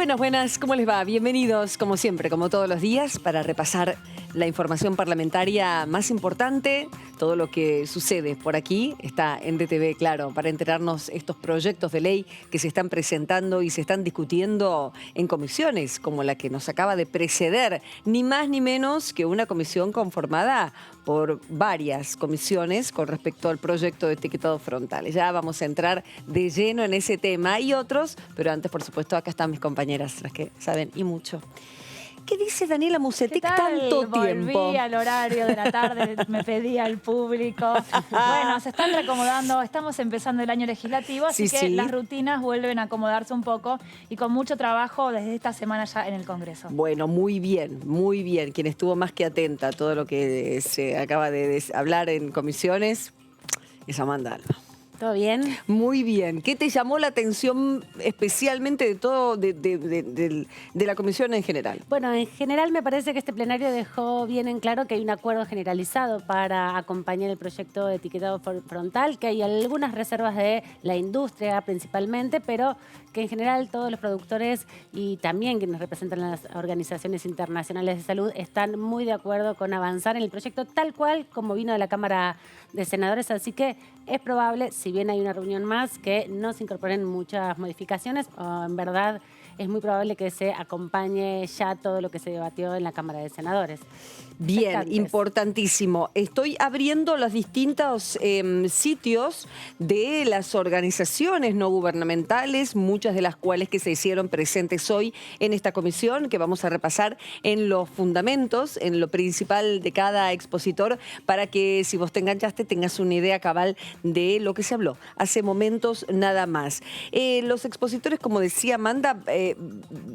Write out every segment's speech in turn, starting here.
Buenas, buenas, ¿cómo les va? Bienvenidos, como siempre, como todos los días, para repasar la información parlamentaria más importante. Todo lo que sucede por aquí está en DTV, claro, para enterarnos estos proyectos de ley que se están presentando y se están discutiendo en comisiones, como la que nos acaba de preceder, ni más ni menos que una comisión conformada por varias comisiones con respecto al proyecto de etiquetado frontal. Ya vamos a entrar de lleno en ese tema y otros, pero antes, por supuesto, acá están mis compañeras, las que saben y mucho. ¿Qué dice Daniela ¿Qué Musetic tal? tanto tiempo? Volví al horario de la tarde, me pedía el público. Bueno, se están reacomodando, estamos empezando el año legislativo, así que las rutinas vuelven a acomodarse un poco y con mucho trabajo desde esta semana ya en el Congreso. Bueno, muy bien, muy bien. Quien estuvo más que atenta a todo lo que se acaba de hablar en comisiones es Amanda Alba. ¿Todo bien? Muy bien. ¿Qué te llamó la atención especialmente de todo, de la comisión en general? Bueno, en general me parece que este plenario dejó bien en claro que hay un acuerdo generalizado para acompañar el proyecto de etiquetado frontal, que hay algunas reservas de la industria principalmente, pero que en general todos los productores y también quienes representan las organizaciones internacionales de salud están muy de acuerdo con avanzar en el proyecto tal cual como vino de la Cámara de Senadores, así que es probable, si bien hay una reunión más, que no se incorporen muchas modificaciones, o en verdad es muy probable que se acompañe ya todo lo que se debatió en la Cámara de Senadores. Bien, importantísimo. Estoy abriendo los distintos sitios de las organizaciones no gubernamentales, muchas de las cuales que se hicieron presentes hoy en esta comisión, que vamos a repasar en los fundamentos, en lo principal de cada expositor, para que si vos te enganchaste tengas una idea cabal de lo que se habló hace momentos nada más. Los expositores, como decía Amanda,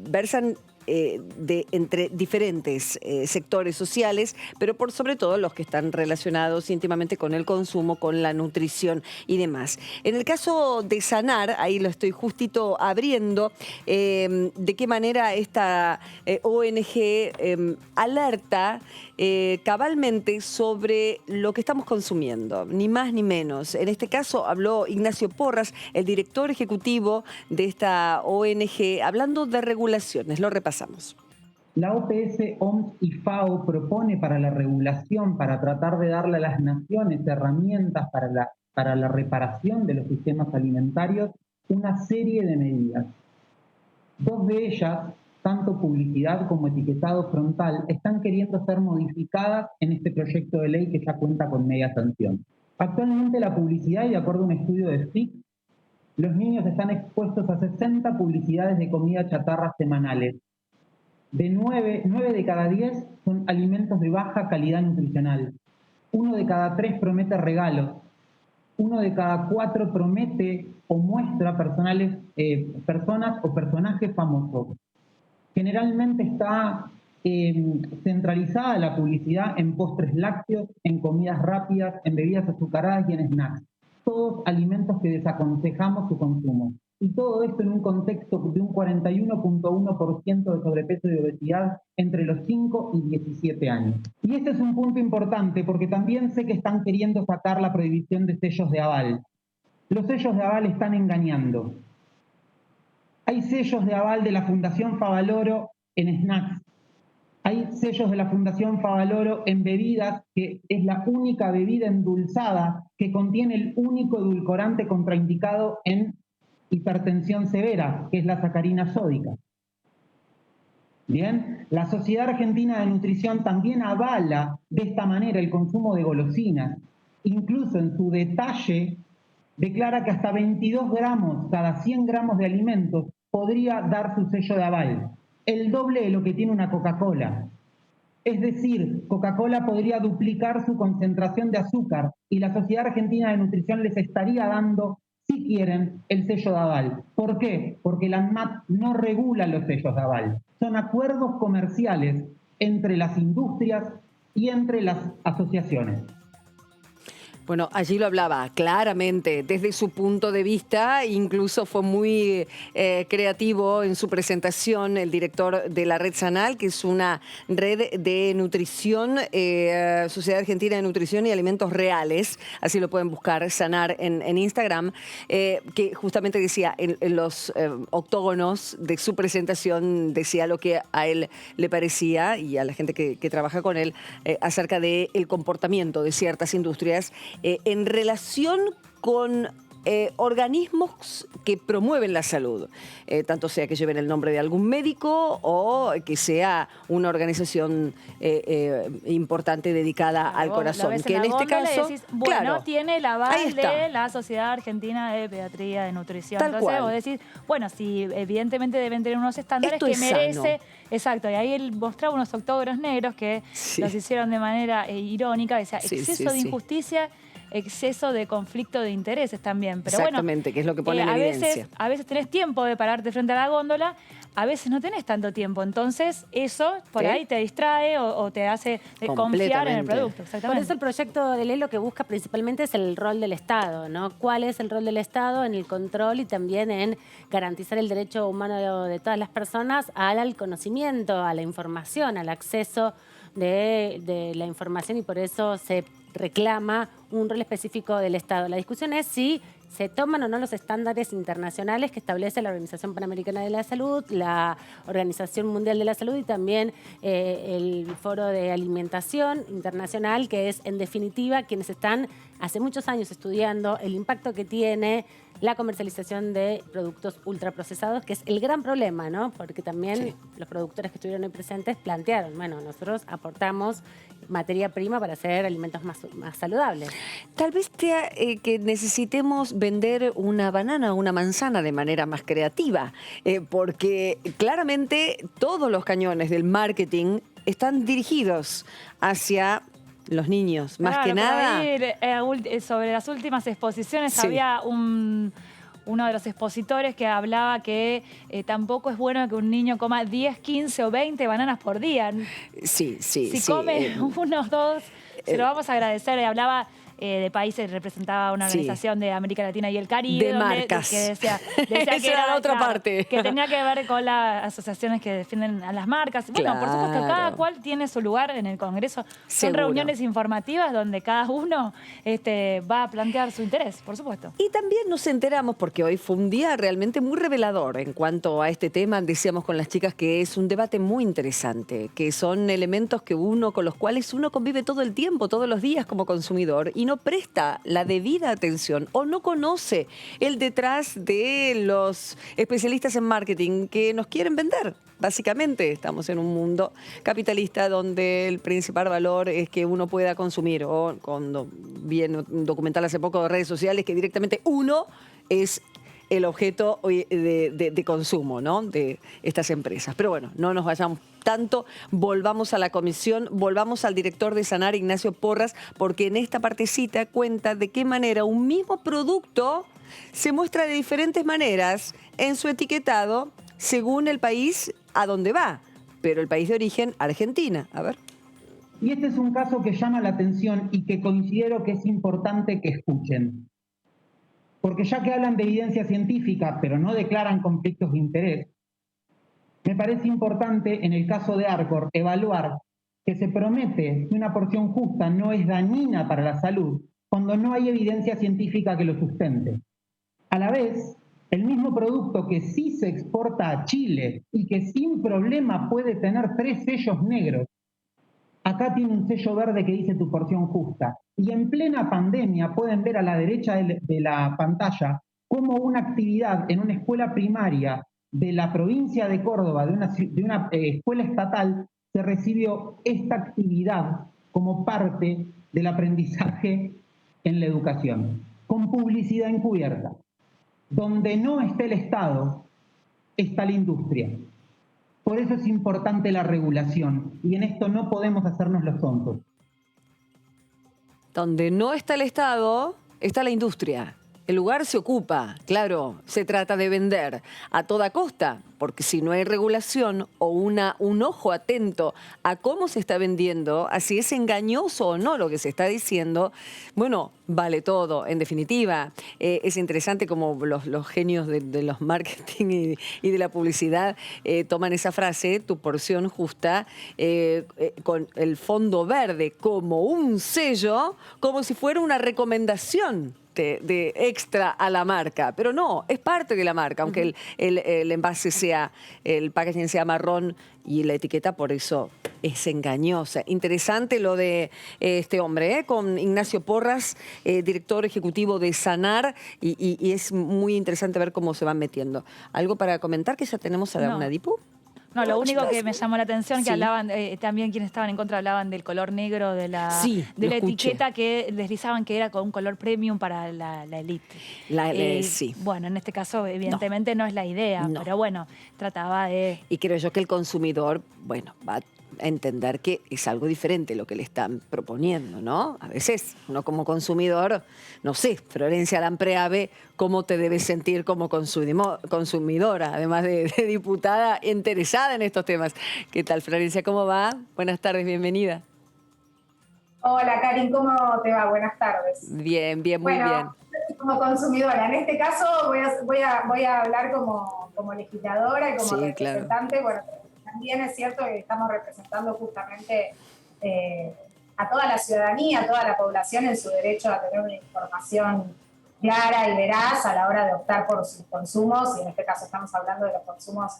versan entre diferentes sectores sociales, pero por sobre todo los que están relacionados íntimamente con el consumo, con la nutrición y demás. En el caso de Sanar, ahí lo estoy justito abriendo, de qué manera esta ONG alerta cabalmente sobre lo que estamos consumiendo, ni más ni menos. En este caso habló Ignacio Porras, el director ejecutivo de esta ONG, hablando de regulaciones. Lo repasamos. La OPS, OMS y FAO propone para la regulación, para tratar de darle a las naciones herramientas para la reparación de los sistemas alimentarios, una serie de medidas. Dos de ellas, tanto publicidad como etiquetado frontal, están queriendo ser modificadas en este proyecto de ley que ya cuenta con media sanción. Actualmente la publicidad, y de acuerdo a un estudio de FIC, los niños están expuestos a 60 publicidades de comida chatarra semanales. De 9 de cada 10 son alimentos de baja calidad nutricional. 1 de cada 3 promete regalos. 1 de cada 4 promete o muestra personas o personajes famosos. Generalmente está centralizada la publicidad en postres lácteos, en comidas rápidas, en bebidas azucaradas y en snacks. Todos alimentos que desaconsejamos su consumo. Y todo esto en un contexto de un 41.1% de sobrepeso y obesidad entre los 5 y 17 años. Y este es un punto importante porque también sé que están queriendo sacar la prohibición de sellos de aval. Los sellos de aval están engañando. Hay sellos de aval de la Fundación Favaloro en snacks. Hay sellos de la Fundación Favaloro en bebidas, que es la única bebida endulzada que contiene el único edulcorante contraindicado en hipertensión severa, que es la sacarina sódica. Bien, la Sociedad Argentina de Nutrición también avala de esta manera el consumo de golosinas. Incluso en su detalle declara que hasta 22 gramos cada 100 gramos de alimentos podría dar su sello de aval, el doble de lo que tiene una Coca-Cola. Es decir, Coca-Cola podría duplicar su concentración de azúcar y la Sociedad Argentina de Nutrición les estaría dando, si quieren, el sello de aval. ¿Por qué? Porque la ANMAT no regula los sellos de aval. Son acuerdos comerciales entre las industrias y entre las asociaciones. Bueno, allí lo hablaba claramente desde su punto de vista, incluso fue muy creativo en su presentación el director de la Red Sanal, que es una red de nutrición, Sociedad Argentina de Nutrición y Alimentos Reales, así lo pueden buscar, Sanar en Instagram, que justamente decía en los octógonos de su presentación, decía lo que a él le parecía y a la gente que trabaja con él acerca del comportamiento de ciertas industrias en relación con organismos que promueven la salud, tanto sea que lleven el nombre de algún médico o que sea una organización importante dedicada al corazón. Que en este caso, decís, bueno, claro, tiene el aval de la Sociedad Argentina de Pediatría de Nutrición. Tal Entonces cual. vos decís, bueno, sí, evidentemente deben tener unos estándares Esto que es merece. sano. Exacto, y ahí él mostraba unos octógonos negros que los hicieron de manera irónica, decía, exceso de injusticia, exceso de conflicto de intereses también. Pero exactamente, bueno, que es lo que pone en evidencia. A veces tenés tiempo de pararte frente a la góndola, a veces no tenés tanto tiempo. Entonces eso por ahí te distrae o te hace confiar en el producto. Por eso el proyecto de ley lo que busca principalmente es el rol del Estado, ¿no? ¿Cuál es el rol del Estado en el control y también en garantizar el derecho humano de todas las personas al conocimiento, a la información, al acceso de la información, y por eso se reclama un rol específico del Estado. La discusión es si se toman o no los estándares internacionales que establece la Organización Panamericana de la Salud, la Organización Mundial de la Salud y también el Foro de Alimentación Internacional, que es en definitiva quienes están hace muchos años estudiando el impacto que tiene la comercialización de productos ultraprocesados, que es el gran problema, ¿no? Porque también los productores que estuvieron ahí presentes plantearon, bueno, nosotros aportamos materia prima para hacer alimentos más saludables. Tal vez que necesitemos vender una banana o una manzana de manera más creativa, porque claramente todos los cañones del marketing están dirigidos hacia los niños, más que nada. Ahí, sobre las últimas exposiciones había uno de los expositores que hablaba que tampoco es bueno que un niño coma 10, 15 o 20 bananas por día. Si come unos 2, se lo vamos a agradecer. Hablaba de países, representaba una organización de América Latina y el Caribe. De marcas. Que decía Esa que era la otra parte. Que tenía que ver con las asociaciones que defienden a las marcas. Bueno, por supuesto, cada cual tiene su lugar en el Congreso. Son reuniones informativas donde cada uno va a plantear su interés, por supuesto. Y también nos enteramos, porque hoy fue un día realmente muy revelador en cuanto a este tema. Decíamos con las chicas que es un debate muy interesante, que son elementos con los cuales uno convive todo el tiempo, todos los días como consumidor, y no presta la debida atención o no conoce el detrás de los especialistas en marketing que nos quieren vender. Básicamente estamos en un mundo capitalista donde el principal valor es que uno pueda consumir, o cuando vi un documental hace poco de redes sociales que directamente uno es el objeto de consumo, ¿no?, de estas empresas. Pero bueno, no nos vayamos tanto, volvamos a la comisión, volvamos al director de Sanar, Ignacio Porras, porque en esta partecita cuenta de qué manera un mismo producto se muestra de diferentes maneras en su etiquetado según el país a donde va, pero el país de origen, Argentina. A ver. Y este es un caso que llama la atención y que considero que es importante que escuchen. Porque ya que hablan de evidencia científica, pero no declaran conflictos de interés, me parece importante en el caso de Arcor evaluar que se promete que una porción justa no es dañina para la salud cuando no hay evidencia científica que lo sustente. A la vez, el mismo producto que sí se exporta a Chile y que sin problema puede tener 3 sellos negros, acá tiene un sello verde que dice tu porción justa. Y en plena pandemia pueden ver a la derecha de la pantalla cómo una actividad en una escuela primaria de la provincia de Córdoba, de una escuela estatal, se recibió esta actividad como parte del aprendizaje en la educación, con publicidad encubierta. Donde no está el Estado, está la industria. Por eso es importante la regulación y en esto no podemos hacernos los tontos. Donde no está el Estado, está la industria. El lugar se ocupa, claro, se trata de vender a toda costa, porque si no hay regulación o un ojo atento a cómo se está vendiendo, a si es engañoso o no lo que se está diciendo, bueno, vale todo. En definitiva, es interesante cómo los genios de los marketing y de la publicidad toman esa frase, tu porción justa, con el fondo verde como un sello, como si fuera una recomendación de extra a la marca, pero no, es parte de la marca, aunque el envase sea, el packaging sea marrón y la etiqueta por eso es engañosa. Interesante lo de este hombre, con Ignacio Porras, director ejecutivo de Sanar, y es muy interesante ver cómo se van metiendo. ¿Algo para comentar? Que ya tenemos a una Dipu. No, lo único que me llamó la atención que hablaban, también quienes estaban en contra hablaban del color negro de la etiqueta, que deslizaban que era con un color premium para la elite. Sí. Bueno, en este caso evidentemente no es la idea, pero bueno, trataba de... Y creo yo que el consumidor, bueno, va a entender que es algo diferente lo que le están proponiendo, ¿no? A veces uno como consumidor, no sé, Florencia Lampreave, ¿cómo te debes sentir como consumidora, además de diputada interesada en estos temas? ¿Qué tal, Florencia? ¿Cómo va? Buenas tardes, bienvenida. Hola, Karin, ¿cómo te va? Buenas tardes. Bien, bien, muy bien. Como consumidora, en este caso voy a hablar como legisladora y como representante. Claro. Bueno, también es cierto que estamos representando justamente a toda la ciudadanía, a toda la población en su derecho a tener una información clara y veraz a la hora de optar por sus consumos, y en este caso estamos hablando de los consumos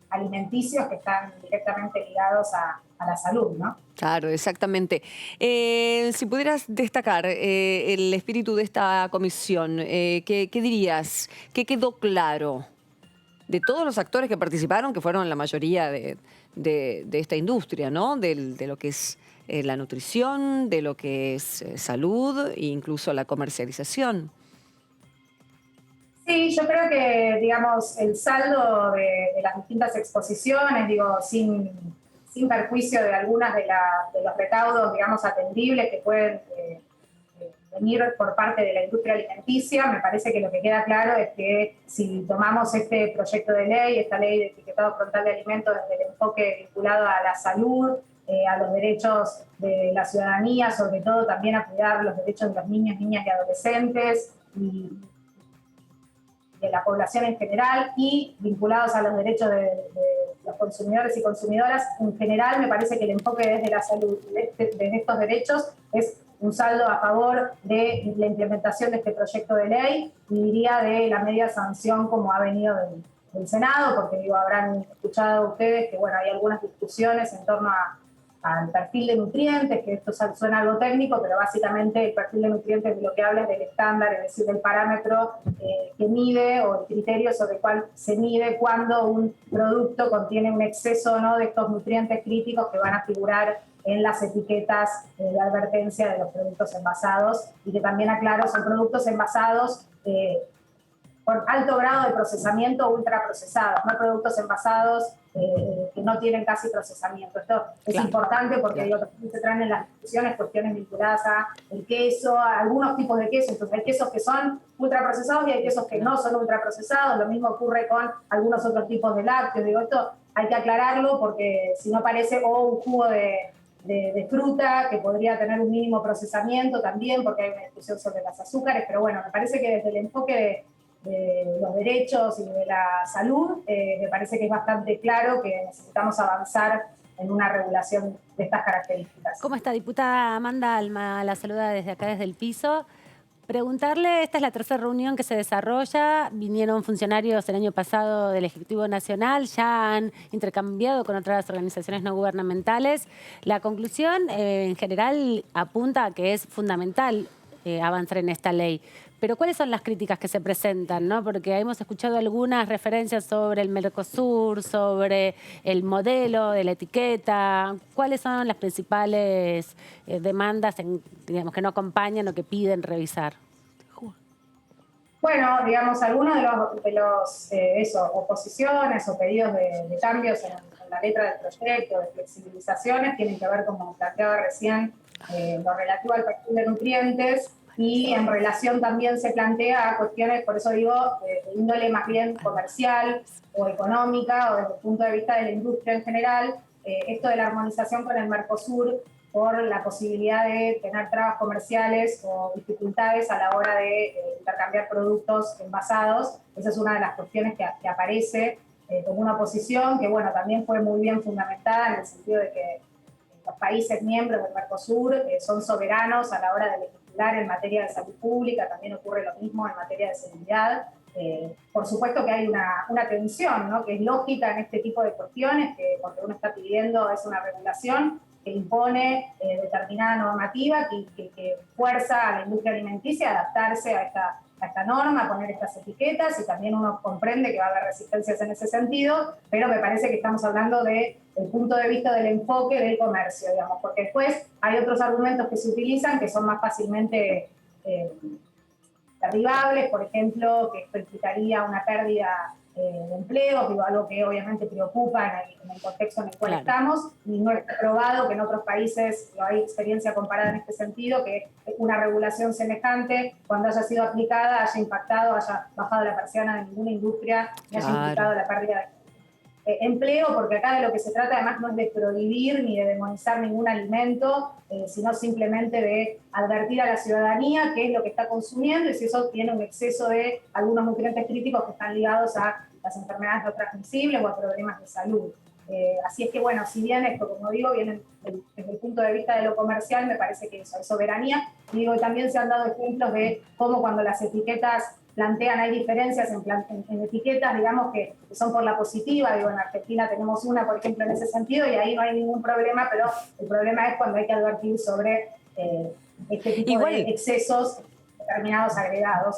alimenticios que están directamente ligados a la salud, ¿no? Claro, exactamente. Si pudieras destacar el espíritu de esta comisión, ¿qué dirías? ¿Qué quedó claro de todos los actores que participaron, que fueron la mayoría de esta industria, ¿no? De lo que es la nutrición, de lo que es salud e incluso la comercialización? Sí, yo creo que, digamos, el saldo de las distintas exposiciones, digo, sin perjuicio de algunas de los recaudos, digamos, atendibles que pueden venir por parte de la industria alimenticia, me parece que lo que queda claro es que si tomamos este proyecto de ley, esta ley de etiquetado frontal de alimentos desde el enfoque vinculado a la salud, a los derechos de la ciudadanía, sobre todo también a cuidar los derechos de los niños, niñas y adolescentes, y de la población en general, y vinculados a los derechos de los consumidores y consumidoras en general, me parece que el enfoque desde la salud, desde estos derechos, es un saldo a favor de la implementación de este proyecto de ley, y diría de la media sanción como ha venido del Senado, porque digo, habrán escuchado ustedes que bueno, hay algunas discusiones en torno al perfil de nutrientes, que esto suena algo técnico, pero básicamente el perfil de nutrientes de lo que habla es del estándar, es decir, del parámetro que mide, o el criterio sobre el cual se mide cuando un producto contiene un exceso o no de estos nutrientes críticos que van a figurar en las etiquetas de advertencia de los productos envasados, y que también aclaro, son productos envasados por alto grado de procesamiento o ultraprocesados, no productos envasados que no tienen casi procesamiento. Esto es importante porque se traen en las discusiones cuestiones vinculadas a el queso, a algunos tipos de queso. Entonces hay quesos que son ultraprocesados y hay quesos que no son ultraprocesados. Lo mismo ocurre con algunos otros tipos de lácteos. Digo, esto hay que aclararlo porque si no parece un jugo de fruta que podría tener un mínimo procesamiento también, porque hay una discusión sobre las azúcares, pero bueno, me parece que desde el enfoque de los derechos y de la salud, me parece que es bastante claro que necesitamos avanzar en una regulación de estas características. ¿Cómo está, diputada Amanda Alma? La saluda desde acá, desde el piso. Preguntarle, esta es la tercera reunión que se desarrolla, vinieron funcionarios el año pasado del Ejecutivo Nacional, ya han intercambiado con otras organizaciones no gubernamentales. La conclusión en general apunta a que es fundamental avanzar en esta ley. Pero ¿cuáles son las críticas que se presentan, ¿no? Porque hemos escuchado algunas referencias sobre el Mercosur, sobre el modelo de la etiqueta. ¿Cuáles son las principales demandas digamos, que no acompañan o que piden revisar? Bueno, digamos, algunos de los oposiciones o pedidos de cambios en la letra del proyecto, de flexibilizaciones, tienen que ver, como planteaba recién, lo relativo al perfil de nutrientes, y en relación también se plantea a cuestiones, por eso digo, de índole más bien comercial o económica o desde el punto de vista de la industria en general, esto de la armonización con el Mercosur por la posibilidad de tener trabas comerciales o dificultades a la hora de intercambiar productos envasados. Esa es una de las cuestiones que aparece como una oposición, que bueno, también fue muy bien fundamentada en el sentido de que los países miembros del Mercosur son soberanos a la hora de legislar en materia de salud pública, también ocurre lo mismo en materia de seguridad. Por supuesto que hay una tensión, ¿no?, que es lógica en este tipo de cuestiones, que lo que uno está pidiendo es una regulación que impone determinada normativa que fuerza a la industria alimenticia a adaptarse a esta norma, a poner estas etiquetas, y también uno comprende que va a haber resistencias en ese sentido, pero me parece que estamos hablando del punto de vista del enfoque del comercio, digamos, porque después hay otros argumentos que se utilizan que son más fácilmente derribables, por ejemplo, que esto implicaría una pérdida de empleo, digo, algo que obviamente preocupa en el contexto en el cual estamos, y no está probado que en otros países hay experiencia comparada en este sentido, que una regulación semejante, cuando haya sido aplicada, haya impactado, haya bajado la persiana de ninguna industria, y haya implicado la pérdida de empleo, porque acá de lo que se trata además no es de prohibir ni de demonizar ningún alimento, sino simplemente de advertir a la ciudadanía qué es lo que está consumiendo y si eso tiene un exceso de algunos nutrientes críticos que están ligados a las enfermedades no transmisibles o a problemas de salud. Así es que, bueno, si bien esto, como digo, viene desde el punto de vista de lo comercial, me parece que eso es soberanía. Y digo, también se han dado ejemplos de cómo cuando las etiquetas plantean, hay diferencias en etiquetas, digamos, que son por la positiva. Digo, en Argentina tenemos una, por ejemplo, en ese sentido, y ahí no hay ningún problema, pero el problema es cuando hay que advertir sobre este tipo de excesos determinados agregados.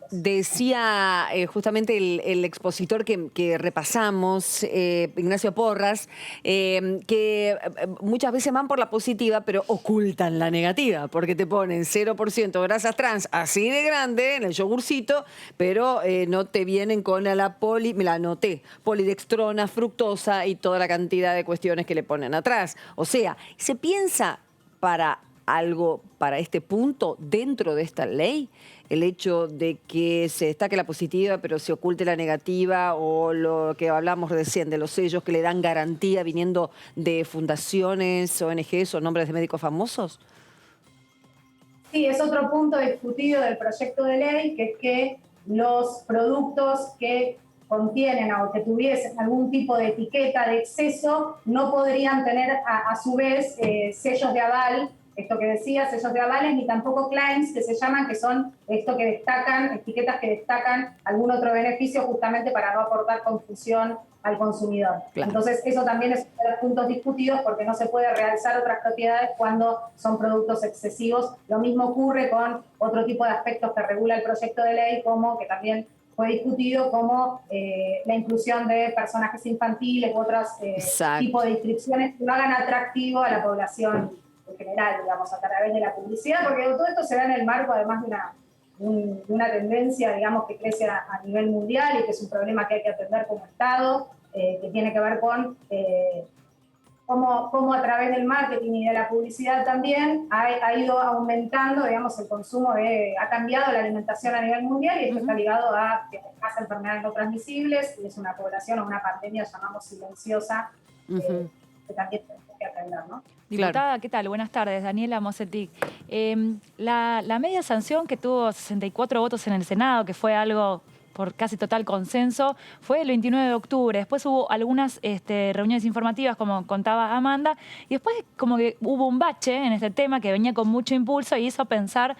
Decía justamente el expositor que repasamos, Ignacio Porras, que muchas veces van por la positiva, pero ocultan la negativa, porque te ponen 0% grasas trans así de grande en el yogurcito, pero no te vienen con me la anoté, polidextrona, fructosa y toda la cantidad de cuestiones que le ponen atrás. O sea, se piensa para algo para este punto dentro de esta ley, el hecho de que se destaque la positiva pero se oculte la negativa, o lo que hablamos recién de los sellos que le dan garantía viniendo de fundaciones, ONGs o nombres de médicos famosos? Sí, es otro punto discutido del proyecto de ley, que es que los productos que contienen o que tuviesen algún tipo de etiqueta de exceso no podrían tener a su vez sellos de aval, esto que decía, sellos de avales, ni tampoco claims, que se llaman, que son esto que destacan, etiquetas que destacan algún otro beneficio justamente para no aportar confusión al consumidor. Claro. Entonces, eso también es uno de los puntos discutidos, porque no se puede realzar otras propiedades cuando son productos excesivos. Lo mismo ocurre con otro tipo de aspectos que regula el proyecto de ley, como que también fue discutido, como la inclusión de personajes infantiles u otros tipos de inscripciones que lo hagan atractivo a la población en general, digamos, a través de la publicidad, porque todo esto se da en el marco, además, de una tendencia, digamos, que crece a nivel mundial y que es un problema que hay que atender como Estado, que tiene que ver con cómo a través del marketing y de la publicidad también ha ido aumentando, digamos, el consumo ha cambiado la alimentación a nivel mundial, y esto está ligado a más enfermedades no transmisibles, y es una población o una pandemia, llamamos silenciosa, que también tenemos que atender, ¿no? Diputada, ¿qué tal? Buenas tardes, Daniela Mosetic. La media sanción que tuvo 64 votos en el Senado, que fue algo por casi total consenso, fue el 29 de octubre. Después hubo algunas reuniones informativas, como contaba Amanda, y después como que hubo un bache en este tema que venía con mucho impulso y hizo pensar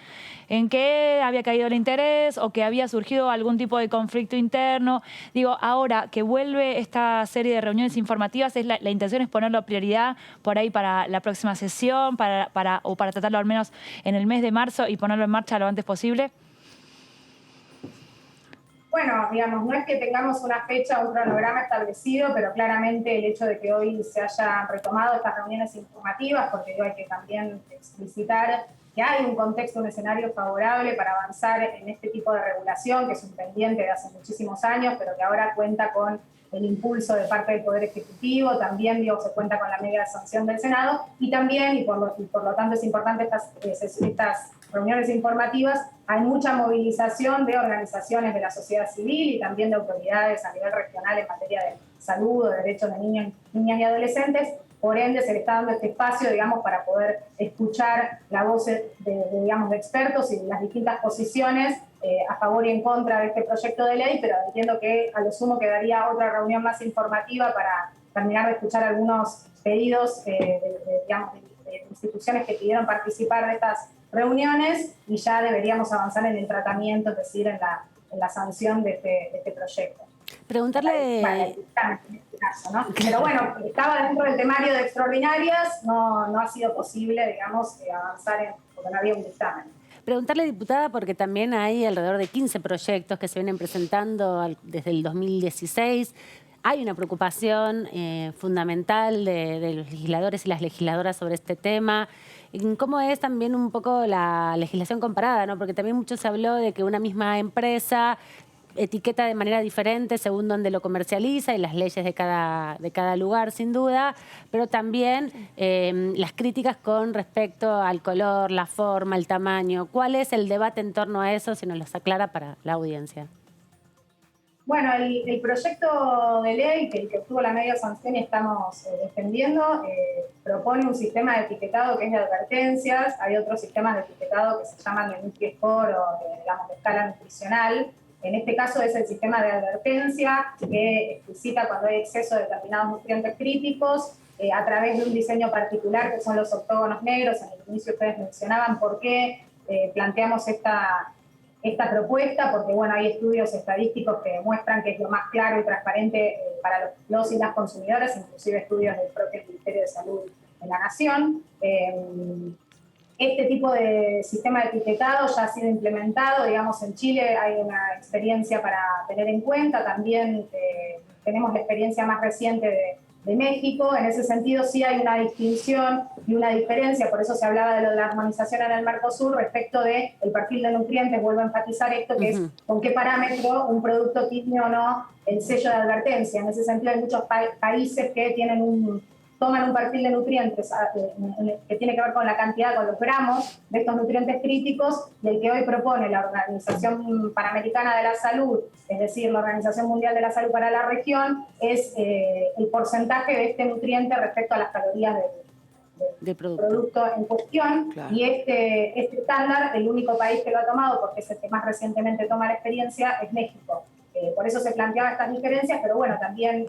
en que había caído el interés o que había surgido algún tipo de conflicto interno. Digo, ahora que vuelve esta serie de reuniones informativas, la intención es ponerlo a prioridad por ahí para la próxima sesión, o para tratarlo al menos en el mes de marzo y ponerlo en marcha lo antes posible. Bueno, digamos, no es que tengamos una fecha o un cronograma establecido, pero claramente el hecho de que hoy se hayan retomado estas reuniones informativas, porque hay que también explicitar que hay un contexto, un escenario favorable para avanzar en este tipo de regulación, que es un pendiente de hace muchísimos años, pero que ahora cuenta con el impulso de parte del Poder Ejecutivo, también se cuenta con la media sanción del Senado, y también, y por lo tanto es importante estas reuniones informativas, hay mucha movilización de organizaciones de la sociedad civil y también de autoridades a nivel regional en materia de salud, de derechos de niñas y adolescentes. Por ende, se le está dando este espacio, digamos, para poder escuchar la voz digamos, de expertos y de las distintas posiciones a favor y en contra de este proyecto de ley, pero entiendo que a lo sumo quedaría otra reunión más informativa para terminar de escuchar algunos pedidos digamos, de instituciones que pidieron participar de estas reuniones, y ya deberíamos avanzar en el tratamiento, es decir, en la sanción de este proyecto. Preguntarle... Bueno, en este caso, ¿no? Pero bueno, estaba dentro del temario de extraordinarias, no ha sido posible, digamos, avanzar porque no había un dictamen. Preguntarle, diputada, porque también hay alrededor de 15 proyectos que se vienen presentando desde el 2016. Hay una preocupación fundamental de los legisladores y las legisladoras sobre este tema. ¿Cómo es también un poco la legislación comparada, ¿no? Porque también mucho se habló de que una misma empresa etiqueta de manera diferente según donde lo comercializa y las leyes de cada lugar, sin duda, pero también las críticas con respecto al color, la forma, el tamaño. ¿Cuál es el debate en torno a eso, si nos los aclara para la audiencia? Bueno, el proyecto de ley que obtuvo la media sanción y estamos defendiendo propone un sistema de etiquetado que es de advertencias. Hay otros sistemas de etiquetado que se llaman de Nutri-Score o de escala nutricional. En este caso es el sistema de advertencia que explicita cuando hay exceso de determinados nutrientes críticos a través de un diseño particular que son los octógonos negros. En el inicio ustedes mencionaban por qué planteamos esta propuesta, porque bueno, hay estudios estadísticos que demuestran que es lo más claro y transparente para los y las consumidoras, inclusive estudios del propio Ministerio de Salud de la Nación. Este tipo de sistema de etiquetado ya ha sido implementado, digamos, en Chile hay una experiencia para tener en cuenta, también tenemos la experiencia más reciente de México. En ese sentido sí hay una distinción y una diferencia, por eso se hablaba de lo de la armonización en el Mercosur respecto del perfil de nutrientes. Vuelvo a enfatizar esto, que es con qué parámetro un producto tiene o no el sello de advertencia. En ese sentido hay muchos países que toman un perfil de nutrientes que tiene que ver con la cantidad, con los gramos de estos nutrientes críticos, y el que hoy propone la Organización Panamericana de la Salud, es decir, la Organización Mundial de la Salud para la región, es el porcentaje de este nutriente respecto a las calorías del producto en cuestión. Claro. Y este estándar, el único país que lo ha tomado, porque es el que más recientemente toma la experiencia, es México. Por eso se planteaban estas diferencias, pero bueno, también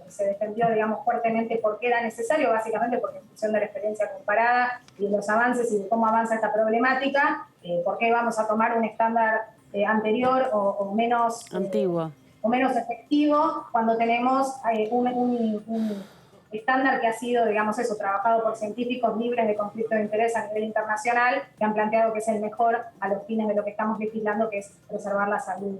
se defendió, digamos, fuertemente por qué era necesario, básicamente porque en función de la experiencia comparada y de los avances y de cómo avanza esta problemática, por qué vamos a tomar un estándar anterior o menos antiguo o menos efectivo cuando tenemos un estándar que ha sido, digamos eso, trabajado por científicos libres de conflicto de interés a nivel internacional, que han planteado que es el mejor a los fines de lo que estamos legislando, que es preservar la salud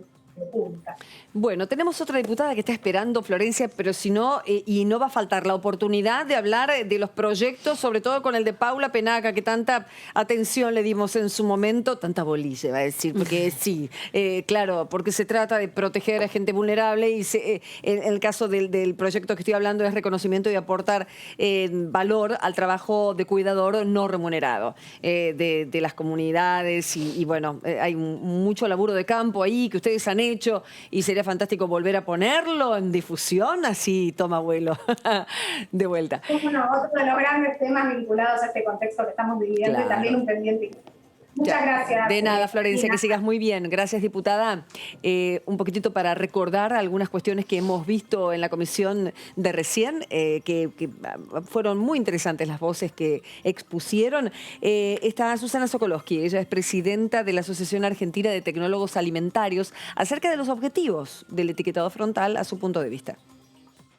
pública. Bueno, tenemos otra diputada que está esperando, Florencia, pero si no, y no va a faltar la oportunidad de hablar de los proyectos, sobre todo con el de Paula Penaca, que tanta atención le dimos en su momento, tanta bolilla, va a decir, porque sí, claro, porque se trata de proteger a gente vulnerable y en el caso del proyecto que estoy hablando es reconocimiento y aportar valor al trabajo de cuidador no remunerado de las comunidades y bueno, hay mucho laburo de campo ahí que ustedes han hecho y sería fantástico volver a ponerlo en difusión, así toma vuelo de vuelta. Bueno, otro de los grandes temas vinculados a este contexto que estamos viviendo, claro, y también un pendiente. Muchas gracias. De nada, Florencia, que sigas muy bien. Gracias, diputada. Un poquitito para recordar algunas cuestiones que hemos visto en la comisión de recién, que fueron muy interesantes las voces que expusieron. Está Susana Sokolowski, ella es presidenta de la Asociación Argentina de Tecnólogos Alimentarios, acerca de los objetivos del etiquetado frontal a su punto de vista.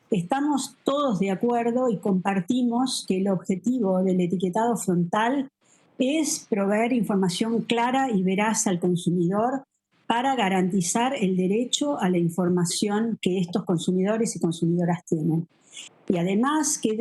Estamos todos de acuerdo y compartimos que el objetivo del etiquetado frontal es proveer información clara y veraz al consumidor para garantizar el derecho a la información que estos consumidores y consumidoras tienen. Y además que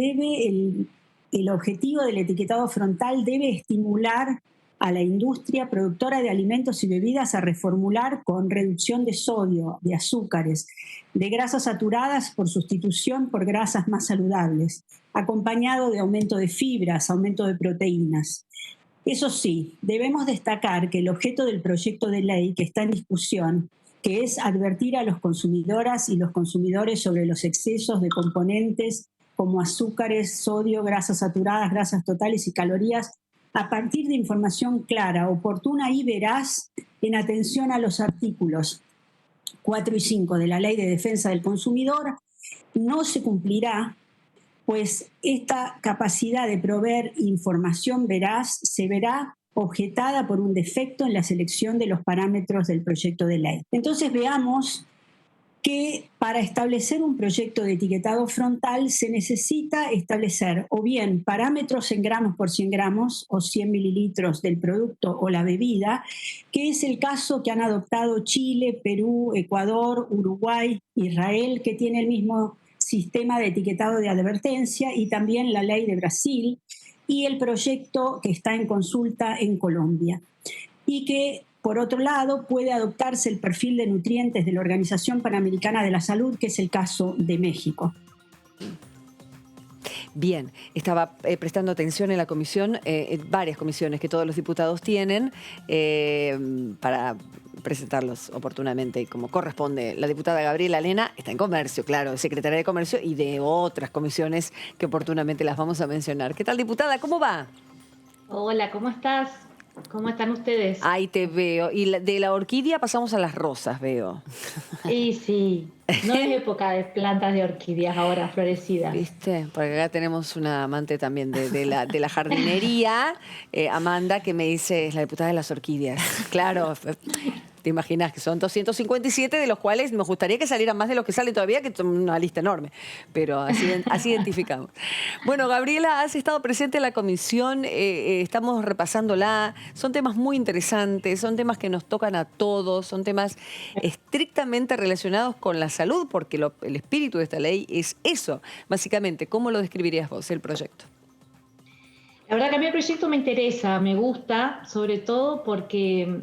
el objetivo del etiquetado frontal debe estimular a la industria productora de alimentos y bebidas a reformular con reducción de sodio, de azúcares, de grasas saturadas por sustitución por grasas más saludables, acompañado de aumento de fibras, aumento de proteínas. Eso sí, debemos destacar que el objeto del proyecto de ley que está en discusión, que es advertir a los consumidoras y los consumidores sobre los excesos de componentes como azúcares, sodio, grasas saturadas, grasas totales y calorías, a partir de información clara, oportuna y veraz en atención a los artículos 4 y 5 de la Ley de Defensa del Consumidor, no se cumplirá, pues esta capacidad de proveer información veraz se verá objetada por un defecto en la selección de los parámetros del proyecto de ley. Entonces veamos que para establecer un proyecto de etiquetado frontal se necesita establecer o bien parámetros en gramos por 100 gramos o 100 mililitros del producto o la bebida, que es el caso que han adoptado Chile, Perú, Ecuador, Uruguay, Israel, que tiene el mismo sistema de etiquetado de advertencia, y también la ley de Brasil y el proyecto que está en consulta en Colombia. Y que, por otro lado, puede adoptarse el perfil de nutrientes de la Organización Panamericana de la Salud, que es el caso de México. Bien, estaba prestando atención en la comisión, varias comisiones que todos los diputados tienen para presentarlos oportunamente y como corresponde. La diputada Gabriela Lena está en Comercio, claro, secretaria de Comercio, y de otras comisiones que oportunamente las vamos a mencionar. ¿Qué tal, diputada? ¿Cómo va? Hola, ¿cómo estás? ¿Cómo están ustedes? Ahí te veo. Y de la orquídea pasamos a las rosas, veo. Y sí, no es época de plantas de orquídeas ahora florecidas. ¿Viste? Porque acá tenemos una amante también de la jardinería, Amanda, que me dice, es la diputada de las orquídeas. Claro, te imaginas que son 257, de los cuales me gustaría que salieran más de los que salen todavía, que son una lista enorme, pero así identificamos. Bueno, Gabriela, has estado presente en la comisión, estamos repasándola, son temas muy interesantes, son temas que nos tocan a todos, son temas estrictamente relacionados con la salud, porque el espíritu de esta ley es eso, básicamente. ¿Cómo lo describirías vos, el proyecto? La verdad que a mí el proyecto me interesa, me gusta, sobre todo porque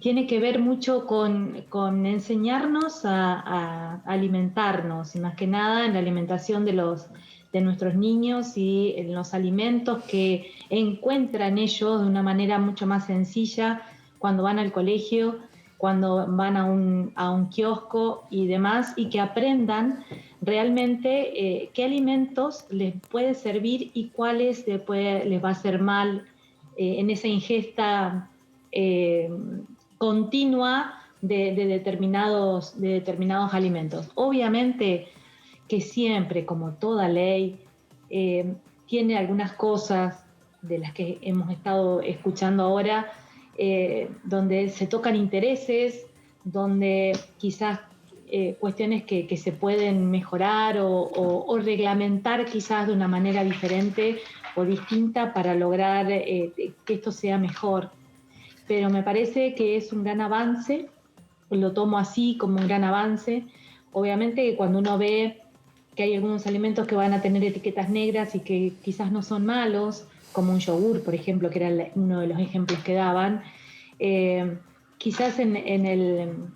tiene que ver mucho con enseñarnos a alimentarnos, y más que nada en la alimentación de nuestros niños y en los alimentos que encuentran ellos de una manera mucho más sencilla cuando van al colegio, cuando van a un kiosco y demás, y que aprendan realmente qué alimentos les puede servir y cuáles les va a hacer mal en esa ingesta continua de determinados alimentos. Obviamente que siempre, como toda ley, tiene algunas cosas de las que hemos estado escuchando ahora, donde se tocan intereses, donde quizás cuestiones que se pueden mejorar o reglamentar quizás de una manera diferente o distinta para lograr que esto sea mejor. Pero me parece que es un gran avance, lo tomo así como un gran avance. Obviamente que cuando uno ve que hay algunos alimentos que van a tener etiquetas negras y que quizás no son malos, como un yogur, por ejemplo, que era uno de los ejemplos que daban, quizás en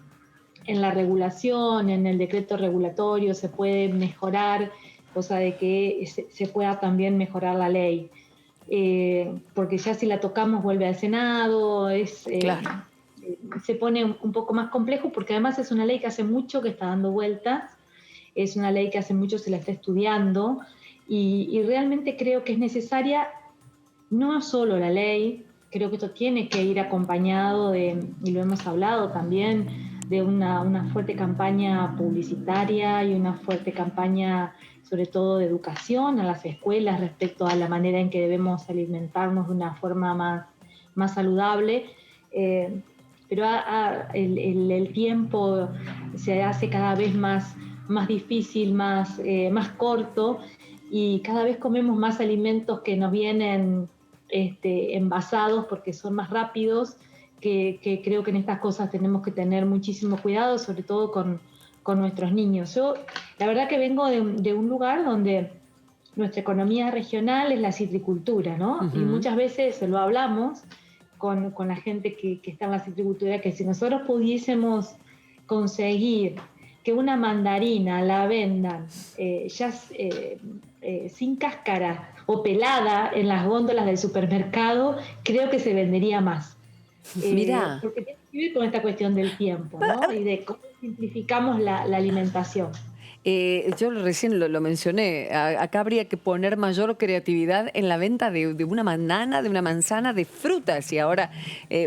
la regulación, en el decreto regulatorio se puede mejorar, cosa de que se pueda también mejorar la ley. Porque ya si la tocamos vuelve al Senado, claro. Se pone un poco más complejo, porque además es una ley que hace mucho que está dando vueltas, es una ley que hace mucho se la está estudiando, y realmente creo que es necesaria no solo la ley, creo que esto tiene que ir acompañado y lo hemos hablado también, de una fuerte campaña publicitaria y una fuerte campaña sobre todo de educación a las escuelas respecto a la manera en que debemos alimentarnos de una forma más saludable. Pero el tiempo se hace cada vez más difícil, más corto, y cada vez comemos más alimentos que nos vienen envasados porque son más rápidos, que creo que en estas cosas tenemos que tener muchísimo cuidado, sobre todo con nuestros niños. Yo la verdad que vengo de un lugar donde nuestra economía regional es la citricultura, ¿no? Y muchas veces lo hablamos con la gente que está en la citricultura, que si nosotros pudiésemos conseguir que una mandarina la vendan sin cáscara o pelada en las góndolas del supermercado, creo que se vendería más. Mirá. Porque tiene que ver con esta cuestión del tiempo, ¿no? Y de cómo simplificamos la alimentación. Yo recién lo mencioné, acá habría que poner mayor creatividad en la venta de una banana, de una manzana, de frutas. Y ahora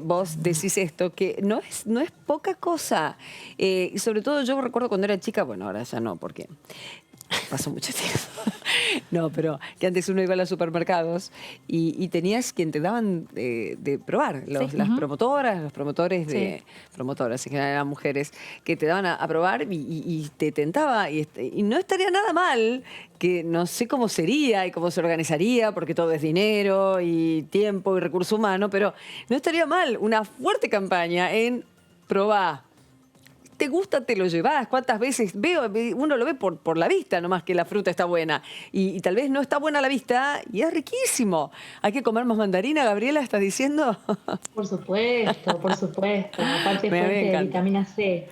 vos decís esto, que no es poca cosa. Y sobre todo yo recuerdo cuando era chica, bueno, ahora ya no, porque pasó mucho tiempo. No, pero que antes uno iba a los supermercados y tenías quien te daban de probar, las promotoras, los promotores promotoras, en general eran mujeres, que te daban a probar y te tentaba. Y no estaría nada mal, que no sé cómo sería y cómo se organizaría, porque todo es dinero y tiempo y recurso humano, pero no estaría mal una fuerte campaña en probar. ¿Te gusta? Te lo llevas. ¿Cuántas veces uno lo ve por la vista, nomás que la fruta está buena? Y tal vez no está buena a la vista y es riquísimo. ¿Hay que comer más mandarina, Gabriela, estás diciendo? Por supuesto. Aparte fuente de vitamina C.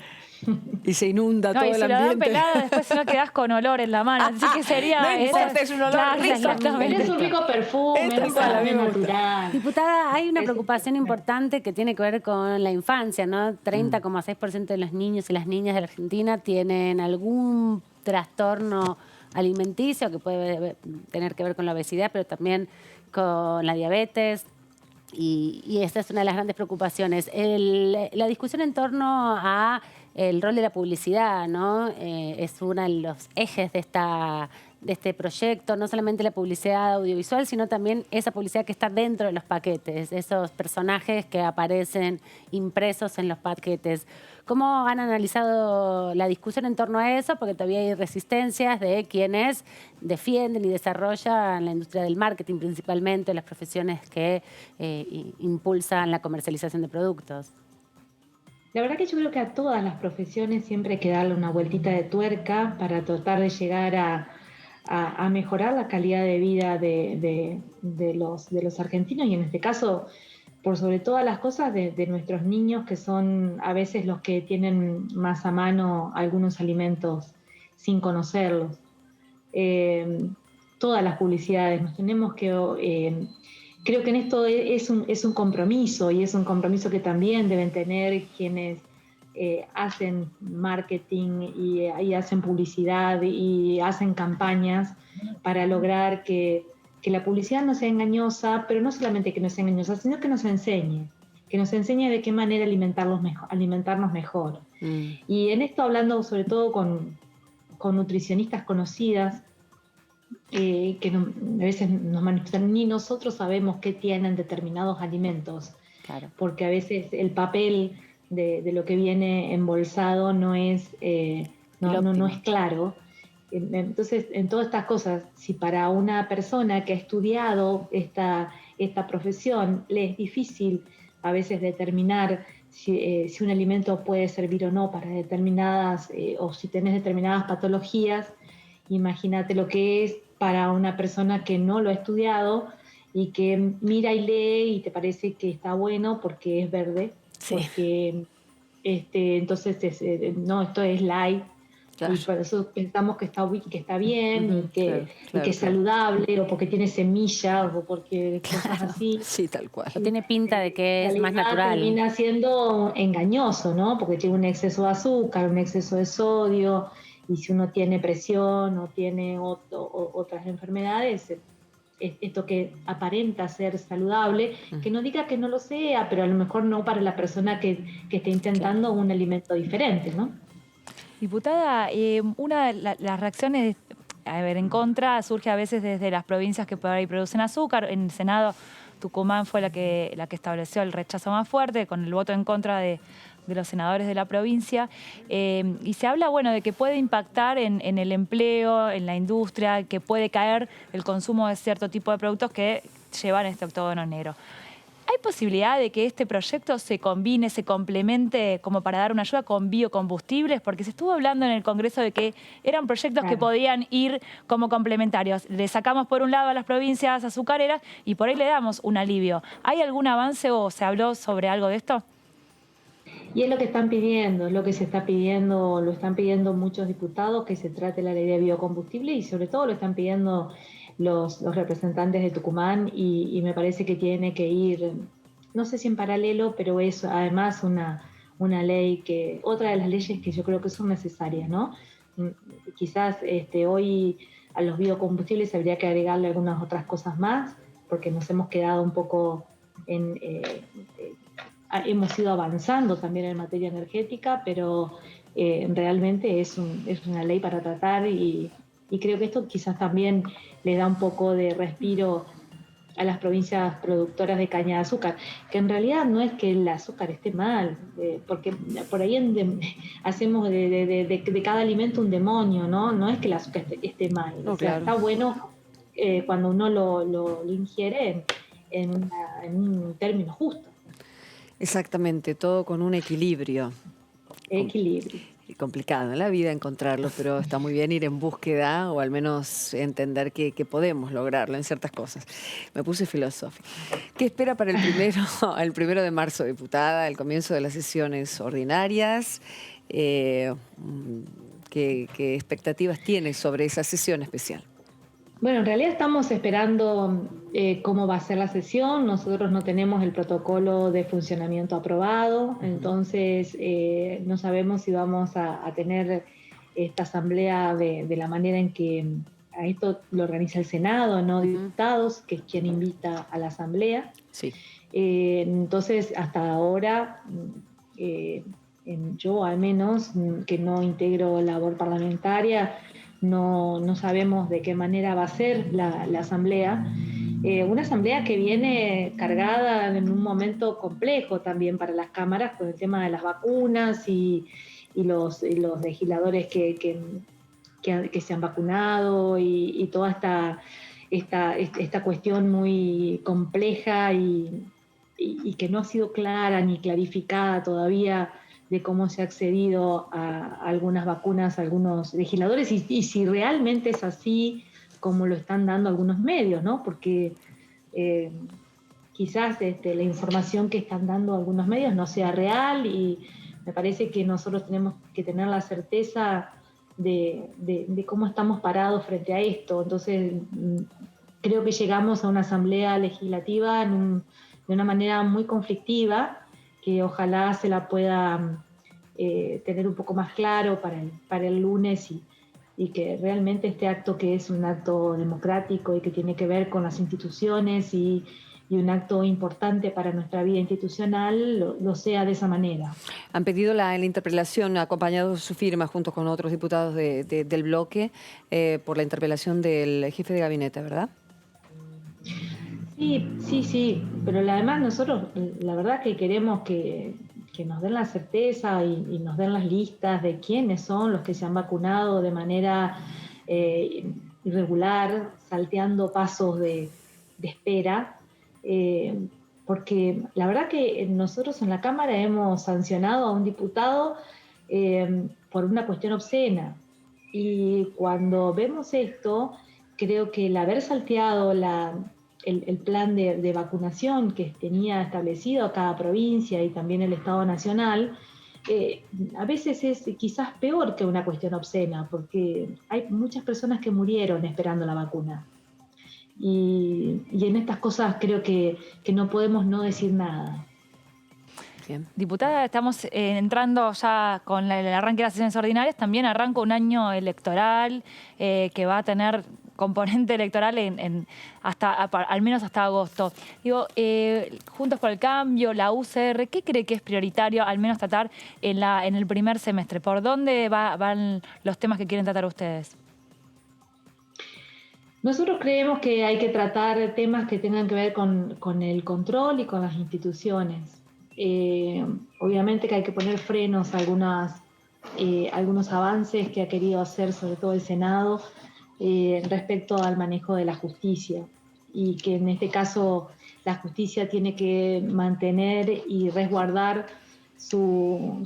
Y se inunda todo el ambiente. Y si la dan pelada, después no quedás con olor en la mano. Así que sería... No importa, es un olor rico. Es un rico perfume, es un perfume natural. Diputada, hay una preocupación importante que tiene que ver con la infancia, ¿no? 30,6% de los niños y las niñas de la Argentina tienen algún trastorno alimenticio que puede tener que ver con la obesidad, pero también con la diabetes. Y esta es una de las grandes preocupaciones. La discusión en torno a el rol de la publicidad, ¿no? Es uno de los ejes de este proyecto, no solamente la publicidad audiovisual, sino también esa publicidad que está dentro de los paquetes, esos personajes que aparecen impresos en los paquetes. ¿Cómo han analizado la discusión en torno a eso? Porque todavía hay resistencias de quienes defienden y desarrollan la industria del marketing, principalmente las profesiones que impulsan la comercialización de productos. La verdad que yo creo que a todas las profesiones siempre hay que darle una vueltita de tuerca para tratar de llegar a mejorar la calidad de vida de los argentinos y en este caso, por sobre todas las cosas, de nuestros niños, que son a veces los que tienen más a mano algunos alimentos sin conocerlos. Todas las publicidades, nos tenemos que... Creo que en esto es un compromiso y es un compromiso que también deben tener quienes hacen marketing y hacen publicidad y hacen campañas para lograr que la publicidad no sea engañosa, pero no solamente que no sea engañosa, sino que nos enseñe de qué manera alimentarnos mejor. Y en esto hablando sobre todo con nutricionistas conocidas, que a veces nos manifestan, ni nosotros sabemos qué tienen determinados alimentos, claro, porque a veces el papel de lo que viene embolsado no es claro. Entonces, en todas estas cosas, si para una persona que ha estudiado esta profesión le es difícil a veces determinar si un alimento puede servir o no para determinadas, o si tenés determinadas patologías, imagínate lo que es para una persona que no lo ha estudiado y que mira y lee y te parece que está bueno porque es verde, porque entonces esto es light, claro, y por eso pensamos que está bien, y que es saludable, o porque tiene semillas, o porque cosas así. Sí, tal cual. O tiene pinta de que es más natural. Termina siendo engañoso, ¿no? Porque tiene un exceso de azúcar, un exceso de sodio. Y si uno tiene presión o tiene otras enfermedades, esto que aparenta ser saludable, que no diga que no lo sea, pero a lo mejor no para la persona que esté intentando un alimento diferente, ¿no? Diputada, una de las reacciones en contra surge a veces desde las provincias que por ahí producen azúcar. En el Senado, Tucumán fue la que estableció el rechazo más fuerte, con el voto en contra de los senadores de la provincia, y se habla, de que puede impactar en el empleo, en la industria, que puede caer el consumo de cierto tipo de productos que llevan este octógono negro. ¿Hay posibilidad de que este proyecto se combine, se complemente como para dar una ayuda con biocombustibles? Porque se estuvo hablando en el Congreso de que eran proyectos que podían ir como complementarios. Le sacamos por un lado a las provincias azucareras y por ahí le damos un alivio. ¿Hay algún avance o se habló sobre algo de esto? Y es lo que están pidiendo, es lo que se está pidiendo, lo están pidiendo muchos diputados, que se trate la ley de biocombustible y sobre todo lo están pidiendo los representantes de Tucumán y me parece que tiene que ir, no sé si en paralelo, pero es además una ley que, otra de las leyes que yo creo que son necesarias, ¿no? Quizás hoy a los biocombustibles habría que agregarle algunas otras cosas más, porque nos hemos quedado un poco en... hemos ido avanzando también en materia energética, pero realmente es una ley para tratar y creo que esto quizás también le da un poco de respiro a las provincias productoras de caña de azúcar, que en realidad no es que el azúcar esté mal, porque por ahí hacemos de cada alimento un demonio, ¿no? No es que el azúcar esté mal, No, o sea, claro. está bueno cuando uno lo ingiere en un término justo. Exactamente, todo con un equilibrio. Equilibrio. Complicado en la vida encontrarlo, pero está muy bien ir en búsqueda o al menos entender que podemos lograrlo en ciertas cosas. Me puse filosófica. ¿Qué espera para el 1 de marzo, diputada, el comienzo de las sesiones ordinarias? ¿Qué expectativas tiene sobre esa sesión especial? Bueno, en realidad estamos esperando cómo va a ser la sesión. Nosotros no tenemos el protocolo de funcionamiento aprobado, entonces no sabemos si vamos a tener esta asamblea de la manera en que a esto lo organiza el Senado, no diputados, que es quien invita a la asamblea. Sí. Entonces, hasta ahora, yo al menos, que no integro labor parlamentaria, no sabemos de qué manera va a ser la asamblea. Una asamblea que viene cargada en un momento complejo también para las cámaras con el tema de las vacunas y los legisladores que se han vacunado y toda esta cuestión muy compleja y que no ha sido clara ni clarificada todavía de cómo se ha accedido a algunas vacunas a algunos legisladores y si realmente es así como lo están dando algunos medios, ¿no? Porque quizás la información que están dando algunos medios no sea real y me parece que nosotros tenemos que tener la certeza de cómo estamos parados frente a esto. Entonces, creo que llegamos a una asamblea legislativa de una manera muy conflictiva, que ojalá se la pueda tener un poco más claro para el lunes y que realmente este acto, que es un acto democrático y que tiene que ver con las instituciones y un acto importante para nuestra vida institucional, lo sea de esa manera. Han pedido la interpelación, acompañado de su firma junto con otros diputados del bloque, por la interpelación del jefe de gabinete, ¿verdad? Sí, pero además nosotros la verdad que queremos que nos den la certeza y nos den las listas de quiénes son los que se han vacunado de manera irregular, salteando pasos de espera, porque la verdad que nosotros en la Cámara hemos sancionado a un diputado por una cuestión obscena y cuando vemos esto, creo que el haber salteado el plan de vacunación que tenía establecido cada provincia y también el Estado Nacional, a veces es quizás peor que una cuestión obscena, porque hay muchas personas que murieron esperando la vacuna. Y en estas cosas creo que no podemos no decir nada. Bien. Diputada, estamos entrando ya con el arranque de las sesiones ordinarias, también arranca un año electoral que va a tener componente electoral al menos hasta agosto. Digo, Juntos por el Cambio, la UCR, ¿qué cree que es prioritario al menos tratar en el primer semestre? ¿Por dónde van los temas que quieren tratar ustedes? Nosotros creemos que hay que tratar temas que tengan que ver con el control y con las instituciones. Obviamente que hay que poner frenos a algunos avances que ha querido hacer sobre todo el Senado respecto al manejo de la justicia. y que en este caso la justicia tiene que mantener y resguardar su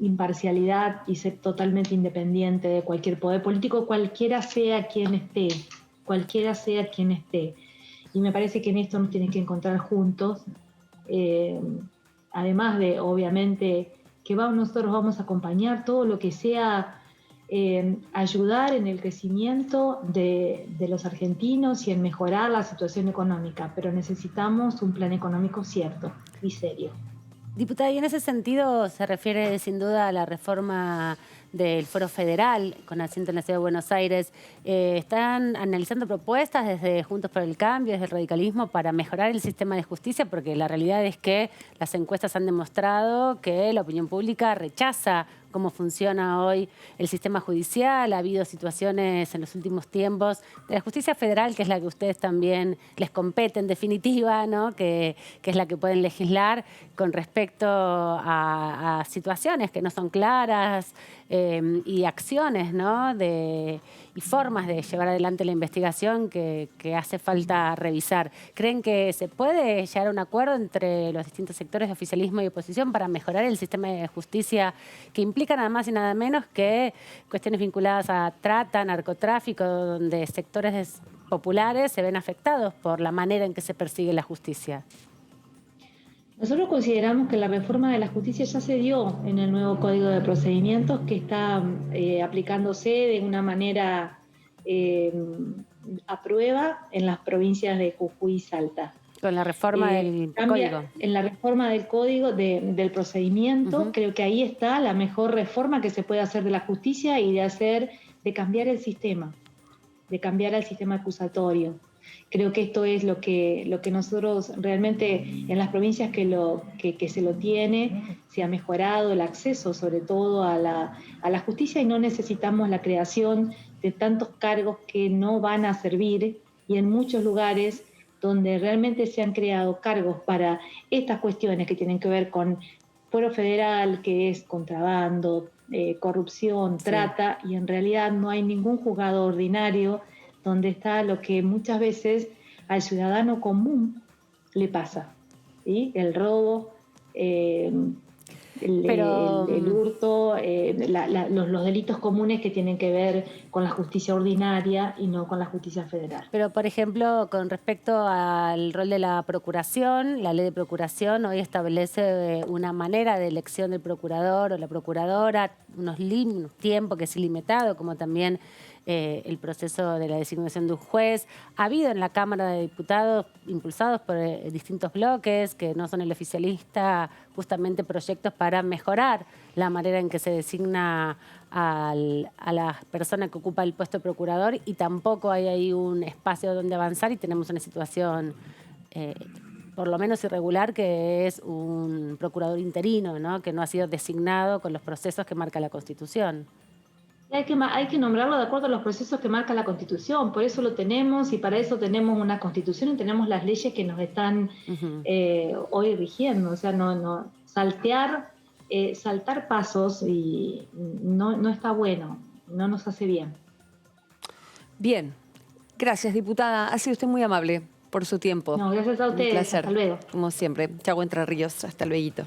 imparcialidad y ser totalmente independiente de cualquier poder político, cualquiera sea quien esté. Y me parece que en esto nos tienen que encontrar juntos, además de, obviamente, que nosotros vamos a acompañar todo lo que sea ayudar en el crecimiento de los argentinos y en mejorar la situación económica, pero necesitamos un plan económico cierto y serio. Diputada, y en ese sentido se refiere sin duda a la reforma del Foro Federal con asiento en la Ciudad de Buenos Aires. ¿Están analizando propuestas desde Juntos por el Cambio, desde el radicalismo, para mejorar el sistema de justicia? Porque la realidad es que las encuestas han demostrado que la opinión pública rechaza cómo funciona hoy el sistema judicial. Ha habido situaciones en los últimos tiempos de la justicia federal, que es la que ustedes también les compete en definitiva, ¿no? que es la que pueden legislar con respecto a situaciones que no son claras y acciones, ¿no? y formas de llevar adelante la investigación que hace falta revisar. ¿Creen que se puede llegar a un acuerdo entre los distintos sectores de oficialismo y oposición para mejorar el sistema de justicia, que implica nada más y nada menos que cuestiones vinculadas a trata, narcotráfico, donde sectores populares se ven afectados por la manera en que se persigue la justicia? Nosotros consideramos que la reforma de la justicia ya se dio en el nuevo Código de Procedimientos, que está aplicándose de una manera a prueba en las provincias de Jujuy y Salta. Con la reforma del Código. En la reforma del Código del Procedimiento, creo que ahí está la mejor reforma que se puede hacer de la justicia y de cambiar el sistema, de cambiar el sistema acusatorio. Creo que esto es lo que nosotros realmente en las provincias que se lo tiene, se ha mejorado el acceso sobre todo a la justicia y no necesitamos la creación de tantos cargos que no van a servir, y en muchos lugares donde realmente se han creado cargos para estas cuestiones que tienen que ver con fuero federal, que es contrabando, corrupción, trata, y en realidad no hay ningún juzgado ordinario donde está lo que muchas veces al ciudadano común le pasa, ¿sí? El robo, el hurto, los delitos comunes que tienen que ver con la justicia ordinaria y no con la justicia federal. Pero, por ejemplo, con respecto al rol de la procuración, la ley de procuración hoy establece una manera de elección del procurador o la procuradora, unos tiempo que es ilimitado, como también el proceso de la designación de un juez. Ha habido en la Cámara de Diputados, impulsados por distintos bloques que no son el oficialista, justamente proyectos para mejorar la manera en que se designa a la persona que ocupa el puesto de procurador, y tampoco hay ahí un espacio donde avanzar y tenemos una situación por lo menos irregular, que es un procurador interino, ¿no? Que no ha sido designado con los procesos que marca la Constitución. Hay que nombrarlo de acuerdo a los procesos que marca la Constitución, por eso lo tenemos y para eso tenemos una Constitución y tenemos las leyes que nos están hoy rigiendo. O sea, saltar pasos y no está bueno, no nos hace bien. Bien, gracias, diputada. Ha sido usted muy amable por su tiempo. No, gracias a ustedes. Un placer. Hasta luego. Como siempre. Chau, Entre Ríos. Hasta luego.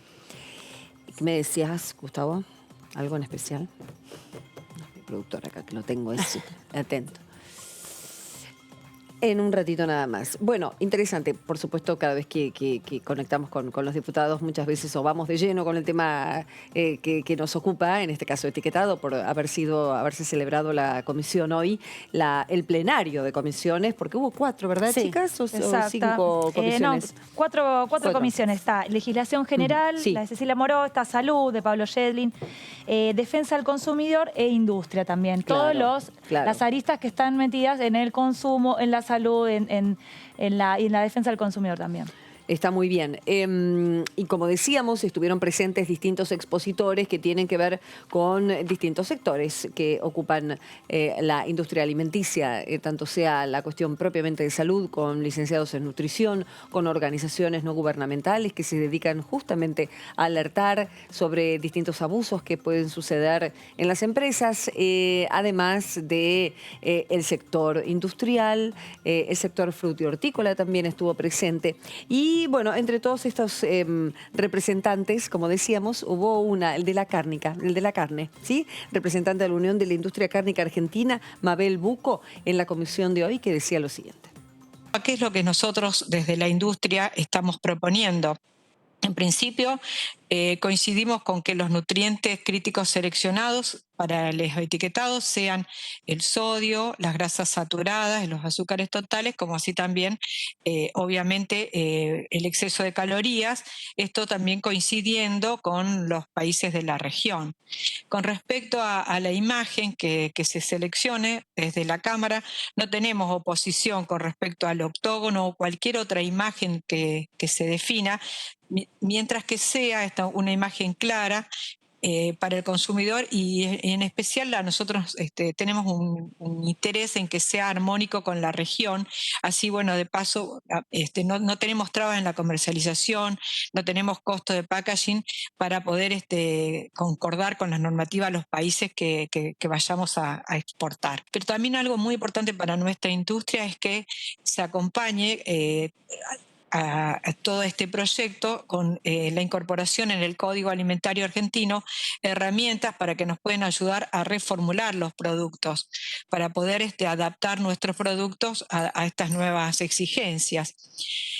¿Qué me decías, Gustavo? ¿Algo en especial? Mi productor acá, que lo tengo es atento. En un ratito nada más. Bueno, interesante, por supuesto, cada vez que conectamos con los diputados, muchas veces o vamos de lleno con el tema que nos ocupa, en este caso etiquetado, por haberse celebrado la comisión hoy, el plenario de comisiones, porque hubo 4, ¿verdad, sí, chicas? ¿O 5 comisiones? No, cuatro comisiones. Está Legislación General, sí, la de Cecilia Moró, está Salud, de Pablo Yedlin, Defensa del Consumidor e Industria también. Claro, Todas las aristas que están metidas en el consumo, en la salud, en la defensa del consumidor también. Está muy bien. Y como decíamos, estuvieron presentes distintos expositores que tienen que ver con distintos sectores que ocupan la industria alimenticia, tanto sea la cuestión propiamente de salud, con licenciados en nutrición, con organizaciones no gubernamentales que se dedican justamente a alertar sobre distintos abusos que pueden suceder en las empresas, además de el sector industrial, el sector frutihortícola también estuvo presente. Y bueno, entre todos estos representantes, como decíamos, hubo el de la carne, ¿sí? Representante de la Unión de la Industria Cárnica Argentina, Mabel Buco, en la comisión de hoy, que decía lo siguiente. ¿Qué es lo que nosotros desde la industria estamos proponiendo? En principio, coincidimos con que los nutrientes críticos seleccionados para los etiquetados sean el sodio, las grasas saturadas, los azúcares totales, como así también, obviamente, el exceso de calorías, esto también coincidiendo con los países de la región. Con respecto a la imagen que se seleccione desde la Cámara, no tenemos oposición con respecto al octógono o cualquier otra imagen que se defina, mientras que sea una imagen clara para el consumidor y en especial nosotros tenemos un interés en que sea armónico con la región, así bueno, de paso no tenemos trabas en la comercialización, no tenemos costo de packaging para poder concordar con las normativas de los países que vayamos a exportar. Pero también algo muy importante para nuestra industria es que se acompañe a todo este proyecto con la incorporación en el Código Alimentario Argentino, herramientas para que nos puedan ayudar a reformular los productos, para poder adaptar nuestros productos a estas nuevas exigencias.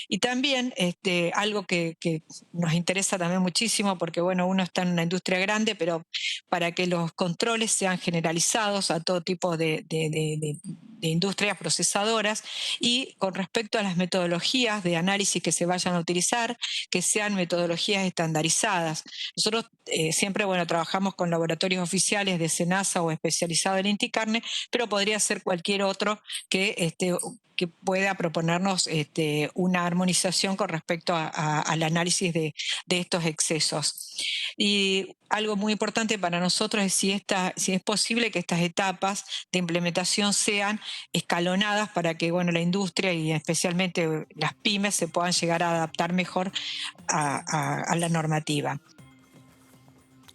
Y también algo que nos interesa también muchísimo, porque bueno, uno está en una industria grande, pero para que los controles sean generalizados a todo tipo de industrias procesadoras, y con respecto a las metodologías de análisis que se vayan a utilizar, que sean metodologías estandarizadas. Nosotros siempre bueno, trabajamos con laboratorios oficiales de SENASA o especializado en Inticarne, pero podría ser cualquier otro que pueda proponernos una armonización con respecto al análisis de estos excesos. Y algo muy importante para nosotros es si es posible que estas etapas de implementación sean escalonadas para que bueno, la industria y especialmente las pymes se puedan llegar a adaptar mejor a la normativa.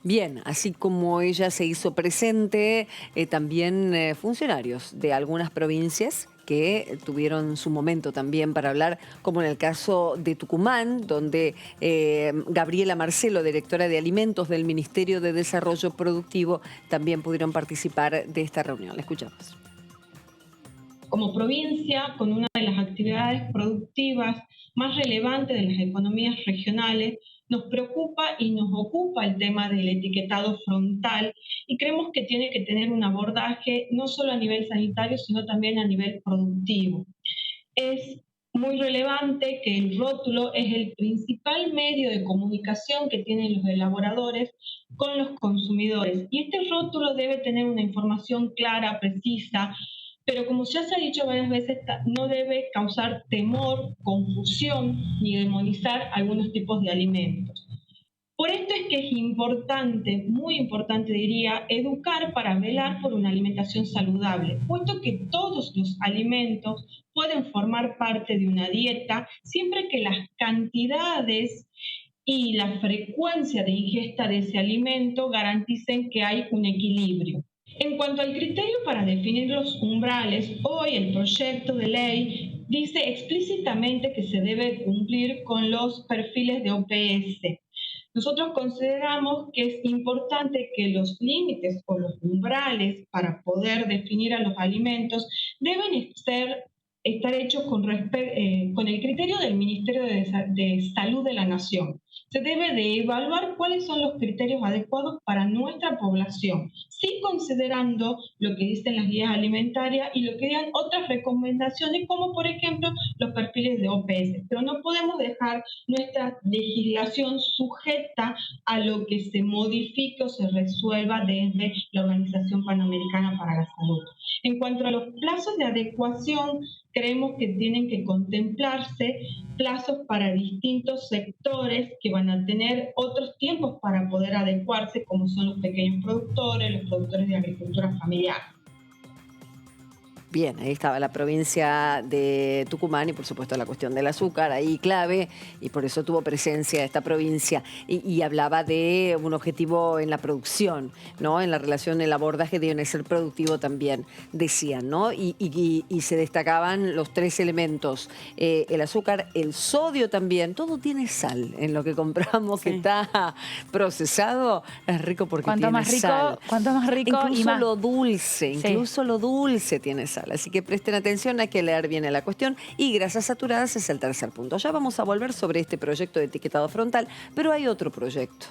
Bien, así como ella se hizo presente, también funcionarios de algunas provincias que tuvieron su momento también para hablar, como en el caso de Tucumán, donde Gabriela Marcelo, directora de Alimentos del Ministerio de Desarrollo Productivo, también pudieron participar de esta reunión. La escuchamos. Como provincia, con una de las actividades productivas más relevantes de las economías regionales, nos preocupa y nos ocupa el tema del etiquetado frontal y creemos que tiene que tener un abordaje no solo a nivel sanitario, sino también a nivel productivo. Es muy relevante que el rótulo es el principal medio de comunicación que tienen los elaboradores con los consumidores y este rótulo debe tener una información clara, precisa, pero como ya se ha dicho varias veces, no debe causar temor, confusión ni demonizar algunos tipos de alimentos. Por esto es que es importante, muy importante diría, educar para velar por una alimentación saludable, puesto que todos los alimentos pueden formar parte de una dieta siempre que las cantidades y la frecuencia de ingesta de ese alimento garanticen que hay un equilibrio. En cuanto al criterio para definir los umbrales, hoy el proyecto de ley dice explícitamente que se debe cumplir con los perfiles de OPS. Nosotros consideramos que es importante que los límites o los umbrales para poder definir a los alimentos deben estar hechos con el criterio del Ministerio de Salud de la Nación. Se debe de evaluar cuáles son los criterios adecuados para nuestra población, sí considerando lo que dicen las guías alimentarias y lo que digan otras recomendaciones, como por ejemplo los perfiles de OPS. Pero no podemos dejar nuestra legislación sujeta a lo que se modifique o se resuelva desde la Organización Panamericana para la Salud. En cuanto a los plazos de adecuación creemos que tienen que contemplarse plazos para distintos sectores que van a tener otros tiempos para poder adecuarse, como son los pequeños productores, los productores de agricultura familiar. Bien, ahí estaba la provincia de Tucumán y por supuesto la cuestión del azúcar, ahí clave, y por eso tuvo presencia esta provincia. Y hablaba de un objetivo en la producción, ¿no? En la relación, el abordaje debe ser productivo también, decían, ¿no? Y se destacaban los 3 elementos, el azúcar, el sodio también, todo tiene sal en lo que compramos, que está procesado, es rico porque tiene sal. Cuanto más rico incluso y más... lo dulce, incluso lo dulce tiene sal. Así que presten atención, hay que leer bien la cuestión. Y grasas saturadas es el tercer punto. Ya vamos a volver sobre este proyecto de etiquetado frontal, pero hay otro proyecto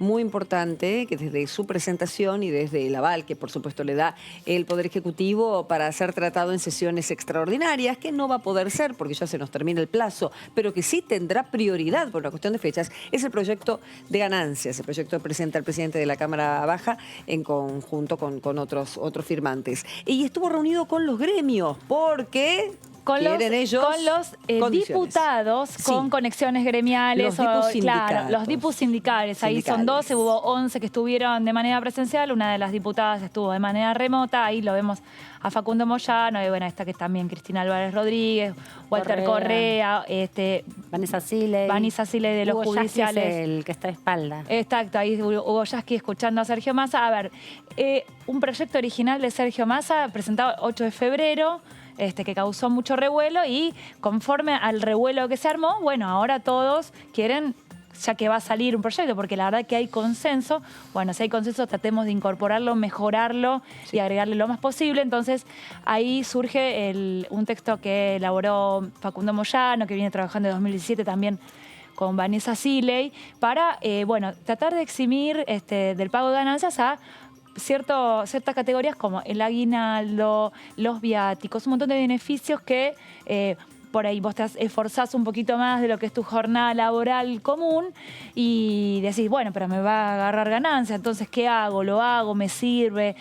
muy importante que desde su presentación y desde el aval que por supuesto le da el Poder Ejecutivo para ser tratado en sesiones extraordinarias, que no va a poder ser porque ya se nos termina el plazo, pero que sí tendrá prioridad por una cuestión de fechas, es el proyecto de ganancias. El proyecto presenta el presidente de la Cámara Baja en conjunto con otros firmantes. Y estuvo reunido con los gremios porque... Con los diputados con conexiones gremiales. Los dipus sindicales. Ahí son 12, hubo 11 que estuvieron de manera presencial, una de las diputadas estuvo de manera remota, ahí lo vemos a Facundo Moyano, y bueno, esta que también Cristina Álvarez Rodríguez, Walter Correa, Vanessa Siley de los Hugo judiciales. Yasky es el que está de espalda. Exacto, ahí Hugo Yasky escuchando a Sergio Massa. A ver, un proyecto original de Sergio Massa presentado el 8 de febrero, que causó mucho revuelo, y conforme al revuelo que se armó, bueno, ahora todos quieren, ya que va a salir un proyecto, porque la verdad que hay consenso, bueno, si hay consenso tratemos de incorporarlo, mejorarlo y agregarle lo más posible. Entonces ahí surge un texto que elaboró Facundo Moyano, que viene trabajando en 2017 también con Vanessa Siley, para, bueno, tratar de eximir del pago de ganancias a ciertas categorías como el aguinaldo, los viáticos, un montón de beneficios que por ahí vos te esforzás un poquito más de lo que es tu jornada laboral común y decís, bueno, pero me va a agarrar ganancia, entonces ¿qué hago? ¿Lo hago? ¿Me sirve?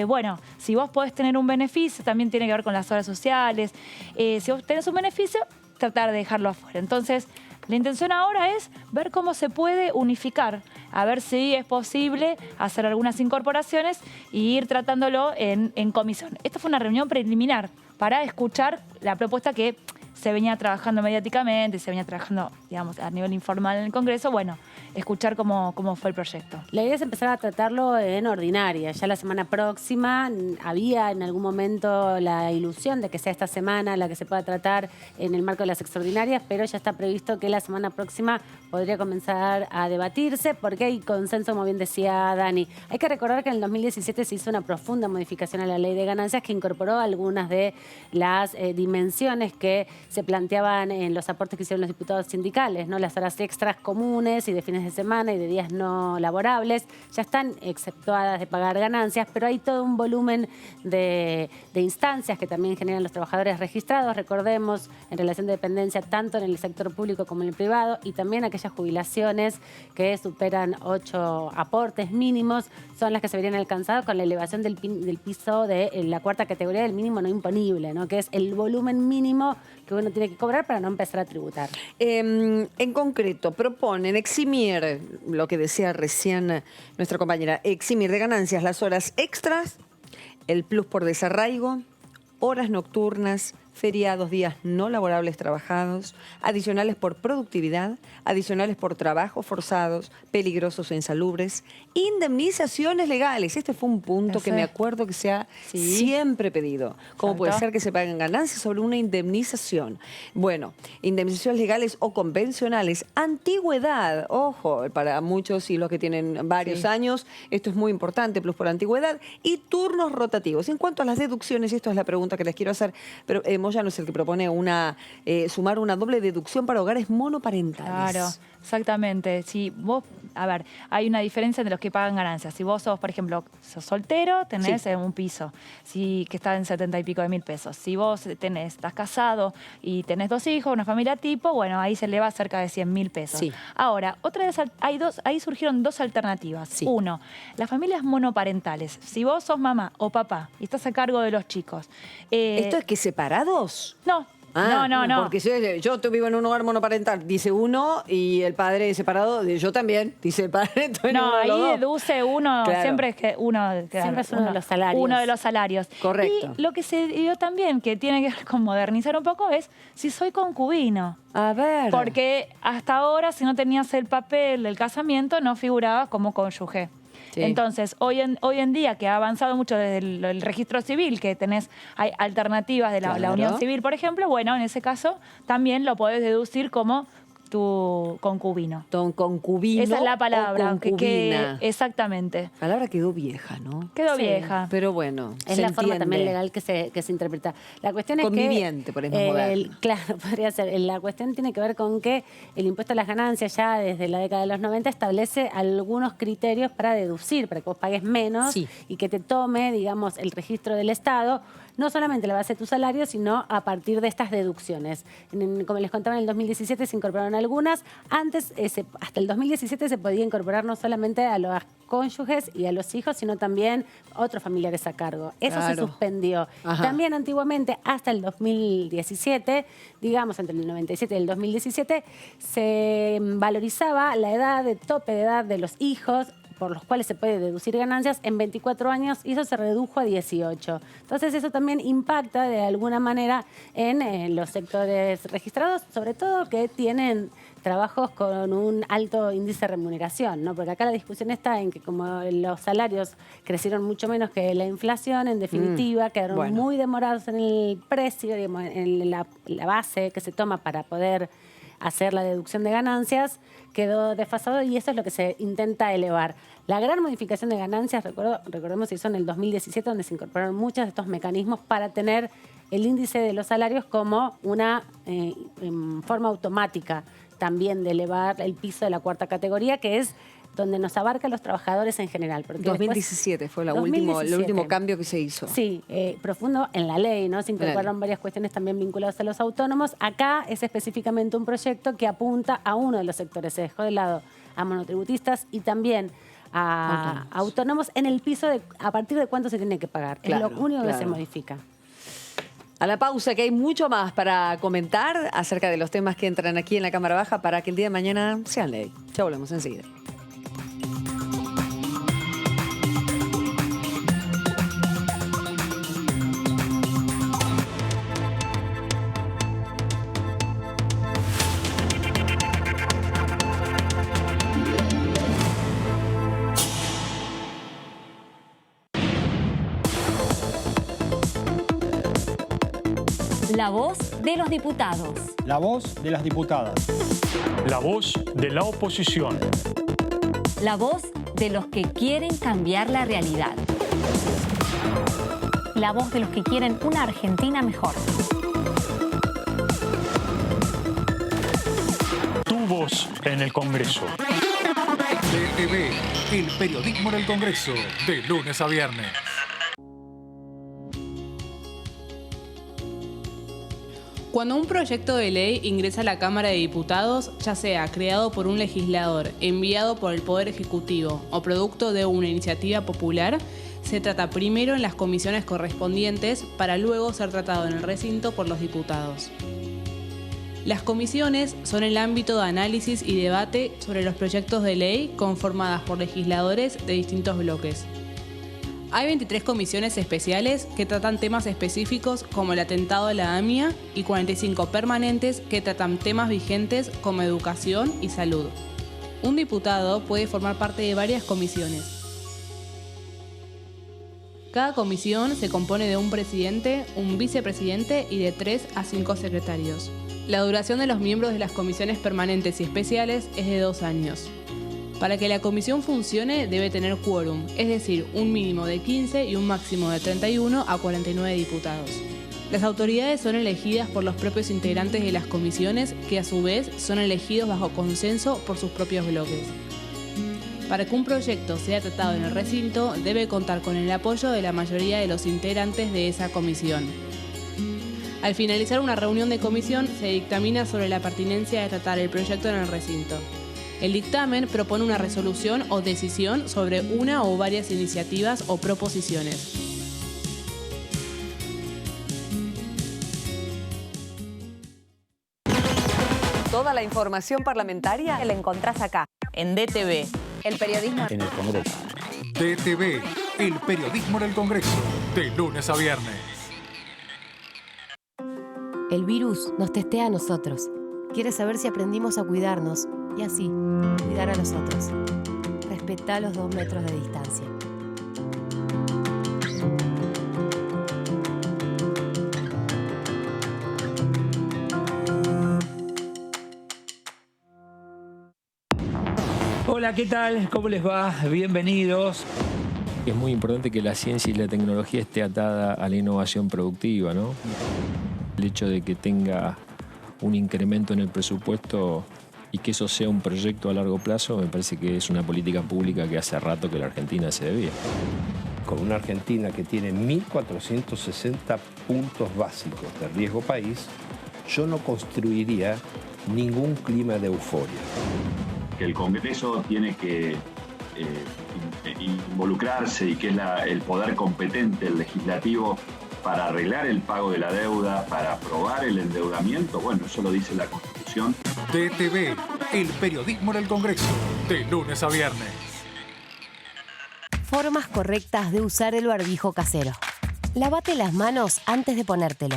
Bueno, si vos podés tener un beneficio, también tiene que ver con las horas sociales. Si vos tenés un beneficio, tratar de dejarlo afuera. Entonces, la intención ahora es ver cómo se puede unificar, a ver si es posible hacer algunas incorporaciones y ir tratándolo en comisión. Esta fue una reunión preliminar para escuchar la propuesta que se venía trabajando mediáticamente, se venía trabajando, digamos, a nivel informal en el Congreso. Bueno, escuchar cómo fue el proyecto. La idea es empezar a tratarlo en ordinaria. Ya la semana próxima había en algún momento la ilusión de que sea esta semana la que se pueda tratar en el marco de las extraordinarias, pero ya está previsto que la semana próxima podría comenzar a debatirse porque hay consenso, como bien decía Dani. Hay que recordar que en el 2017 se hizo una profunda modificación a la ley de ganancias que incorporó algunas de las dimensiones que se planteaban en los aportes que hicieron los diputados sindicales, ¿no? Las horas extras comunes y de fines de semana y de días no laborables ya están exceptuadas de pagar ganancias, pero hay todo un volumen de instancias que también generan los trabajadores registrados, recordemos, en relación de dependencia tanto en el sector público como en el privado, y también aquellas jubilaciones que superan 8 aportes mínimos son las que se verían alcanzadas con la elevación del piso de la cuarta categoría del mínimo no imponible, ¿no? Que es el volumen mínimo que uno tiene que cobrar para no empezar a tributar. En concreto, proponen eximir, lo que decía recién nuestra compañera, eximir de ganancias las horas extras, el plus por desarraigo, horas nocturnas, feriados, días no laborables trabajados, adicionales por productividad, adicionales por trabajos forzados, peligrosos o insalubres, indemnizaciones legales. Este fue un punto que me acuerdo que se ha siempre pedido. ¿Cómo puede ser que se paguen ganancias sobre una indemnización? Bueno, indemnizaciones legales o convencionales, antigüedad, ojo, para muchos y los que tienen varios años, esto es muy importante, plus por antigüedad, y turnos rotativos. En cuanto a las deducciones, esto es la pregunta que les quiero hacer, pero Moyano es el que propone sumar una doble deducción para hogares monoparentales. Claro, exactamente. Si vos, a ver, hay una diferencia entre los que pagan ganancias. Si vos sos, por ejemplo, sos soltero, tenés un piso que está en 70 y pico de mil pesos. Si vos estás casado y tenés 2 hijos, una familia tipo, bueno, ahí se eleva cerca de 100.000 pesos. Sí. Ahora, otra vez ahí surgieron 2 alternativas. Sí. Uno, las familias monoparentales. Si vos sos mamá o papá y estás a cargo de los chicos. ¿Esto es que separado separados? No. No. Porque yo vivo en un hogar monoparental, dice uno, y el padre separado, yo también, dice el padre. No, ahí deduce uno, claro. Siempre es que uno... Siempre es uno de los salarios. Uno de los salarios. Correcto. Y lo que se dio también, que tiene que ver con modernizar un poco, es si soy concubino. A ver. Porque hasta ahora, si no tenías el papel del casamiento, no figurabas como cónyuge. Sí. Entonces, hoy en día, que ha avanzado mucho desde el registro civil, que hay alternativas de la unión civil, por ejemplo, bueno, en ese caso también lo podés deducir como tu concubino. Tu concubino. Esa es la palabra. Concubina. Exactamente. La palabra quedó vieja, ¿no? Quedó vieja. Pero bueno, es la forma también legal que se interpreta. La cuestión es conviviente, por ejemplo. Claro, podría ser. La cuestión tiene que ver con que el impuesto a las ganancias ya desde la década de los 90 establece algunos criterios para deducir, para que vos pagues menos y que te tome, digamos, el registro del Estado, no solamente la base de tu salario, sino a partir de estas deducciones. Como les contaba, en el 2017 se incorporaron algunas. Antes, hasta el 2017 se podía incorporar no solamente a los cónyuges y a los hijos, sino también otros familiares a cargo. Eso se suspendió. También antiguamente, hasta el 2017, digamos entre el 97 y el 2017, se valorizaba la edad de tope de edad de los hijos por los cuales se puede deducir ganancias en 24 años y eso se redujo a 18. Entonces eso también impacta de alguna manera en los sectores registrados, sobre todo que tienen trabajos con un alto índice de remuneración, ¿no? Porque acá la discusión está en que como los salarios crecieron mucho menos que la inflación, en definitiva, quedaron muy demorados en el precio, digamos, en la base que se toma para poder hacer la deducción de ganancias, quedó desfasado y eso es lo que se intenta elevar. La gran modificación de ganancias, recordemos que hizo en el 2017, donde se incorporaron muchos de estos mecanismos para tener el índice de los salarios como una forma automática también de elevar el piso de la cuarta categoría, que es donde nos abarca a los trabajadores en general. Porque 2017 fue el último cambio que se hizo. Sí, profundo en la ley, ¿no? Se incorporaron varias cuestiones también vinculadas a los autónomos. Acá es específicamente un proyecto que apunta a uno de los sectores. Se dejó de lado a monotributistas y también a autónomos en el piso a partir de cuánto se tiene que pagar. Claro, es lo único que se modifica. A la pausa, que hay mucho más para comentar acerca de los temas que entran aquí en la Cámara Baja para que el día de mañana sean ley. Ya volvemos enseguida. La voz de los diputados. La voz de las diputadas. La voz de la oposición. La voz de los que quieren cambiar la realidad. La voz de los que quieren una Argentina mejor. Tu voz en el Congreso. DTV, el periodismo en el Congreso, de lunes a viernes. Cuando un proyecto de ley ingresa a la Cámara de Diputados, ya sea creado por un legislador, enviado por el Poder Ejecutivo o producto de una iniciativa popular, se trata primero en las comisiones correspondientes para luego ser tratado en el recinto por los diputados. Las comisiones son el ámbito de análisis y debate sobre los proyectos de ley conformadas por legisladores de distintos bloques. Hay 23 comisiones especiales que tratan temas específicos como el atentado de la AMIA y 45 permanentes que tratan temas vigentes como educación y salud. Un diputado puede formar parte de varias comisiones. Cada comisión se compone de un presidente, un vicepresidente y de 3 a 5 secretarios. La duración de los miembros de las comisiones permanentes y especiales es de 2 años. Para que la comisión funcione debe tener quórum, es decir, un mínimo de 15 y un máximo de 31 a 49 diputados. Las autoridades son elegidas por los propios integrantes de las comisiones, que a su vez son elegidos bajo consenso por sus propios bloques. Para que un proyecto sea tratado en el recinto, debe contar con el apoyo de la mayoría de los integrantes de esa comisión. Al finalizar una reunión de comisión, se dictamina sobre la pertinencia de tratar el proyecto en el recinto. El dictamen propone una resolución o decisión sobre una o varias iniciativas o proposiciones. Toda la información parlamentaria la encontrás acá, en DTV. El periodismo en el Congreso. DTV, el periodismo en el Congreso, de lunes a viernes. El virus nos testea a nosotros. Quiere saber si aprendimos a cuidarnos y así cuidar a los otros. Respetá los 2 metros de distancia. Hola, ¿qué tal? ¿Cómo les va? Bienvenidos. Es muy importante que la ciencia y la tecnología esté atada a la innovación productiva, ¿no? El hecho de que tenga un incremento en el presupuesto y que eso sea un proyecto a largo plazo, me parece que es una política pública que hace rato que la Argentina se debía. Con una Argentina que tiene 1.460 puntos básicos de riesgo país, yo no construiría ningún clima de euforia. Que el Congreso tiene que involucrarse y que es el poder competente, el legislativo, para arreglar el pago de la deuda, para aprobar el endeudamiento, bueno, eso lo dice la Constitución. DTV, el periodismo en el Congreso, de lunes a viernes. Formas correctas de usar el barbijo casero. Lávate las manos antes de ponértelo.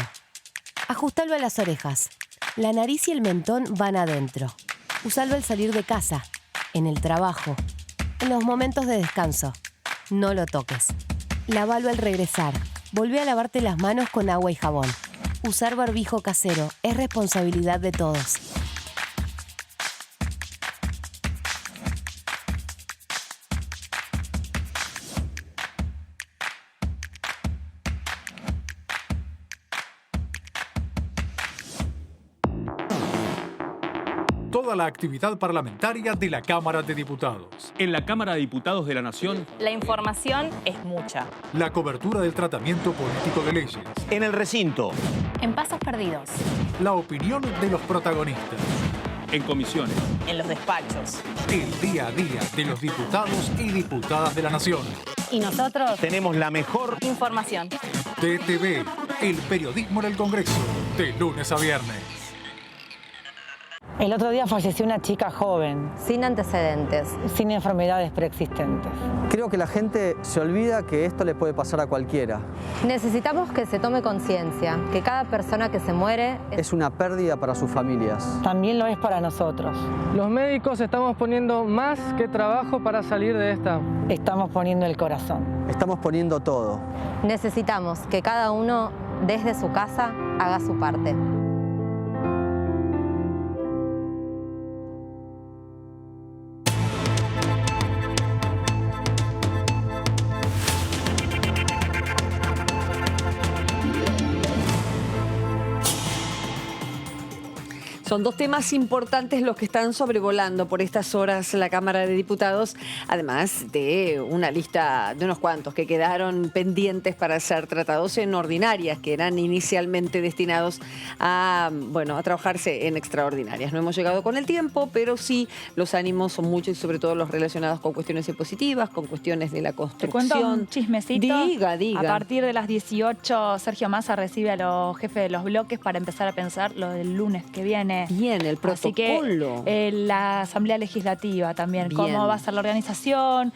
Ajustalo a las orejas. La nariz y el mentón van adentro. Usalo al salir de casa, en el trabajo, en los momentos de descanso. No lo toques. Lávalo al regresar. Volvé a lavarte las manos con agua y jabón. Usar barbijo casero es responsabilidad de todos. Toda la actividad parlamentaria de la Cámara de Diputados. En la Cámara de Diputados de la Nación, la información es mucha. La cobertura del tratamiento político de leyes. En el recinto. En pasos perdidos. La opinión de los protagonistas. En comisiones. En los despachos. El día a día de los diputados y diputadas de la Nación. Y nosotros tenemos la mejor información. DTV, el periodismo en el Congreso, de lunes a viernes. El otro día falleció una chica joven. Sin antecedentes. Sin enfermedades preexistentes. Creo que la gente se olvida que esto le puede pasar a cualquiera. Necesitamos que se tome conciencia, que cada persona que se muere es una pérdida para sus familias. También lo es para nosotros. Los médicos estamos poniendo más que trabajo para salir de esta. Estamos poniendo el corazón. Estamos poniendo todo. Necesitamos que cada uno desde su casa haga su parte. Son 2 temas importantes los que están sobrevolando por estas horas la Cámara de Diputados, además de una lista de unos cuantos que quedaron pendientes para ser tratados en ordinarias, que eran inicialmente destinados a trabajarse en extraordinarias. No hemos llegado con el tiempo, pero sí los ánimos son muchos y sobre todo los relacionados con cuestiones impositivas, con cuestiones de la construcción. Te cuento un chismecito. Diga. A partir de las 18, Sergio Massa recibe a los jefes de los bloques para empezar a pensar lo del lunes que viene. Bien, el protocolo. Así que la Asamblea Legislativa también. Bien. Cómo va a ser la organización,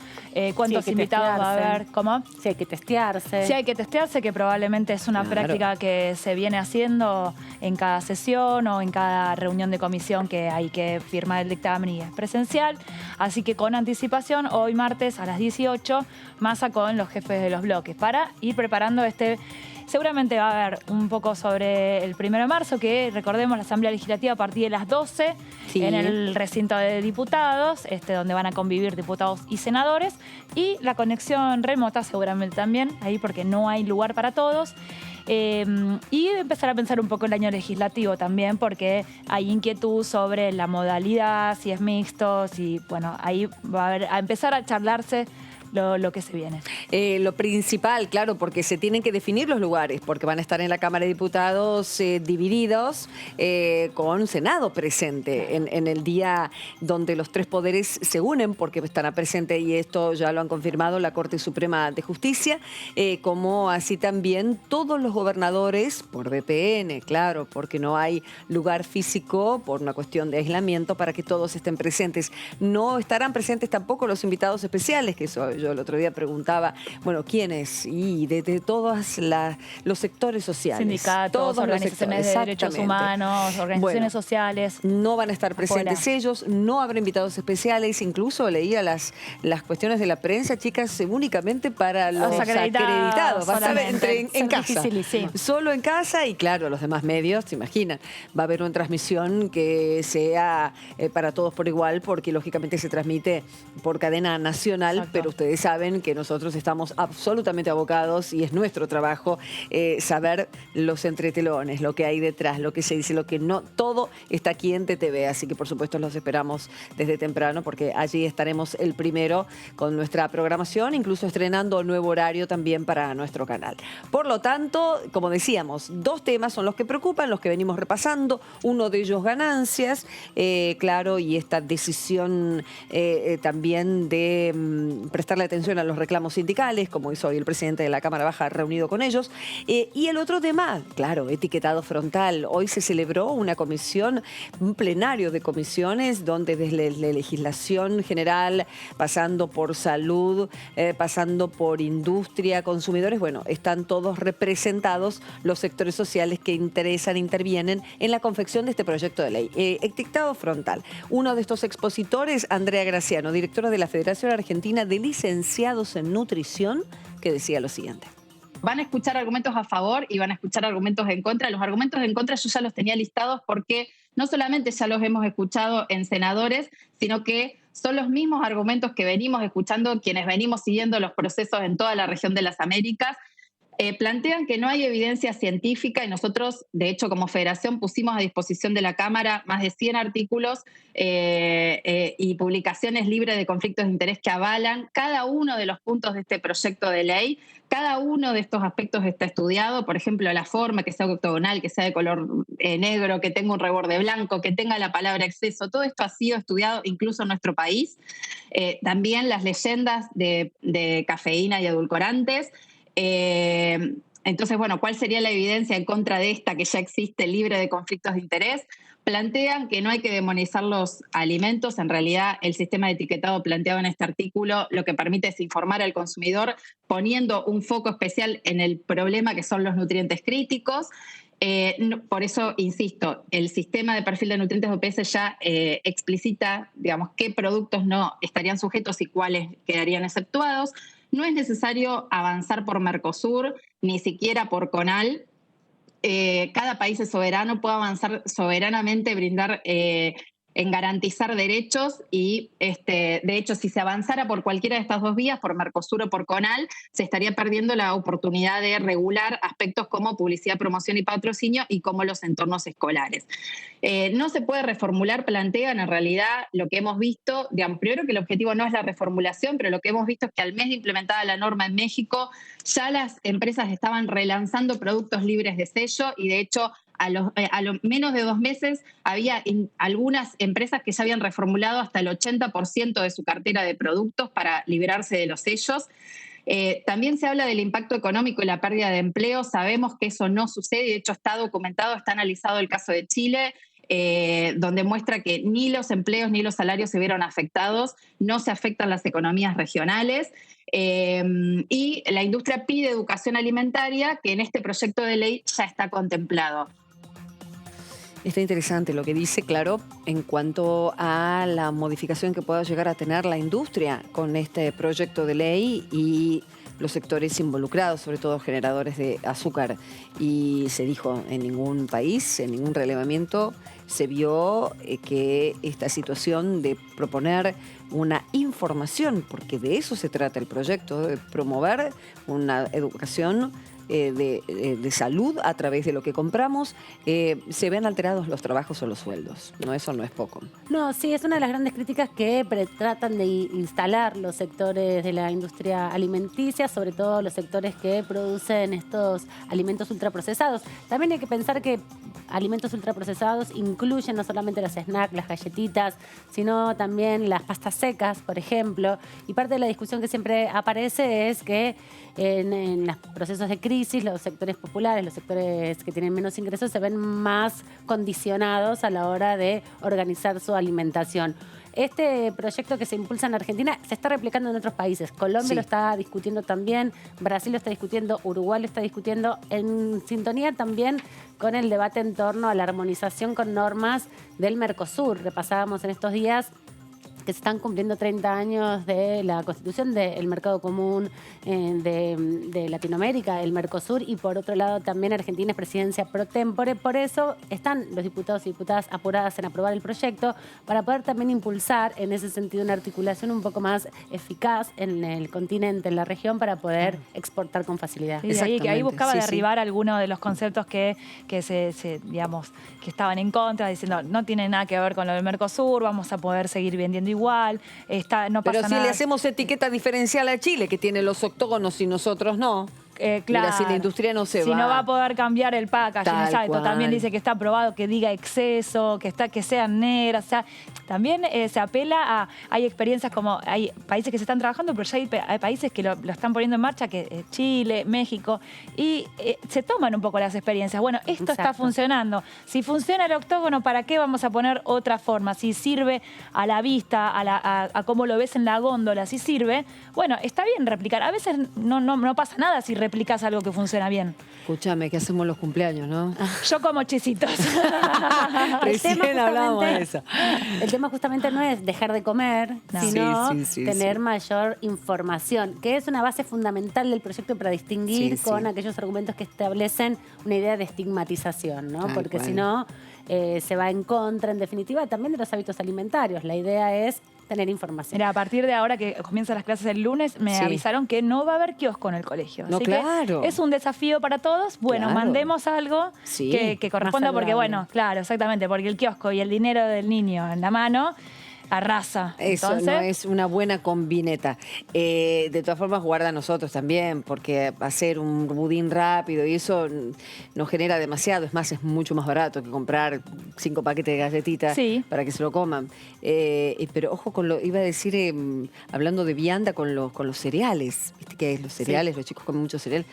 cuántos invitados va a haber. ¿Cómo? Si hay que testearse. Si hay que testearse, que probablemente es una práctica que se viene haciendo en cada sesión o en cada reunión de comisión que hay que firmar el dictamen y es presencial. Así que con anticipación, hoy martes a las 18, Massa con los jefes de los bloques para ir preparando Seguramente va a haber un poco sobre el 1 de marzo, que recordemos la Asamblea Legislativa a partir de las 12 en el recinto de diputados, donde van a convivir diputados y senadores, y la conexión remota seguramente también, ahí porque no hay lugar para todos. Y empezar a pensar un poco el año legislativo también, porque hay inquietud sobre la modalidad, si es mixto, ahí va a empezar a charlarse lo que se viene. Lo principal, claro, porque se tienen que definir los lugares, porque van a estar en la Cámara de Diputados divididos con Senado presente en el día donde los tres poderes se unen, porque estará presente, y esto ya lo han confirmado, la Corte Suprema de Justicia, como así también todos los gobernadores por VPN, claro, porque no hay lugar físico por una cuestión de aislamiento para que todos estén presentes. No estarán presentes tampoco los invitados especiales, que eso yo el otro día preguntaba, bueno, ¿quiénes? Y de todos los sectores sociales. Sindicatos, todos organizaciones de derechos humanos, organizaciones sociales. No van a estar presentes ellos, no habrá invitados especiales, incluso leía las cuestiones de la prensa, chicas, únicamente para los acreditados. Vas a ver, en casa. Solo en casa, y claro, los demás medios, se imaginan, va a haber una transmisión que sea para todos por igual, porque lógicamente se transmite por cadena nacional, pero ustedes saben que nosotros estamos absolutamente abocados y es nuestro trabajo saber los entretelones, lo que hay detrás, lo que se dice, lo que no, todo está aquí en TTV, así que por supuesto los esperamos desde temprano, porque allí estaremos el primero con nuestra programación, incluso estrenando nuevo horario también para nuestro canal. Por lo tanto, como decíamos, dos temas son los que preocupan, los que venimos repasando, uno de ellos ganancias, claro, y esta decisión también de prestarle atención a los reclamos sindicales, como hizo hoy el presidente de la Cámara Baja reunido con ellos, y el otro tema, claro, etiquetado frontal. Hoy se celebró una comisión, un plenario de comisiones, donde desde la legislación general, pasando por salud, pasando por industria, consumidores, bueno, están todos representados los sectores sociales que intervienen en la confección de este proyecto de ley. Etiquetado frontal. Uno de estos expositores, Andrea Graciano, directora de la Federación Argentina de Licenciados en Nutrición, que decía lo siguiente. Van a escuchar argumentos a favor y van a escuchar argumentos en contra. Los argumentos en contra yo ya los tenía listados porque no solamente ya los hemos escuchado en senadores, sino que son los mismos argumentos que venimos escuchando quienes venimos siguiendo los procesos en toda la región de las Américas. Plantean que no hay evidencia científica y nosotros, de hecho, como federación pusimos a disposición de la Cámara más de 100 artículos y publicaciones libres de conflictos de interés que avalan cada uno de los puntos de este proyecto de ley. Cada uno de estos aspectos está estudiado, por ejemplo, la forma, que sea octogonal, que sea de color negro, que tenga un reborde blanco, que tenga la palabra exceso. Todo esto ha sido estudiado incluso en nuestro país. También las leyendas de cafeína y edulcorantes. Entonces, bueno, ¿cuál sería la evidencia en contra de esta que ya existe libre de conflictos de interés? Plantean que no hay que demonizar los alimentos. En realidad, el sistema de etiquetado planteado en este artículo lo que permite es informar al consumidor poniendo un foco especial en el problema que son los nutrientes críticos. Por eso, insisto, el sistema de perfil de nutrientes OPS ya explicita, digamos, qué productos no estarían sujetos y cuáles quedarían exceptuados. No es necesario avanzar por Mercosur, ni siquiera por CONAL. Cada país es soberano, puede avanzar soberanamente, brindar en garantizar derechos y, de hecho, si se avanzara por cualquiera de estas dos vías, por Mercosur o por CONAL, se estaría perdiendo la oportunidad de regular aspectos como publicidad, promoción y patrocinio y como los entornos escolares. No se puede reformular, plantean en realidad lo que hemos visto, digamos, primero que el objetivo no es la reformulación, pero lo que hemos visto es que al mes de implementada la norma en México, ya las empresas estaban relanzando productos libres de sello y de hecho a lo menos de 2 meses había algunas empresas que ya habían reformulado hasta el 80% de su cartera de productos para liberarse de los sellos. También se habla del impacto económico y la pérdida de empleo. Sabemos que eso no sucede, de hecho está documentado, está analizado el caso de Chile, donde muestra que ni los empleos ni los salarios se vieron afectados, no se afectan las economías regionales. Y la industria pide educación alimentaria, que en este proyecto de ley ya está contemplado. Está interesante lo que dice, claro, en cuanto a la modificación que pueda llegar a tener la industria con este proyecto de ley y los sectores involucrados, sobre todo generadores de azúcar. Y se dijo, en ningún país, en ningún relevamiento, se vio que esta situación de proponer una información, porque de eso se trata el proyecto, de promover una educación de salud a través de lo que compramos, se ven alterados los trabajos o los sueldos. No, eso no es poco. No, sí, es una de las grandes críticas que tratan de instalar los sectores de la industria alimenticia, sobre todo los sectores que producen estos alimentos ultraprocesados. También hay que pensar que alimentos ultraprocesados incluyen no solamente los snacks, las galletitas, sino también las pastas secas, por ejemplo. Y parte de la discusión que siempre aparece es que en los procesos de crisis, los sectores populares, los sectores que tienen menos ingresos, se ven más condicionados a la hora de organizar su alimentación. Este proyecto que se impulsa en Argentina se está replicando en otros países. Colombia lo está discutiendo también, Brasil lo está discutiendo, Uruguay lo está discutiendo, en sintonía también con el debate en torno a la armonización con normas del Mercosur. Repasábamos en estos días que se están cumpliendo 30 años de la constitución del mercado común de Latinoamérica, el Mercosur, y por otro lado también Argentina es presidencia pro tempore. Por eso están los diputados y diputadas apuradas en aprobar el proyecto para poder también impulsar en ese sentido una articulación un poco más eficaz en el continente, en la región, para poder exportar con facilidad. Y ahí buscaba derribar algunos de los conceptos que digamos, que estaban en contra, diciendo no tiene nada que ver con lo del Mercosur, vamos a poder seguir vendiendo igual, no pasa nada. Pero si le hacemos etiqueta diferencial a Chile, que tiene los octógonos y nosotros no. Claro. Mira, si la industria no se va. Si no va a poder cambiar el packaging, exacto. También dice que está aprobado que diga exceso, que sean negras. O sea, también se apela hay experiencias como, hay países que se están trabajando, pero ya hay países que lo están poniendo en marcha, que Chile, México, y se toman un poco las experiencias. Bueno, esto está funcionando. Si funciona el octógono, ¿para qué vamos a poner otra forma? Si sirve a la vista, a cómo lo ves en la góndola, si sirve, bueno, está bien replicar. A veces no pasa nada si replicas algo que funciona bien. Escúchame, ¿qué hacemos los cumpleaños, no? Yo como chisitos. Recién hablamos de eso. El tema justamente no es dejar de comer, sino tener mayor información, que es una base fundamental del proyecto para distinguir con aquellos argumentos que establecen una idea de estigmatización, ¿no? Porque si no, se va en contra, en definitiva, también de los hábitos alimentarios. La idea es tener información. Mira, a partir de ahora que comienzan las clases el lunes, me avisaron que no va a haber kiosco en el colegio. No, así claro. que es un desafío para todos. Bueno, mandemos algo que corresponda, porque bueno, claro, exactamente, porque el kiosco y el dinero del niño en la mano arrasa. Eso entonces, no es una buena combineta. De todas formas, guarda a nosotros también, porque hacer un budín rápido y eso nos genera demasiado. Es más, es mucho más barato que comprar 5 paquetes de galletitas para que se lo coman. Pero ojo con iba a decir, hablando de vianda, con los cereales. ¿Viste qué es los cereales? Los chicos comen mucho cereal.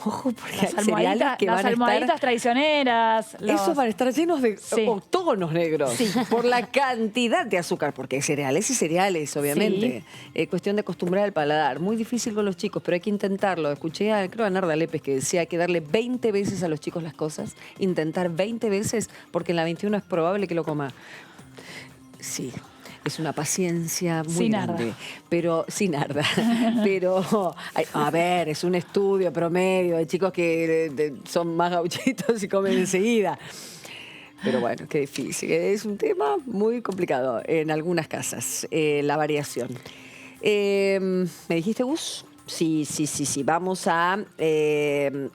Ojo, porque las almohaditas, que van almohaditas traicioneras. Esos van a estar llenos de octógonos negros por la cantidad de azúcar, porque hay cereales y cereales, obviamente. Cuestión de acostumbrar al paladar. Muy difícil con los chicos, pero hay que intentarlo. Escuché creo a Narda Lépez que decía hay que darle 20 veces a los chicos las cosas, intentar 20 veces, porque en la 21 es probable que lo coma. Sí. Es una paciencia muy grande, pero sin Narda. Pero, a ver, es un estudio promedio de chicos que son más gauchitos y comen enseguida. Pero bueno, qué difícil. Es un tema muy complicado en algunas casas, la variación. ¿Me dijiste, Gus? Sí. Vamos a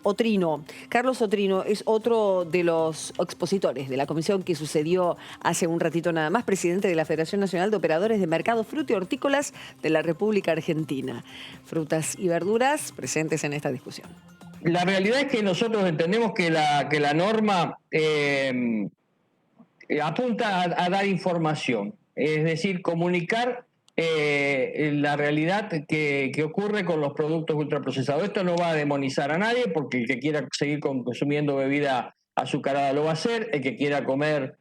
Otrino. Carlos Otrino es otro de los expositores de la comisión que sucedió hace un ratito nada más, presidente de la Federación Nacional de Operadores de Mercados Fruti-Hortícolas de la República Argentina. Frutas y verduras presentes en esta discusión. La realidad es que nosotros entendemos que la norma apunta a dar información, es decir, comunicar la realidad que ocurre con los productos ultraprocesados. Esto no va a demonizar a nadie, porque el que quiera seguir consumiendo bebida azucarada lo va a hacer, el que quiera comer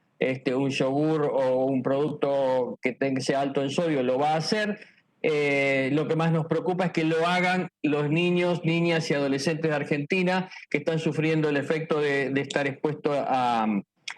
un yogur o un producto que sea alto en sodio lo va a hacer. Lo que más nos preocupa es que lo hagan los niños, niñas y adolescentes de Argentina que están sufriendo el efecto de estar expuestos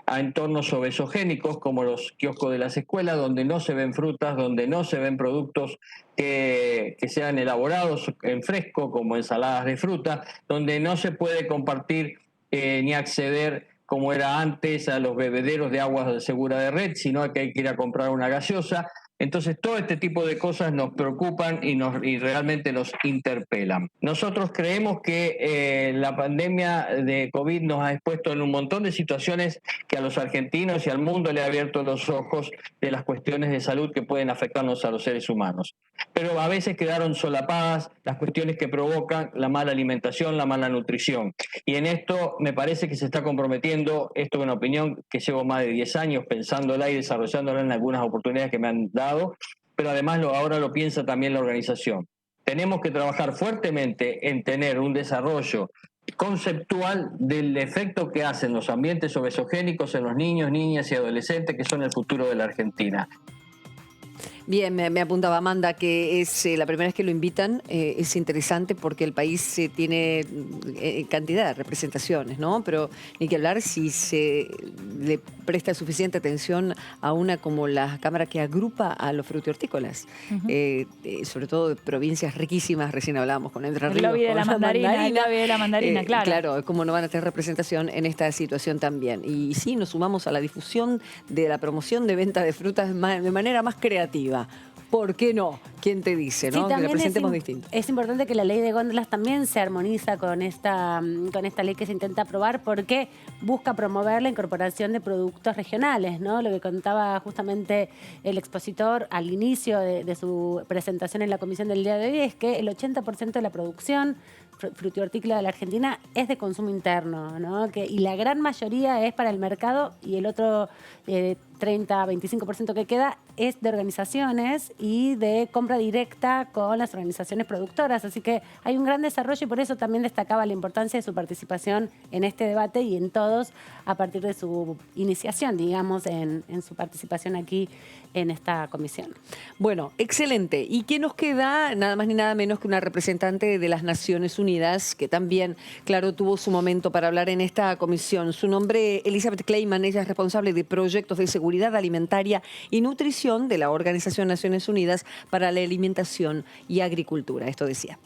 a entornos obesogénicos como los kioscos de las escuelas, donde no se ven frutas, donde no se ven productos que sean elaborados en fresco, como ensaladas de fruta, donde no se puede compartir ni acceder, como era antes, a los bebederos de agua segura de red, sino que hay que ir a comprar una gaseosa. Entonces, todo este tipo de cosas nos preocupan y realmente nos interpelan. Nosotros creemos que la pandemia de COVID nos ha expuesto en un montón de situaciones que a los argentinos y al mundo le ha abierto los ojos de las cuestiones de salud que pueden afectarnos a los seres humanos. Pero a veces quedaron solapadas las cuestiones que provocan la mala alimentación, la mala nutrición. Y en esto me parece que se está comprometiendo, esto es una opinión que llevo más de 10 años pensándola y desarrollándola en algunas oportunidades que me han dado, pero además ahora lo piensa también la organización. Tenemos que trabajar fuertemente en tener un desarrollo conceptual del efecto que hacen los ambientes obesogénicos en los niños, niñas y adolescentes que son el futuro de la Argentina. Bien, me apuntaba Amanda que es la primera vez que lo invitan, es interesante porque el país tiene cantidad de representaciones, ¿no? Pero ni que hablar si se le presta suficiente atención a una como la Cámara que agrupa a los frutihortícolas, sobre todo de provincias riquísimas, recién hablábamos con Entre Ríos. El lobby de la mandarina, el lobby de la mandarina, claro. Claro, como no van a tener representación en esta situación también. Y sí, nos sumamos a la difusión de la promoción de venta de frutas de manera más creativa. ¿Por qué no? ¿Quién te dice, no? Que la presentemos distinto. Es importante que la ley de góndolas también se armoniza con esta ley que se intenta aprobar porque busca promover la incorporación de productos regionales, ¿no? Lo que contaba justamente el expositor al inicio de su presentación en la comisión del día de hoy es que el 80% de la producción frutihortícola de la Argentina es de consumo interno, ¿no? Y la gran mayoría es para el mercado y el otro 30-25% que queda es de organizaciones y de compra directa con las organizaciones productoras. Así que hay un gran desarrollo y por eso también destacaba la importancia de su participación en este debate y en todos a partir de su iniciación, digamos, en su participación aquí en esta comisión. Bueno, excelente. ¿Y qué nos queda? Nada más ni nada menos que una representante de las Naciones Unidas, que también, claro, tuvo su momento para hablar en esta comisión. Su nombre, Elizabeth Kleiman, ella es responsable de proyectos de seguridad alimentaria y nutrición de la Organización Naciones Unidas para la Alimentación y Agricultura. Esto decía.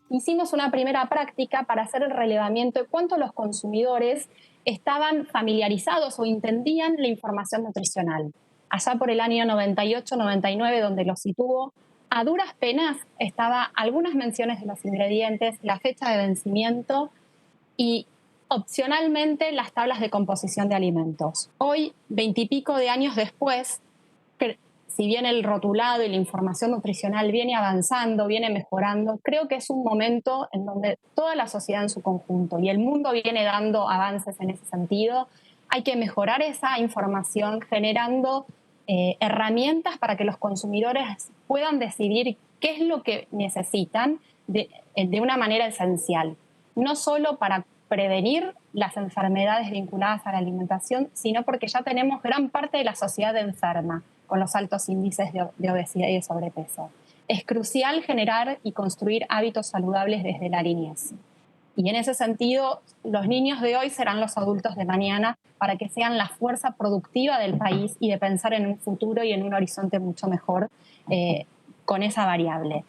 Hicimos una primera práctica para hacer el relevamiento de cuánto los consumidores estaban familiarizados o entendían la información nutricional. Allá por el año 98-99, donde lo situó, a duras penas estaba algunas menciones de los ingredientes, la fecha de vencimiento y opcionalmente las tablas de composición de alimentos. Hoy, 20 y pico de años después, si bien el rotulado y la información nutricional viene avanzando, viene mejorando, creo que es un momento en donde toda la sociedad en su conjunto y el mundo viene dando avances en ese sentido. Hay que mejorar esa información generando herramientas para que los consumidores puedan decidir qué es lo que necesitan de una manera esencial. No solo para prevenir las enfermedades vinculadas a la alimentación, sino porque ya tenemos gran parte de la sociedad enferma con los altos índices de obesidad y de sobrepeso. Es crucial generar y construir hábitos saludables desde la niñez. Y en ese sentido, los niños de hoy serán los adultos de mañana para que sean la fuerza productiva del país y de pensar en un futuro y en un horizonte mucho mejor con esa variable.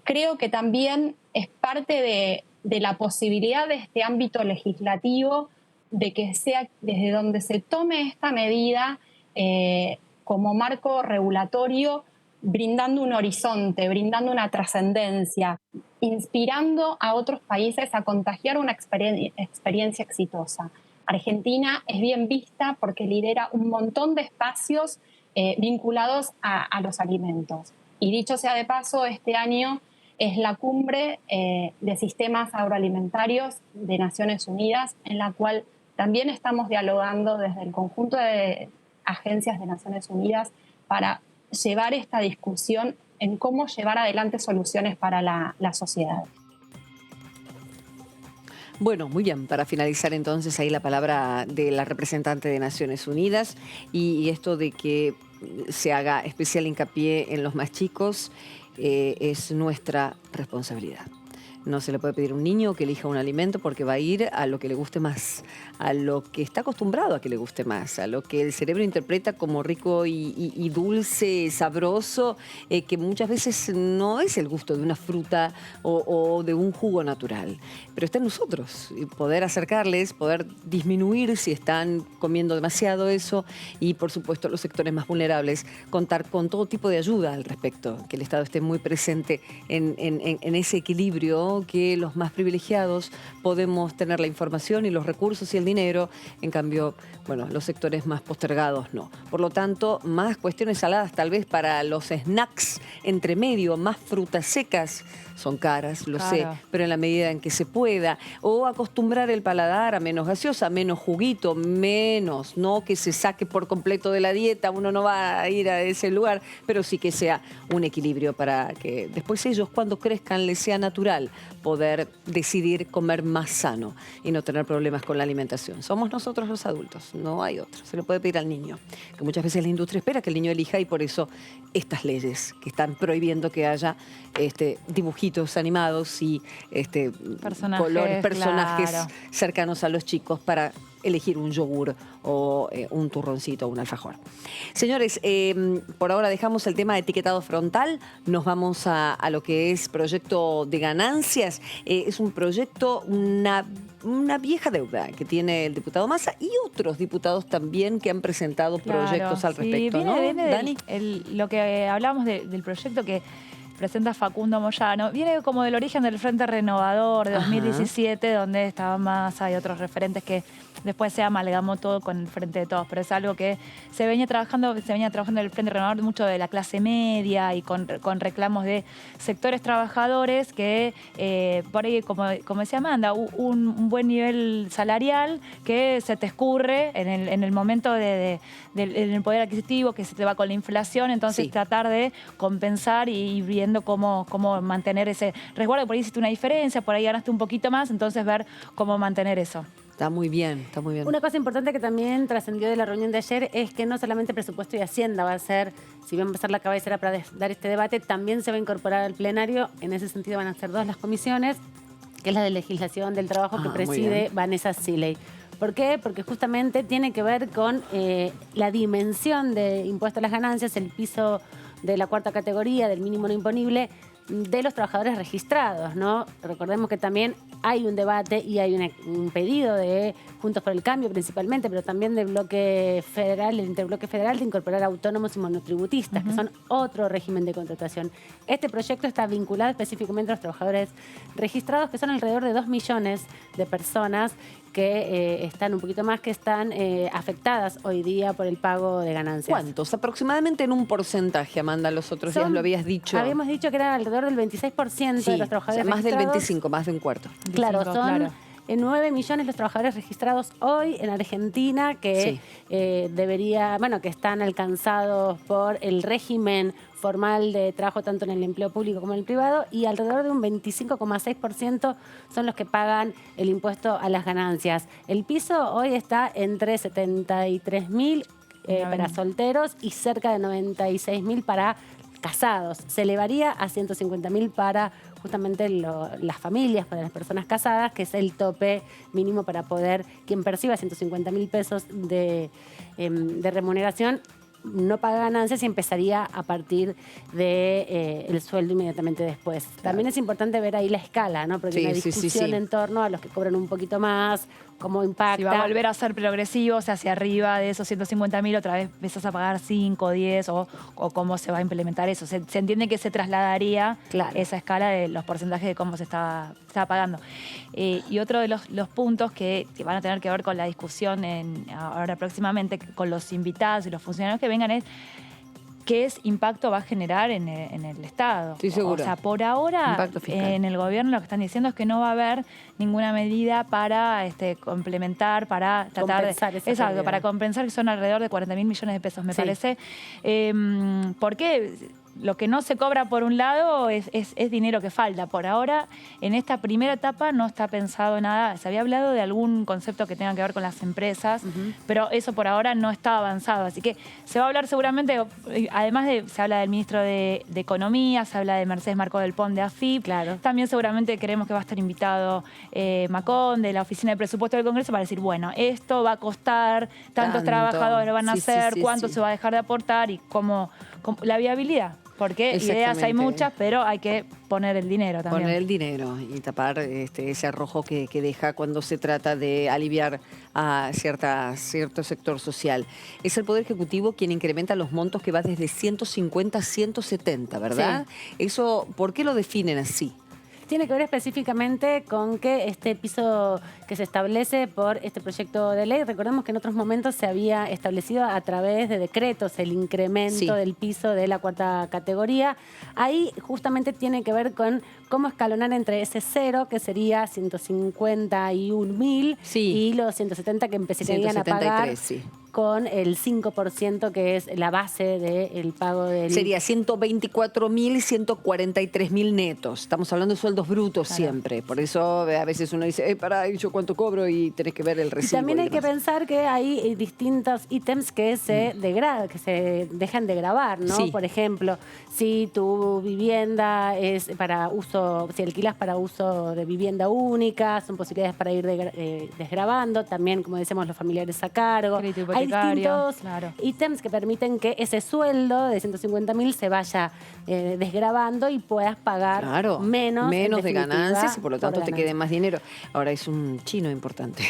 Creo que también es parte de la posibilidad de este ámbito legislativo de que sea desde donde se tome esta medida como marco regulatorio, brindando un horizonte, brindando una trascendencia, inspirando a otros países a contagiar una experiencia exitosa. Argentina es bien vista porque lidera un montón de espacios vinculados a los alimentos. Y dicho sea de paso, este año es la cumbre de sistemas agroalimentarios de Naciones Unidas, en la cual también estamos dialogando desde el conjunto de agencias de Naciones Unidas para llevar esta discusión en cómo llevar adelante soluciones para la sociedad. Bueno, muy bien, para finalizar entonces ahí la palabra de la representante de Naciones Unidas y esto de que se haga especial hincapié en los más chicos es nuestra responsabilidad. No se le puede pedir a un niño que elija un alimento porque va a ir a lo que le guste más, a lo que está acostumbrado a que le guste más, a lo que el cerebro interpreta como rico y dulce, sabroso, que muchas veces no es el gusto de una fruta o de un jugo natural. Pero está en nosotros poder acercarles, poder disminuir si están comiendo demasiado eso y, por supuesto, los sectores más vulnerables, contar con todo tipo de ayuda al respecto, que el Estado esté muy presente en ese equilibrio, que los más privilegiados podemos tener la información y los recursos y el dinero, en cambio, bueno, los sectores más postergados no. Por lo tanto, más cuestiones saladas tal vez para los snacks entre medio, más frutas secas, son caras, lo sé, pero en la medida en que se pueda, o acostumbrar el paladar a menos gaseosa, menos juguito, menos, no que se saque por completo de la dieta, uno no va a ir a ese lugar, pero sí que sea un equilibrio para que después ellos cuando crezcan les sea natural poder decidir comer más sano y no tener problemas con la alimentación. Somos nosotros los adultos, no hay otro, se lo puede pedir al niño, que muchas veces la industria espera que el niño elija y por eso estas leyes que están prohibiendo que haya dibujitos animados y personajes claro, cercanos a los chicos para elegir un yogur o un turroncito o un alfajor. Señores, por ahora dejamos el tema de etiquetado frontal, nos vamos a lo que es proyecto de ganancias. Es un proyecto, una vieja deuda que tiene el diputado Massa y otros diputados también que han presentado proyectos al respecto, ¿no? Viene Dani. lo que hablábamos del proyecto que presenta Facundo Moyano, viene como del origen del Frente Renovador de 2017, donde estaba Massa y otros referentes que después se amalgamó todo con el Frente de Todos, pero es algo que se venía trabajando en el Frente Renovador mucho de la clase media y con reclamos de sectores trabajadores que por ahí, como decía Amanda, un buen nivel salarial que se te escurre en el momento del poder adquisitivo, que se te va con la inflación, entonces tratar de compensar y viendo cómo mantener ese resguardo. Por ahí hiciste una diferencia, por ahí ganaste un poquito más, entonces ver cómo mantener eso. Está muy bien, está muy bien. Una cosa importante que también trascendió de la reunión de ayer es que no solamente presupuesto y Hacienda va a ser, si bien va a ser la cabecera para dar este debate, también se va a incorporar al plenario. En ese sentido van a ser dos las comisiones, que es la de legislación del trabajo que preside Vanessa Siley. ¿Por qué? Porque justamente tiene que ver con la dimensión de impuesto a las ganancias, el piso de la cuarta categoría, del mínimo no imponible, de los trabajadores registrados, ¿no? Recordemos que también hay un debate y hay un pedido de Juntos por el Cambio principalmente, pero también del bloque federal, el interbloque federal, de incorporar autónomos y monotributistas, que son otro régimen de contratación. Este proyecto está vinculado específicamente a los trabajadores registrados, que son alrededor de 2 millones de personas que están un poquito más, que están afectadas hoy día por el pago de ganancias. ¿Cuántos? Aproximadamente en un porcentaje, Amanda, los otros días lo habías dicho. Habíamos dicho que eran alrededor del 26% de los trabajadores más registrados. Del 25, más de un cuarto. Claro, son 9 millones los trabajadores registrados hoy en Argentina que que están alcanzados por el régimen formal de trabajo tanto en el empleo público como en el privado, y alrededor de un 25,6% son los que pagan el impuesto a las ganancias. El piso hoy está entre 73.000 para solteros y cerca de 96.000 para casados. Se elevaría a 150.000 para justamente las familias, para las personas casadas, que es el tope mínimo para poder, quien perciba 150.000 pesos de remuneración, no paga ganancias y empezaría a partir de el sueldo inmediatamente después. Claro. También es importante ver ahí la escala, ¿no? Porque hay una discusión en torno a los que cobran un poquito más, cómo impacta. Si va a volver a ser progresivo, o sea, hacia arriba de esos 150.000, otra vez empiezas a pagar 5, 10, o cómo se va a implementar eso. Se entiende que se trasladaría esa escala de los porcentajes de cómo se está pagando. Y otro de los puntos que van a tener que ver con la discusión ahora próximamente con los invitados y los funcionarios que vengan es qué impacto va a generar en el Estado. Estoy segura. O sea, por ahora en el gobierno lo que están diciendo es que no va a haber ninguna medida para complementar, para tratar para compensar, que son alrededor de 40.000 millones de pesos, me parece. ¿Por qué? lo que no se cobra por un lado es dinero que falta. Por ahora, en esta primera etapa no está pensado nada. Se había hablado de algún concepto que tenga que ver con las empresas, pero eso por ahora no está avanzado. Así que se va a hablar seguramente, además se habla del ministro de Economía, se habla de Mercedes Marcó del Pont de AFIP. Claro. También seguramente creemos que va a estar invitado Macón de la Oficina de Presupuesto del Congreso para decir, bueno, esto va a costar, tantos trabajadores lo van a hacer, cuánto se va a dejar de aportar y cómo la viabilidad. Porque ideas hay muchas, pero hay que poner el dinero también. Poner el dinero y tapar ese arrojo que deja cuando se trata de aliviar a cierto sector social. Es el Poder Ejecutivo quien incrementa los montos que va desde 150 a 170, ¿verdad? Sí. Eso, ¿por qué lo definen así? Tiene que ver específicamente con que este piso que se establece por este proyecto de ley, recordemos que en otros momentos se había establecido a través de decretos el incremento del piso de la 4ª categoría. Ahí justamente tiene que ver con cómo escalonar entre ese 0, que sería 151.000, y los 170 que empezarían a pagar con el 5%, que es la base del pago del... Sería 124.000 y 143.000 netos. Estamos hablando de sueldos brutos siempre. Por eso a veces uno dice, pará, ¿yo cuánto cobro? Y tenés que ver el recibo. Y también hay que pensar que hay distintos ítems que se dejan de gravar, ¿no? Sí. Por ejemplo, si tu vivienda es para uso, si alquilas para uso de vivienda única, son posibilidades para ir desgravando. También, como decíamos, los familiares a cargo. Hay distintos ítems que permiten que ese sueldo de 150.000 se vaya desgravando y puedas pagar menos de ganancias y por lo tanto te quede más dinero. Ahora es un chino importante,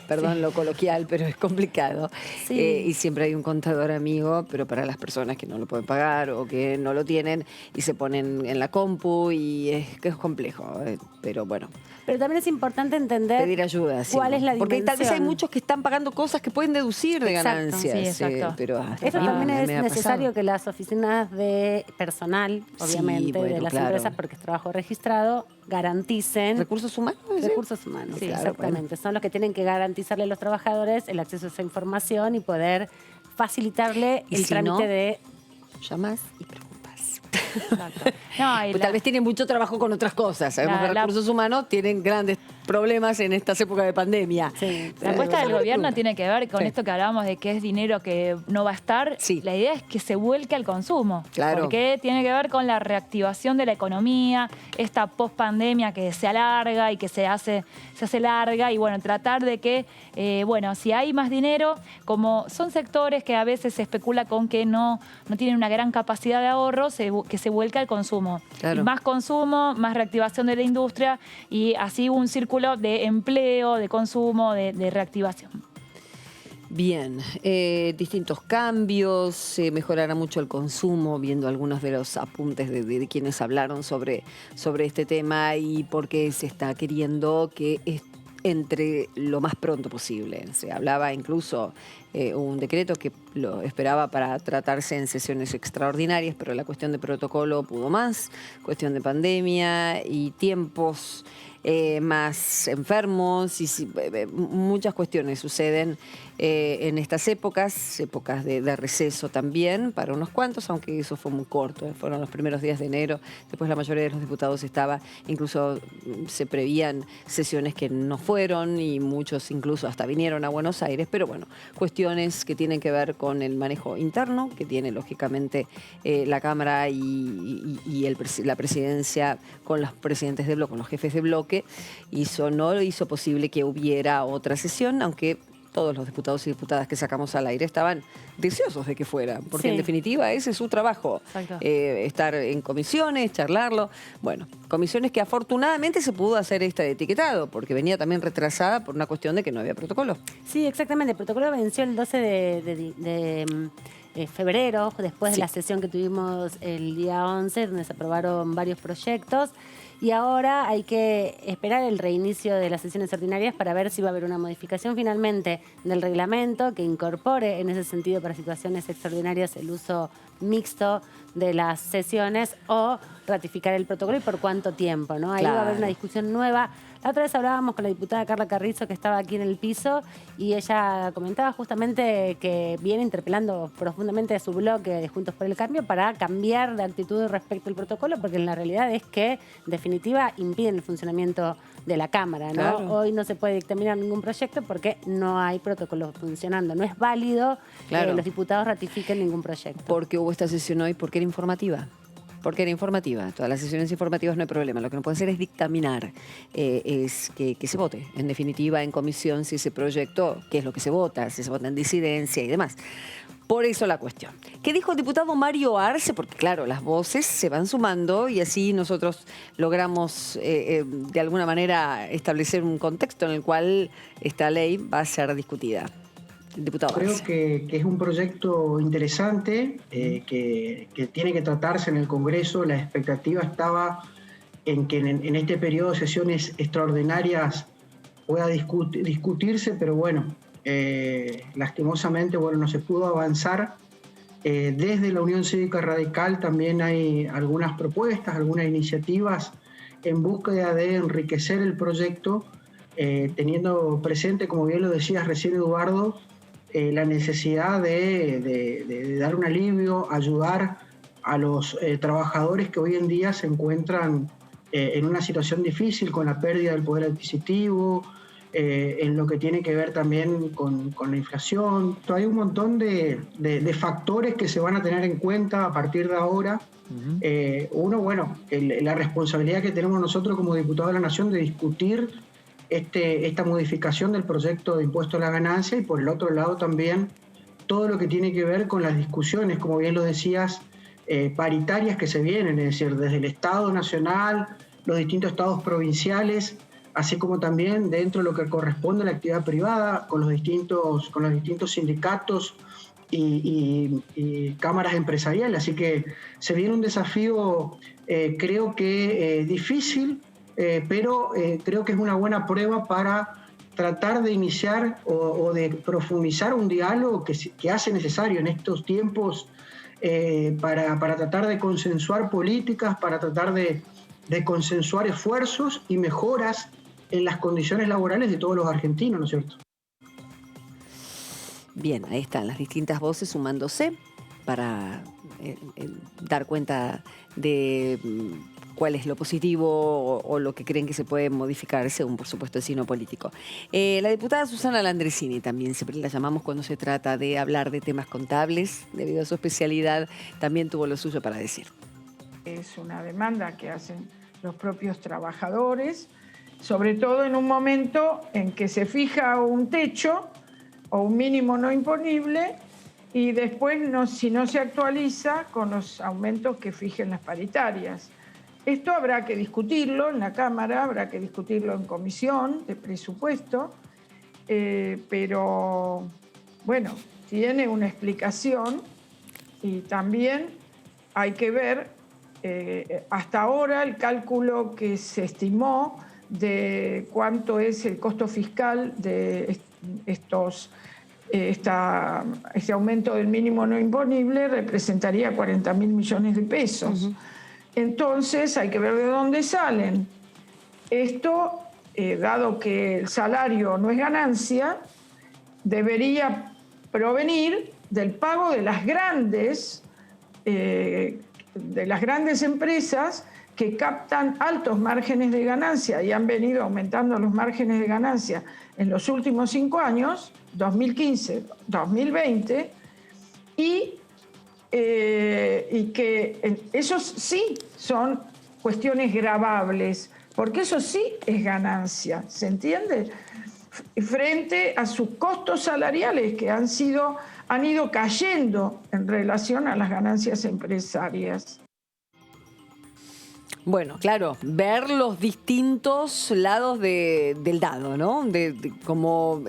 perdón lo coloquial, pero es complicado. Y siempre hay un contador amigo, pero para las personas que no lo pueden pagar o que no lo tienen y se ponen en la compu y es complejo, pero bueno. Pero también es importante entender pedir ayuda, cuál es la dimensión. Porque tal vez hay muchos que están pagando cosas que pueden deducir de ganancias. Sí, exacto. Pero eso también es necesario que las oficinas de personal, obviamente, de las empresas, porque es trabajo registrado, garanticen... ¿Recursos humanos? Recursos humanos, sí, exactamente. Son los que tienen que garantizarle a los trabajadores el acceso a esa información y poder facilitarle el trámite de... Llamás y preguntas. Pues tal vez tienen mucho trabajo con otras cosas. Sabemos que recursos humanos tienen grandes problemas en estas épocas de pandemia. La apuesta del gobierno tiene que ver con esto que hablábamos de que es dinero que no va a estar. La idea es que se vuelque al consumo. Porque tiene que ver con la reactivación de la economía, esta post-pandemia que se alarga y que se hace larga. Y bueno, tratar de que, si hay más dinero, como son sectores que a veces se especula con que no tienen una gran capacidad de ahorro, que se vuelca al consumo. Y más consumo, más reactivación de la industria y así un círculo de empleo, de consumo, de reactivación. Bien, distintos cambios, se mejorará mucho el consumo, viendo algunos de los apuntes de quienes hablaron sobre este tema y por qué se está queriendo que entre lo más pronto posible. Se hablaba incluso un decreto que lo esperaba para tratarse en sesiones extraordinarias, pero la cuestión de protocolo pudo más, cuestión de pandemia y tiempos más enfermos y muchas cuestiones suceden en estas épocas de receso también para unos cuantos, aunque eso fue muy corto, fueron los primeros días de enero, después la mayoría de los diputados estaba, incluso se prevían sesiones que no fueron y muchos incluso hasta vinieron a Buenos Aires, pero bueno, cuestiones que tienen que ver con el manejo interno, que tiene lógicamente la Cámara y la presidencia con los presidentes de bloque, con los jefes de bloque, no hizo posible que hubiera otra sesión, aunque todos los diputados y diputadas que sacamos al aire estaban deseosos de que fuera, porque en definitiva ese es su trabajo, estar en comisiones, charlarlo. Bueno, comisiones que afortunadamente se pudo hacer de etiquetado, porque venía también retrasada por una cuestión de que no había protocolo. Sí, exactamente, el protocolo venció el 12 de febrero, después de la sesión que tuvimos el día 11, donde se aprobaron varios proyectos. Y ahora hay que esperar el reinicio de las sesiones ordinarias para ver si va a haber una modificación finalmente del reglamento que incorpore en ese sentido para situaciones extraordinarias el uso mixto de las sesiones o ratificar el protocolo y por cuánto tiempo, ¿no? Ahí va a haber una discusión nueva. La otra vez hablábamos con la diputada Carla Carrizo, que estaba aquí en el piso, y ella comentaba justamente que viene interpelando profundamente a su bloque de Juntos por el Cambio para cambiar de actitud respecto al protocolo, porque la realidad es que, en definitiva, impiden el funcionamiento de la Cámara, ¿no? Claro. Hoy no se puede dictaminar ningún proyecto porque no hay protocolo funcionando. No es válido que los diputados ratifiquen ningún proyecto. Porque hubo esta sesión hoy, porque era informativa. Porque era informativa. Todas las sesiones informativas no hay problema. Lo que no puede hacer es dictaminar, es que se vote. En definitiva, en comisión, si ese proyecto, ¿qué es lo que se vota? Si se vota en disidencia y demás. Por eso la cuestión. ¿Qué dijo el diputado Mario Arce? Porque claro, las voces se van sumando y así nosotros logramos de alguna manera establecer un contexto en el cual esta ley va a ser discutida. El diputado Creo Arce. que es un proyecto interesante que tiene que tratarse en el Congreso. La expectativa estaba en que en este periodo de sesiones extraordinarias pueda discutirse, pero bueno, lastimosamente no se pudo avanzar. Desde la Unión Cívica Radical también hay algunas propuestas, algunas iniciativas en búsqueda de enriquecer el proyecto, teniendo presente, como bien lo decías recién Eduardo, la necesidad de dar un alivio, ayudar a los trabajadores que hoy en día se encuentran en una situación difícil con la pérdida del poder adquisitivo, en lo que tiene que ver también con la inflación. Hay un montón de factores que se van a tener en cuenta a partir de ahora. Uno, la responsabilidad que tenemos nosotros como diputados de la Nación de discutir esta modificación del proyecto de impuesto a la ganancia, y por el otro lado también todo lo que tiene que ver con las discusiones, como bien lo decías, paritarias que se vienen, es decir, desde el Estado Nacional, los distintos estados provinciales, así como también dentro de lo que corresponde a la actividad privada, con los distintos sindicatos y cámaras empresariales. Así que se viene un desafío, creo que difícil, pero creo que es una buena prueba para tratar de iniciar o de profundizar un diálogo que hace necesario en estos tiempos para tratar de consensuar políticas, para tratar de consensuar esfuerzos y mejoras en las condiciones laborales de todos los argentinos, ¿no es cierto? Bien, ahí están las distintas voces sumándose para dar cuenta de cuál es lo positivo o lo que creen que se puede modificar según, por supuesto, el signo político. La diputada Susana Landresini también, siempre la llamamos cuando se trata de hablar de temas contables, debido a su especialidad, también tuvo lo suyo para decir. Es una demanda que hacen los propios trabajadores, sobre todo en un momento en que se fija un techo o un mínimo no imponible y después si no se actualiza con los aumentos que fijen las paritarias. Esto habrá que discutirlo en la Cámara, habrá que discutirlo en comisión de presupuesto, pero bueno, tiene una explicación y también hay que ver hasta ahora el cálculo que se estimó de cuánto es el costo fiscal de este aumento del mínimo no imponible, representaría 40.000 millones de pesos. Entonces hay que ver de dónde salen. Esto, dado que el salario no es ganancia, debería provenir del pago de las grandes empresas que captan altos márgenes de ganancia y han venido aumentando los márgenes de ganancia en los últimos 5 años, 2015, 2020, y que esos sí son cuestiones gravables, porque eso sí es ganancia, ¿se entiende? Frente a sus costos salariales que han ido cayendo en relación a las ganancias empresarias. Bueno, claro, ver los distintos lados del dado, ¿no? De cómo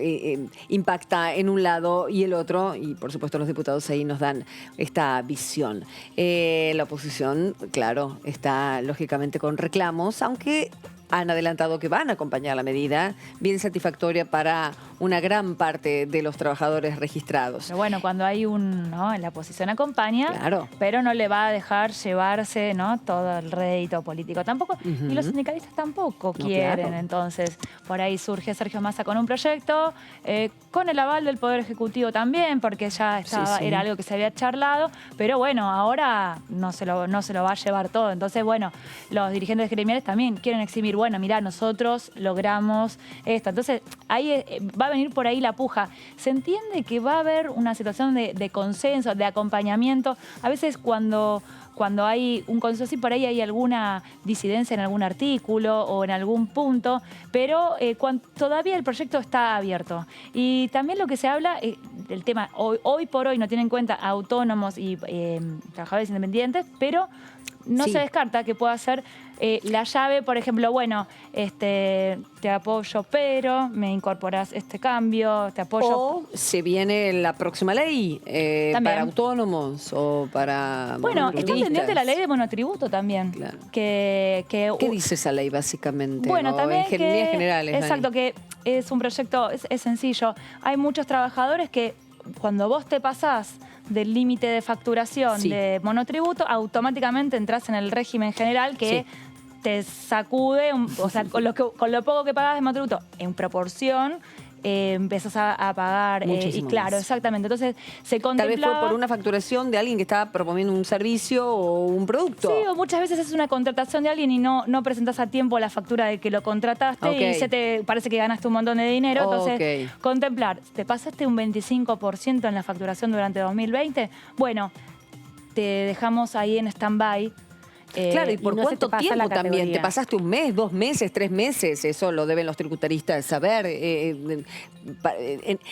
impacta en un lado y el otro, y por supuesto los diputados ahí nos dan esta visión. La oposición, claro, está lógicamente con reclamos, aunque han adelantado que van a acompañar la medida, bien satisfactoria para una gran parte de los trabajadores registrados. Pero bueno, cuando hay ¿no? En la oposición acompaña, claro, pero no le va a dejar llevarse, ¿no? Todo el rédito político tampoco, y los sindicalistas tampoco quieren. Claro. Entonces, por ahí surge Sergio Massa con un proyecto, con el aval del Poder Ejecutivo también, porque ya estaba, era algo que se había charlado, pero bueno, ahora no se lo va a llevar todo. Entonces, bueno, los dirigentes gremiales también quieren exhibir, bueno, mirá, nosotros logramos esto. Entonces, ahí va a venir por ahí la puja. Se entiende que va a haber una situación de consenso, de acompañamiento. A veces cuando hay un consenso así, por ahí hay alguna disidencia en algún artículo o en algún punto, pero todavía el proyecto está abierto. Y también lo que se habla del tema, hoy por hoy no tiene en cuenta autónomos y trabajadores independientes, pero no se descarta que pueda ser la llave, por ejemplo, bueno, te apoyo, pero me incorporas este cambio, te apoyo. O se viene la próxima ley para autónomos o para Bueno, está pendiente la ley de monotributo también. Claro. ¿Qué dice esa ley básicamente? Bueno, también en líneas generales. Exacto, que es un proyecto, es sencillo. Hay muchos trabajadores que cuando vos te pasás del límite de facturación de monotributo, automáticamente entras en el régimen general que te sacude, o sea, con lo poco que pagás de monotributo, en proporción, empezás a pagar. Y claro, más. Exactamente. Entonces, se contemplaba... Tal vez fue por una facturación de alguien que estaba proponiendo un servicio o un producto. Sí, o muchas veces es una contratación de alguien y no presentás a tiempo la factura de que lo contrataste y te parece que ganaste un montón de dinero. Entonces, contemplar, ¿te pasaste un 25% en la facturación durante 2020? Bueno, te dejamos ahí en stand-by. Claro, ¿y por cuánto tiempo también? ¿Te pasaste un mes, 2 meses, 3 meses? Eso lo deben los tributaristas saber. En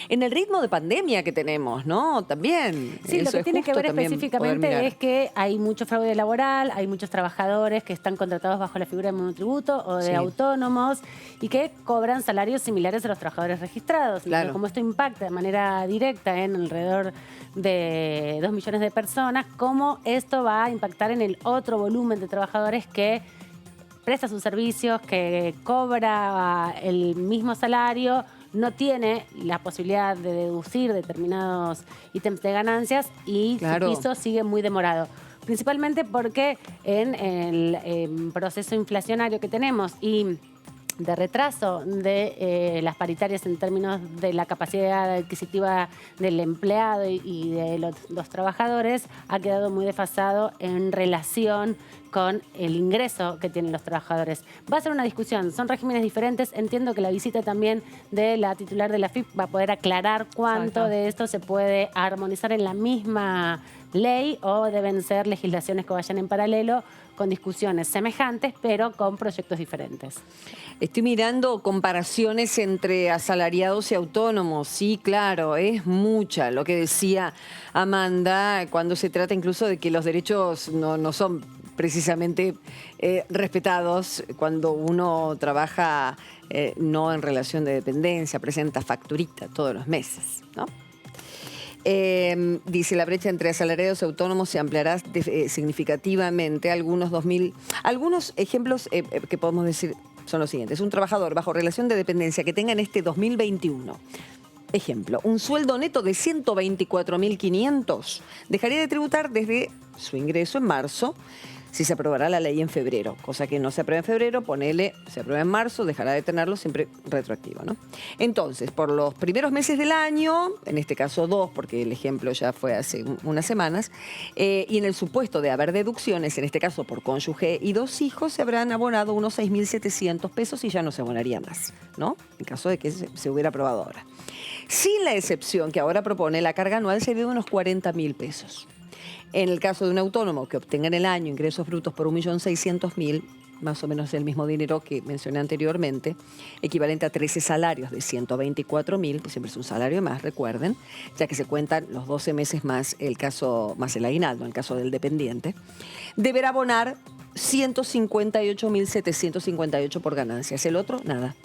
el ritmo de pandemia que tenemos, ¿no? También. Sí, lo que tiene que ver específicamente es que hay mucho fraude laboral, hay muchos trabajadores que están contratados bajo la figura de monotributo o de autónomos y que cobran salarios similares a los trabajadores registrados. Claro. Y como esto impacta de manera directa en alrededor de 2 millones de personas, cómo esto va a impactar en el otro volumen de trabajadores que presta sus servicios, que cobra el mismo salario, no tiene la posibilidad de deducir determinados ítems de ganancias y su piso sigue muy demorado. Principalmente porque en el proceso inflacionario que tenemos y de retraso de las paritarias en términos de la capacidad adquisitiva del empleado y de los trabajadores ha quedado muy desfasado en relación con el ingreso que tienen los trabajadores. Va a ser una discusión, son regímenes diferentes. Entiendo que la visita también de la titular de la AFIP va a poder aclarar cuánto de esto se puede armonizar en la misma ley o deben ser legislaciones que vayan en paralelo con discusiones semejantes, pero con proyectos diferentes. Estoy mirando comparaciones entre asalariados y autónomos. Sí, claro, es mucha lo que decía Amanda cuando se trata incluso de que los derechos no son precisamente respetados cuando uno trabaja no en relación de dependencia, presenta facturita todos los meses, ¿no? Dice, la brecha entre asalariados y autónomos se ampliará significativamente. Algunos ejemplos que podemos decir son los siguientes. Un trabajador bajo relación de dependencia que tenga en este 2021, ejemplo, un sueldo neto de 124.500, dejaría de tributar desde su ingreso en marzo, si se aprobará la ley en febrero, cosa que no se aprueba en febrero, se aprueba en marzo, dejará de tenerlo siempre retroactivo, ¿no? Entonces, por los primeros meses del año, en este caso 2, porque el ejemplo ya fue hace unas semanas, y en el supuesto de haber deducciones, en este caso por cónyuge y 2 hijos, se habrán abonado unos 6.700 pesos y ya no se abonaría más, ¿no? En caso de que se hubiera aprobado ahora. Sin la excepción que ahora propone, la carga anual sería de unos 40.000 pesos. En el caso de un autónomo que obtenga en el año ingresos brutos por 1.600.000, más o menos el mismo dinero que mencioné anteriormente, equivalente a 13 salarios de 124.000, pues siempre es un salario más, recuerden, ya que se cuentan los 12 meses más el aguinaldo, en el caso del dependiente, deberá abonar 158.758 por ganancias. El otro, nada.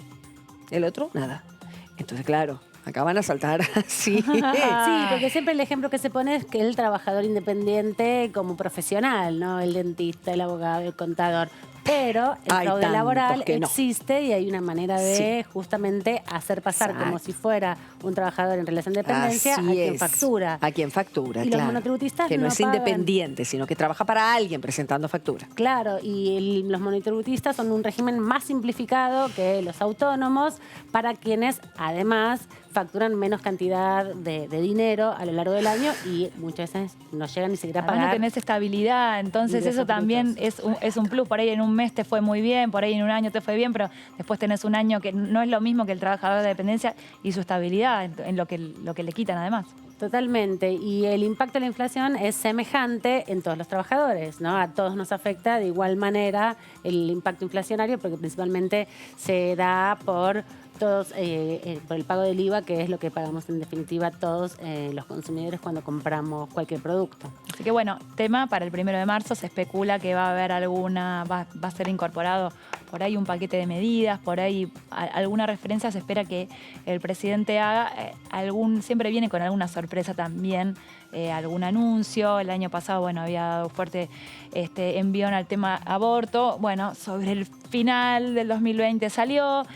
Entonces, claro, acá van a saltar así. Sí, porque siempre el ejemplo que se pone es que el trabajador independiente como profesional, ¿no? El dentista, el abogado, el contador. Pero el fraude laboral que no. existe y hay una manera de justamente hacer pasar como si fuera un trabajador en relación de dependencia a quien factura. A quien factura, Y claro. los monotributistas que no es pagan. independiente, sino que trabaja para alguien presentando factura. Claro, y los monotributistas son un régimen más simplificado que los autónomos para quienes además facturan menos cantidad de dinero a lo largo del año y muchas veces no llegan ni siquiera a Además pagar. no tenés estabilidad, entonces ingresos eso también brutos. es un plus. Por ahí en un mes te fue muy bien, por ahí en un año te fue bien, pero después tenés un año que no es lo mismo que el trabajador de dependencia y su estabilidad en lo que le quitan además. Totalmente, y el impacto de la inflación es semejante en todos los trabajadores, ¿no? A todos nos afecta de igual manera el impacto inflacionario porque principalmente se da por todos por el pago del IVA, que es lo que pagamos en definitiva todos los consumidores cuando compramos cualquier producto. Así que bueno, tema para el 1 de marzo, se especula que va a haber va a ser incorporado por ahí un paquete de medidas, por ahí alguna referencia se espera que el presidente haga, siempre viene con alguna sorpresa también, algún anuncio. El año pasado, bueno, había dado fuerte envión al tema aborto. Bueno, sobre el final del 2020 salió,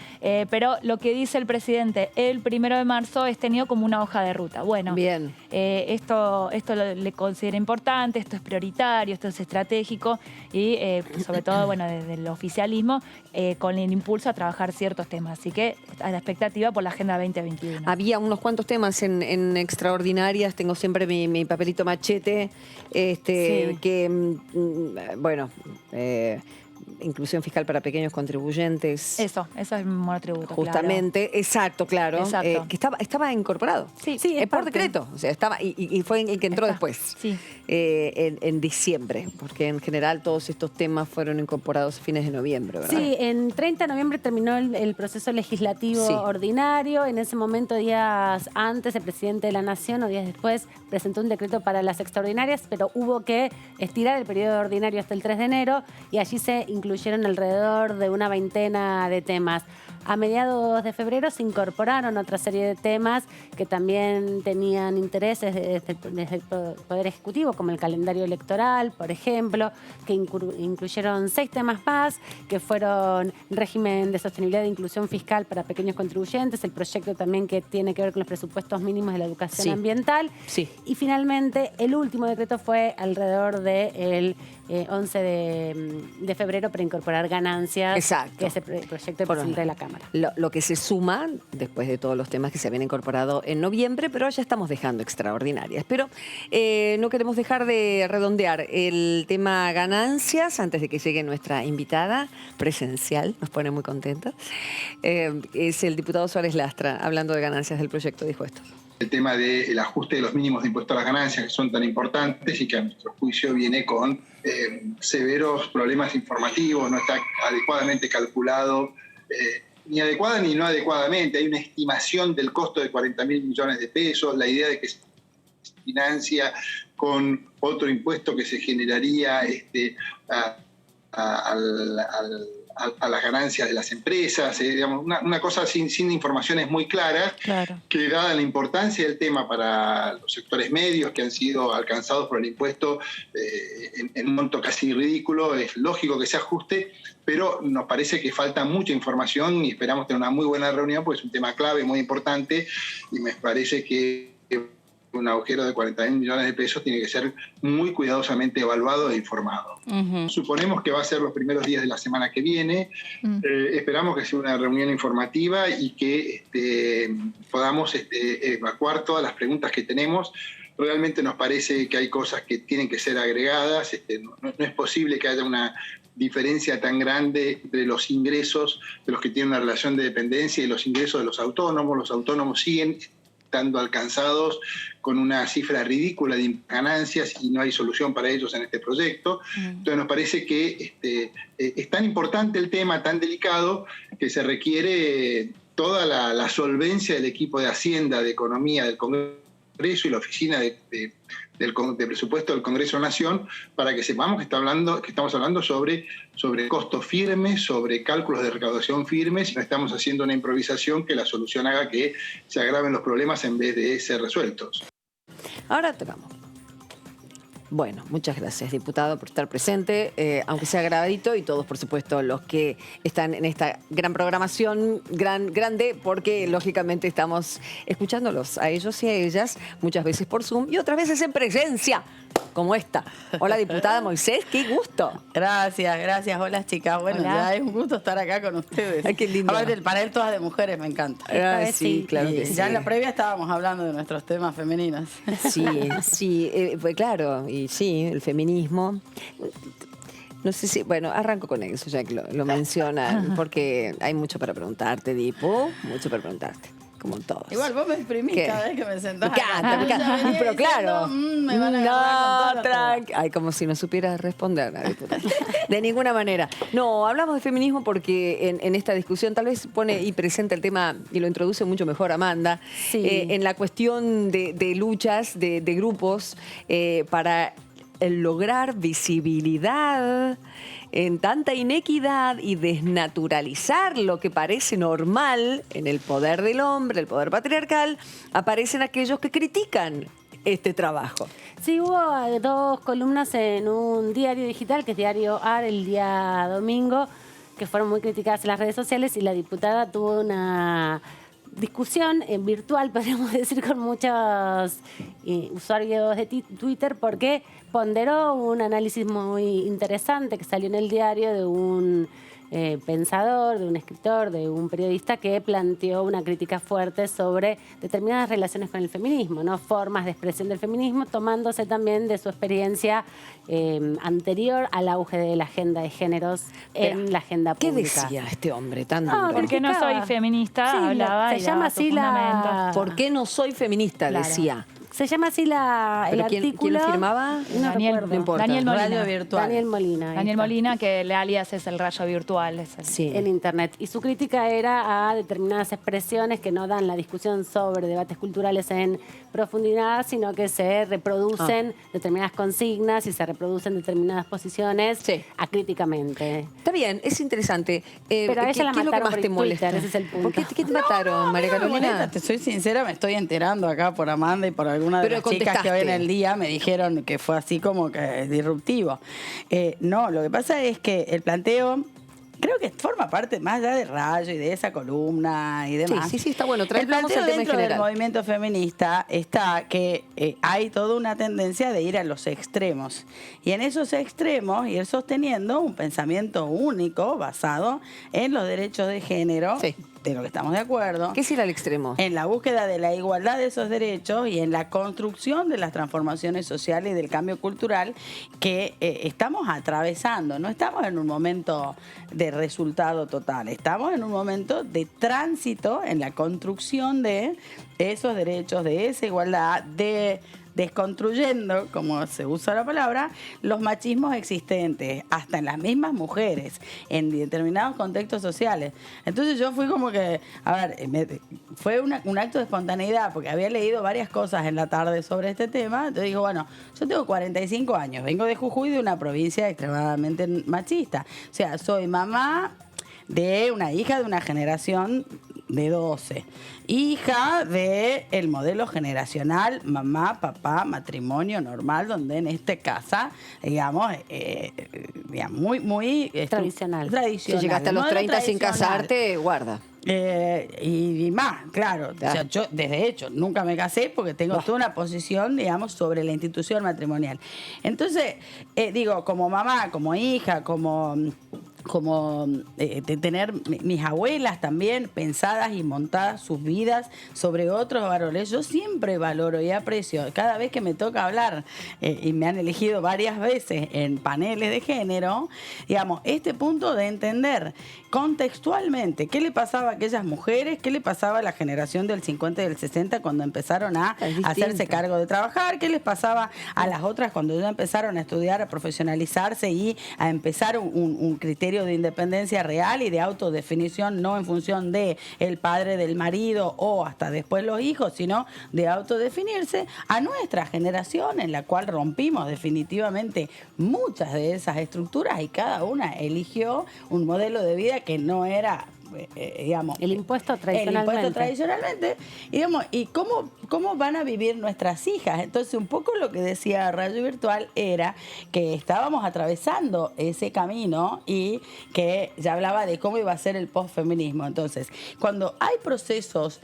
pero lo que dice el presidente el 1 de marzo es tenido como una hoja de ruta. Bueno, bien. Esto le considera importante, esto es prioritario, esto es estratégico y sobre todo, bueno, desde el oficialismo, con el impulso a trabajar ciertos temas. Así que a la expectativa por la Agenda 2021. Había unos cuantos temas en Extraordinarias, tengo siempre mi papelito machete, que, bueno, inclusión fiscal para pequeños contribuyentes. Eso es el monotributo. Justamente, claro. Exacto, claro. Exacto. Que estaba incorporado. Sí, por decreto. O sea, estaba, y fue el que entró después. Sí. En diciembre, porque en general todos estos temas fueron incorporados a fines de noviembre, ¿verdad? Sí, en 30 de noviembre terminó el proceso legislativo ordinario. En ese momento, días antes, el presidente de la Nación, o días después, presentó un decreto para las extraordinarias, pero hubo que estirar el periodo ordinario hasta el 3 de enero y allí se incluyeron alrededor de una veintena de temas. A mediados de febrero se incorporaron otra serie de temas que también tenían intereses desde el Poder Ejecutivo, como el calendario electoral, por ejemplo, que incluyeron 6 temas más, que fueron régimen de sostenibilidad e inclusión fiscal para pequeños contribuyentes, el proyecto también que tiene que ver con los presupuestos mínimos de la educación ambiental. Sí. Y finalmente, el último decreto fue alrededor del 11 de febrero para incorporar ganancias, que es el proyecto del presidente de la Cámara. Lo que se suma después de todos los temas que se habían incorporado en noviembre, pero ya estamos dejando extraordinarias. Pero no queremos dejar de redondear el tema ganancias antes de que llegue nuestra invitada presencial, nos pone muy contentos. Es el diputado Suárez Lastra, hablando de ganancias del proyecto, dijo esto. El tema del ajuste de los mínimos de impuesto a las ganancias, que son tan importantes y que a nuestro juicio viene con severos problemas informativos, no está adecuadamente calculado, ni adecuada ni no adecuadamente. Hay una estimación del costo de 40.000 millones de pesos, la idea de que se financia con otro impuesto que se generaría a las ganancias de las empresas, digamos, una cosa sin informaciones muy claras, que dada la importancia del tema para los sectores medios que han sido alcanzados por el impuesto en un monto casi ridículo, es lógico que se ajuste, pero nos parece que falta mucha información y esperamos tener una muy buena reunión porque es un tema clave, muy importante, y me parece que un agujero de 40.000 millones de pesos tiene que ser muy cuidadosamente evaluado e informado. Suponemos que va a ser los primeros días de la semana que viene. Esperamos que sea una reunión informativa y que podamos evacuar todas las preguntas que tenemos. Realmente nos parece que hay cosas que tienen que ser agregadas. No es posible que haya una diferencia tan grande entre los ingresos de los que tienen una relación de dependencia y los ingresos de los autónomos. Los autónomos siguen estando alcanzados con una cifra ridícula de ganancias y no hay solución para ellos en este proyecto. Entonces nos parece que es tan importante el tema, tan delicado, que se requiere toda la solvencia del equipo de Hacienda, de Economía del Congreso y la Oficina de Presupuesto del Congreso de la Nación, para que sepamos que estamos hablando sobre costos firmes, sobre cálculos de recaudación firmes, y no estamos haciendo una improvisación que la solución haga que se agraven los problemas en vez de ser resueltos. Ahora tocamos. Bueno, muchas gracias, diputado, por estar presente, aunque sea grabadito, y todos, por supuesto, los que están en esta gran programación, grande, porque lógicamente estamos escuchándolos a ellos y a ellas, muchas veces por Zoom y otras veces en presencia, como esta. Hola, diputada Moisés, qué gusto. Gracias. Hola, chicas. Bueno, Hola. ya es un gusto estar acá con ustedes. Ay, qué lindo. Aparte, el panel todas de mujeres me encanta. Sí, claro que sí. Ya en la previa estábamos hablando de nuestros temas femeninos. Sí, pues claro, y sí, el feminismo. No sé si, bueno, arranco con eso, ya que lo mencionan, porque hay mucho para preguntarte, Dipo, mucho para preguntarte, como todos. Igual vos me exprimís ¿Qué? cada vez que me sentás. Me encanta. Pero claro, me van a agarrar con todo. ay, como si no supiera responder, la diputada. De ninguna manera. No, hablamos de feminismo porque en esta discusión tal vez pone y presenta el tema, y lo introduce mucho mejor Amanda, en la cuestión de luchas, de grupos, para el lograr visibilidad en tanta inequidad y desnaturalizar lo que parece normal en el poder del hombre, el poder patriarcal, aparecen aquellos que critican este trabajo. Sí, hubo 2 columnas en un diario digital, que es Diario AR, el día domingo, que fueron muy criticadas en las redes sociales, y la diputada tuvo una discusión virtual, podríamos decir, con muchos usuarios de Twitter, porque ponderó un análisis muy interesante que salió en el diario de un pensador, de un escritor, de un periodista que planteó una crítica fuerte sobre determinadas relaciones con el feminismo, ¿no? Formas de expresión del feminismo, tomándose también de su experiencia anterior al auge de la agenda de géneros en la agenda pública. ¿Qué decía este hombre tan No, duro? porque no soy feminista, Sí, hablaba se y llama daba así sus fundamentos. ¿Por qué no soy feminista? Claro. Decía. Se llama así el ¿Pero quién artículo. lo firmaba? No Daniel, recuerdo. No importa. Daniel Molina. Radio virtual. Daniel Molina. ahí Daniel está. Molina, que el alias es el rayo virtual. Es el- En Internet. Y su crítica era a determinadas expresiones que no dan la discusión sobre debates culturales en profundidad, sino que se reproducen determinadas consignas y se reproducen determinadas posiciones acríticamente. Está bien, es interesante. Pero a ella la ¿Qué es lo que mataron más por te molesta? Twitter, ese es el punto. ¿Por qué te mataron, María Carolina? Te soy sincera, me estoy enterando acá por Amanda y por alguna de Pero las chicas que contestaste. hoy en el día me dijeron que fue así como que disruptivo. No, lo que pasa es que el planteo creo que forma parte más allá de Rayo y de esa columna y demás. Sí, está bueno. El Traemos planteo el tema en dentro del general. movimiento feminista está que hay toda una tendencia de ir a los extremos. Y en esos extremos ir sosteniendo un pensamiento único basado en los derechos de género, de lo que estamos de acuerdo. ¿Qué es ir al extremo? En la búsqueda de la igualdad de esos derechos y en la construcción de las transformaciones sociales y del cambio cultural que estamos atravesando. No estamos en un momento de resultado total, estamos en un momento de tránsito en la construcción de esos derechos, de esa igualdad, de desconstruyendo, como se usa la palabra, los machismos existentes, hasta en las mismas mujeres, en determinados contextos sociales. Entonces yo fui como que, a ver, fue un acto de espontaneidad, porque había leído varias cosas en la tarde sobre este tema. Entonces digo, bueno, yo tengo 45 años, vengo de Jujuy, de una provincia extremadamente machista. O sea, soy mamá de una hija de una generación de 12. Hija de el modelo generacional, mamá, papá, matrimonio normal, donde en esta casa, digamos, muy tradicional. Si llegaste a los 30 sin casarte, guarda. Y más, claro. O sea, yo, desde hecho, nunca me casé porque tengo toda una posición, digamos, sobre la institución matrimonial. Entonces, digo, como mamá, como hija, como de tener mis abuelas también pensadas y montadas sus vidas sobre otros varones, yo siempre valoro y aprecio cada vez que me toca hablar, y me han elegido varias veces en paneles de género, digamos, este punto de entender contextualmente qué le pasaba a aquellas mujeres, qué le pasaba a la generación del 50 y del 60 cuando empezaron a hacerse cargo de trabajar, qué les pasaba a las otras cuando ya empezaron a estudiar, a profesionalizarse y a empezar un criterio de independencia real y de autodefinición, no en función de el padre del marido o hasta después los hijos, sino de autodefinirse, a nuestra generación en la cual rompimos definitivamente muchas de esas estructuras y cada una eligió un modelo de vida que no era digamos... El impuesto tradicionalmente. Y cómo van a vivir nuestras hijas. Entonces, un poco lo que decía Rayo Virtual era que estábamos atravesando ese camino y que ya hablaba de cómo iba a ser el postfeminismo. Entonces, cuando hay procesos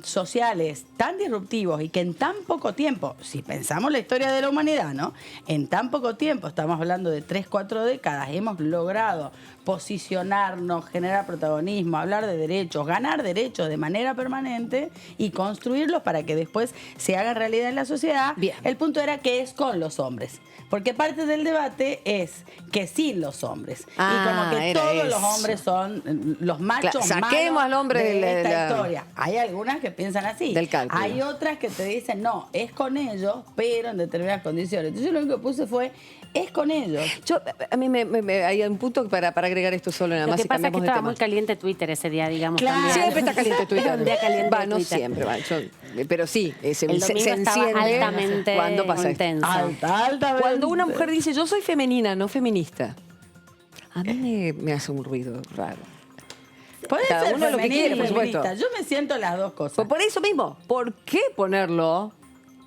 sociales tan disruptivos y que en tan poco tiempo, si pensamos la historia de la humanidad, ¿no? En tan poco tiempo, estamos hablando de 3-4 décadas, hemos logrado posicionarnos, generar protagonismo, hablar de derechos, ganar derechos de manera permanente y construirlos para que después se hagan realidad en la sociedad. Bien. El punto era que es con los hombres. Porque parte del debate es que sin los hombres. Y como que todos los hombres son los machos saquemos al hombre de esta historia. Hay algunas que piensan así. Del cálculo. Hay otras que te dicen, no, es con ellos, pero en determinadas condiciones. Entonces lo único que puse fue, es con ellos. A mí hay un punto para agregar esto solo nada más. Lo que pasa es que estaba muy caliente Twitter ese día, digamos. Claro. También. Siempre está caliente Twitter. Era un día caliente no Twitter. siempre, pero sí, se enciende altamente cuando pasa intenso. Altamente. Cuando una mujer dice, yo soy femenina, no feminista, a mí me hace un ruido raro. Puede Cada ser uno lo que quiere, por feminista. supuesto. Yo me siento las dos cosas. Pues por eso mismo, ¿por qué ponerlo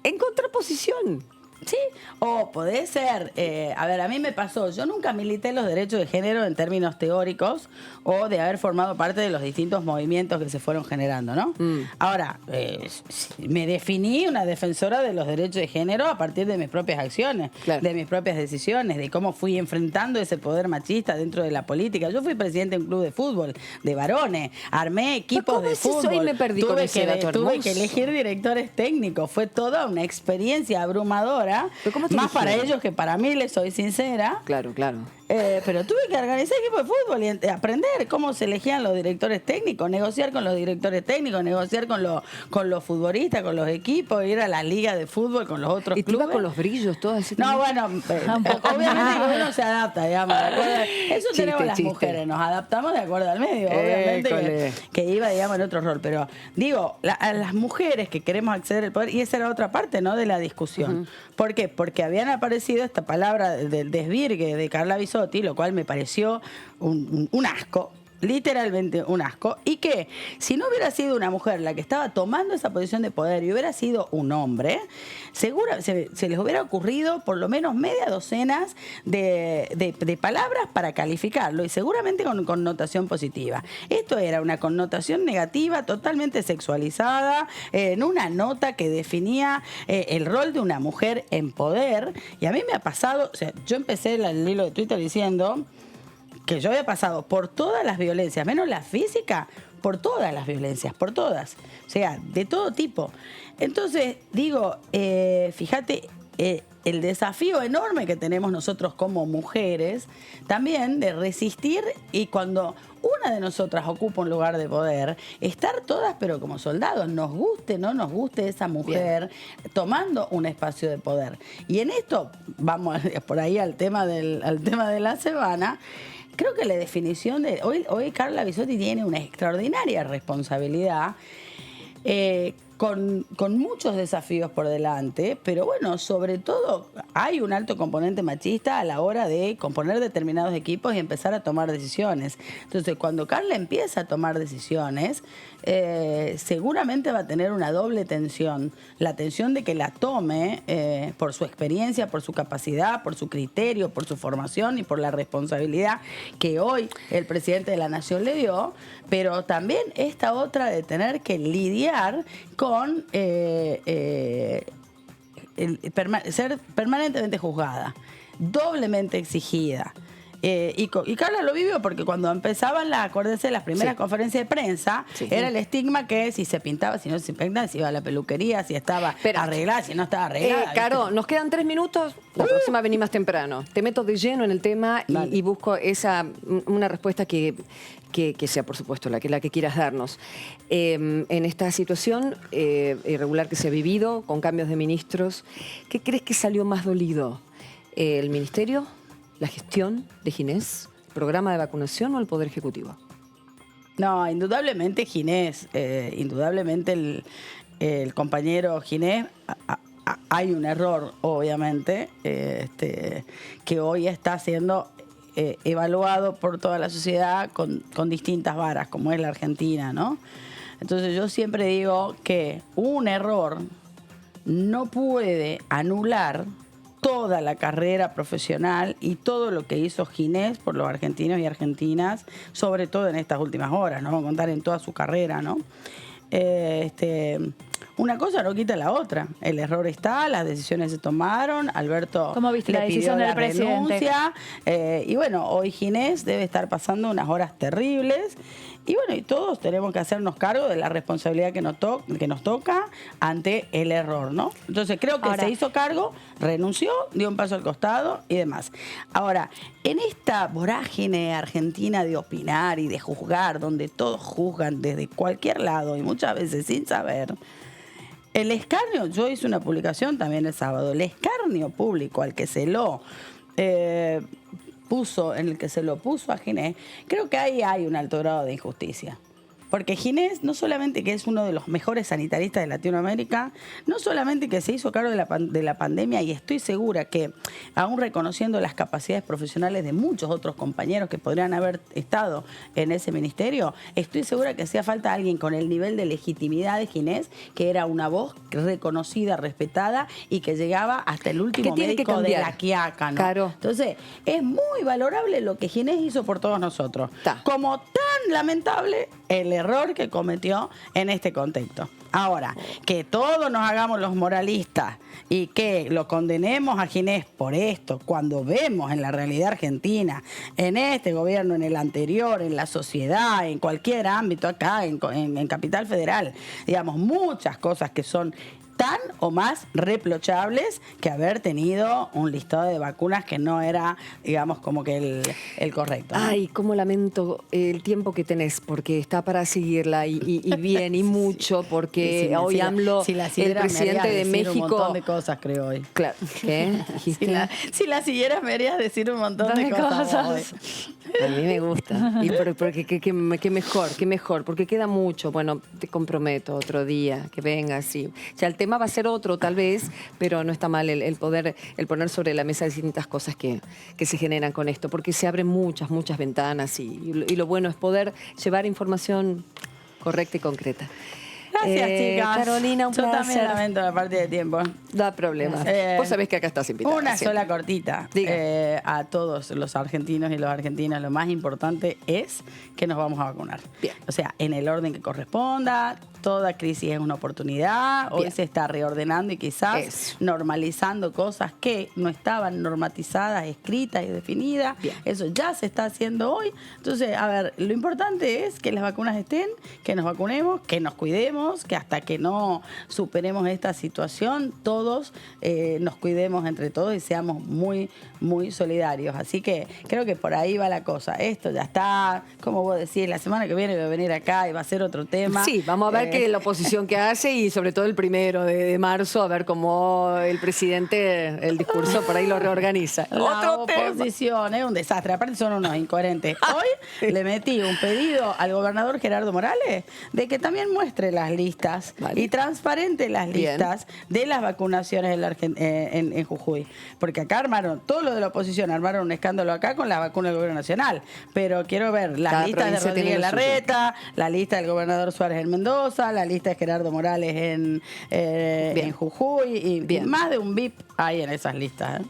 en contraposición? Sí, o puede ser, a ver, a mí me pasó, yo nunca milité los derechos de género en términos teóricos o de haber formado parte de los distintos movimientos que se fueron generando, ¿no? Ahora, me definí una defensora de los derechos de género a partir de mis propias acciones, de mis propias decisiones, de cómo fui enfrentando ese poder machista dentro de la política. Yo fui presidente de un club de fútbol, de varones, armé equipos de fútbol, Ahí me perdí con ese dato tuve que elegir directores técnicos, fue toda una experiencia abrumadora. Más para ellos que para mí, les soy sincera. Claro. Pero tuve que organizar equipo de fútbol y aprender cómo se elegían los directores técnicos, negociar con los directores técnicos, negociar con los futbolistas, con los equipos, ir a la liga de fútbol con los otros clubes. ¿Y tú ibas con los brillos, todo así? No, bueno, obviamente que uno se adapta, digamos. Eso tenemos las mujeres, nos adaptamos de acuerdo al medio. Obviamente que iba, digamos, en otro rol. Pero digo, a las mujeres que queremos acceder al poder, y esa era otra parte, ¿no?, de la discusión. ¿Por qué? Porque habían aparecido esta palabra del desvirgue de Carla Bisotti, lo cual me pareció un asco, literalmente un asco, y que si no hubiera sido una mujer la que estaba tomando esa posición de poder y hubiera sido un hombre, seguro se les hubiera ocurrido por lo menos media docenas de palabras para calificarlo, y seguramente con connotación positiva. Esto era una connotación negativa, totalmente sexualizada, en una nota que definía el rol de una mujer en poder. Y a mí me ha pasado, o sea, yo empecé el hilo de Twitter diciendo que yo había pasado por todas las violencias, menos la física, por todas las violencias, por todas. O sea, de todo tipo. Entonces, digo, fíjate, el desafío enorme que tenemos nosotros como mujeres, también de resistir, y cuando una de nosotras ocupa un lugar de poder, estar todas pero como soldados, nos guste, no nos guste esa mujer tomando un espacio de poder. Y en esto, vamos por ahí al tema de la semana. Creo que la definición de... Hoy Carla Bisotti tiene una extraordinaria responsabilidad, con muchos desafíos por delante, pero bueno, sobre todo hay un alto componente machista a la hora de componer determinados equipos y empezar a tomar decisiones. Entonces, cuando Carla empieza a tomar decisiones, seguramente va a tener una doble tensión. La tensión de que la tome por su experiencia, por su capacidad, por su criterio, por su formación y por la responsabilidad que hoy el presidente de la Nación le dio, pero también esta otra de tener que lidiar con ser permanentemente juzgada, doblemente exigida. Y Carla lo vivió porque cuando empezaban acuérdense, las primeras conferencias de prensa, era el estigma que si se pintaba, si no se pintaba, si iba a la peluquería, si estaba arreglada, si no estaba arreglada. Caro, nos quedan 3 minutos, la próxima vení más temprano. Te meto de lleno en el tema y busco una respuesta que sea, por supuesto, la que quieras darnos. En esta situación irregular que se ha vivido, con cambios de ministros, ¿qué crees que salió más dolido? ¿El ministerio? ¿La gestión de Ginés? ¿El programa de vacunación o el Poder Ejecutivo? No, indudablemente Ginés. Indudablemente el compañero Ginés. Hay un error, obviamente, que hoy está siendo evaluado por toda la sociedad con distintas varas, como es la Argentina, ¿no? Entonces yo siempre digo que un error no puede anular toda la carrera profesional y todo lo que hizo Ginés por los argentinos y argentinas, sobre todo en estas últimas horas, no vamos a contar en toda su carrera, ¿no? Una cosa no quita la otra. El error está, las decisiones se tomaron, Alberto ¿Cómo viste le la pidió decisión del la presidente? renuncia, y bueno, hoy Ginés debe estar pasando unas horas terribles. Y bueno, y todos tenemos que hacernos cargo de la responsabilidad que nos toca ante el error, ¿no? Entonces creo que se hizo cargo, renunció, dio un paso al costado y demás. Ahora, en esta vorágine argentina de opinar y de juzgar, donde todos juzgan desde cualquier lado y muchas veces sin saber, el escarnio, yo hice una publicación también el sábado, el escarnio público al que se lo... en el que se lo puso a Ginés, creo que ahí hay un alto grado de injusticia. Porque Ginés, no solamente que es uno de los mejores sanitaristas de Latinoamérica, no solamente que se hizo cargo de la pandemia, y estoy segura que, aún reconociendo las capacidades profesionales de muchos otros compañeros que podrían haber estado en ese ministerio, estoy segura que hacía falta alguien con el nivel de legitimidad de Ginés, que era una voz reconocida, respetada, y que llegaba hasta el último médico de la Quiaca, ¿no? Claro. Entonces, es muy valorable lo que Ginés hizo por todos nosotros. Como tan lamentable el error que cometió en este contexto. Ahora, que todos nos hagamos los moralistas y que lo condenemos a Ginés por esto, cuando vemos en la realidad argentina, en este gobierno, en el anterior, en la sociedad, en cualquier ámbito acá, en Capital Federal, digamos, muchas cosas que son tan o más reprochables que haber tenido un listado de vacunas que no era, digamos, como que el correcto, ¿no? Ay, cómo lamento el tiempo que tenés, porque está para seguirla y bien, y mucho, porque hoy AMLO, el presidente de México... un montón de cosas, creo, hoy. Claro. ¿Qué? ¿Dijiste? Si la siguieras, me harías decir un montón de cosas hoy. A mí me gusta. Y porque qué mejor, porque queda mucho. Bueno, te comprometo otro día que vengas. Y ya el tema va a ser otro, tal vez, pero no está mal el poner sobre la mesa distintas cosas que se generan con esto, porque se abren muchas ventanas y lo bueno es poder llevar información correcta y concreta. Gracias, chicas. Carolina, un Yo placer. también lamento la parte de tiempo. Da problema. Vos sabés que acá estás invitada. Una siempre. sola cortita. A todos los argentinos y las argentinas, lo más importante es que nos vamos a vacunar. Bien. O sea, en el orden que corresponda. Toda crisis es una oportunidad. Hoy se está reordenando y quizás normalizando cosas que no estaban normatizadas, escritas y definidas. Bien. Eso ya se está haciendo hoy. Entonces, a ver, lo importante es que las vacunas estén, que nos vacunemos, que nos cuidemos, que hasta que no superemos esta situación, todos nos cuidemos entre todos y seamos muy, muy solidarios. Así que creo que por ahí va la cosa. Esto ya está, como vos decís, la semana que viene voy a venir acá y va a ser otro tema. Sí, vamos a ver que la oposición que hace y sobre todo el 1 de marzo, a ver cómo el presidente el discurso por ahí lo reorganiza. La oposición es un desastre, aparte son unos incoherentes. Hoy le metí un pedido al gobernador Gerardo Morales de que también muestre las listas y transparente las listas de las vacunaciones en Jujuy. Porque acá armaron, todo lo de la oposición, armaron un escándalo acá con la vacuna del gobierno nacional. Pero quiero ver las listas de Rodríguez Larreta, la lista del gobernador Suárez en Mendoza, la lista de Gerardo Morales en Jujuy y más de un VIP hay en esas listas.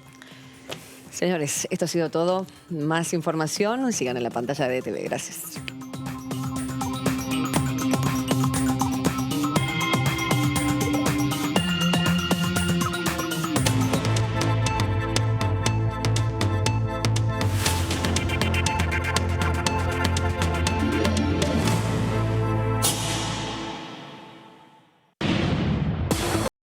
Señores, esto ha sido todo. Más información, sigan en la pantalla de ETV. Gracias.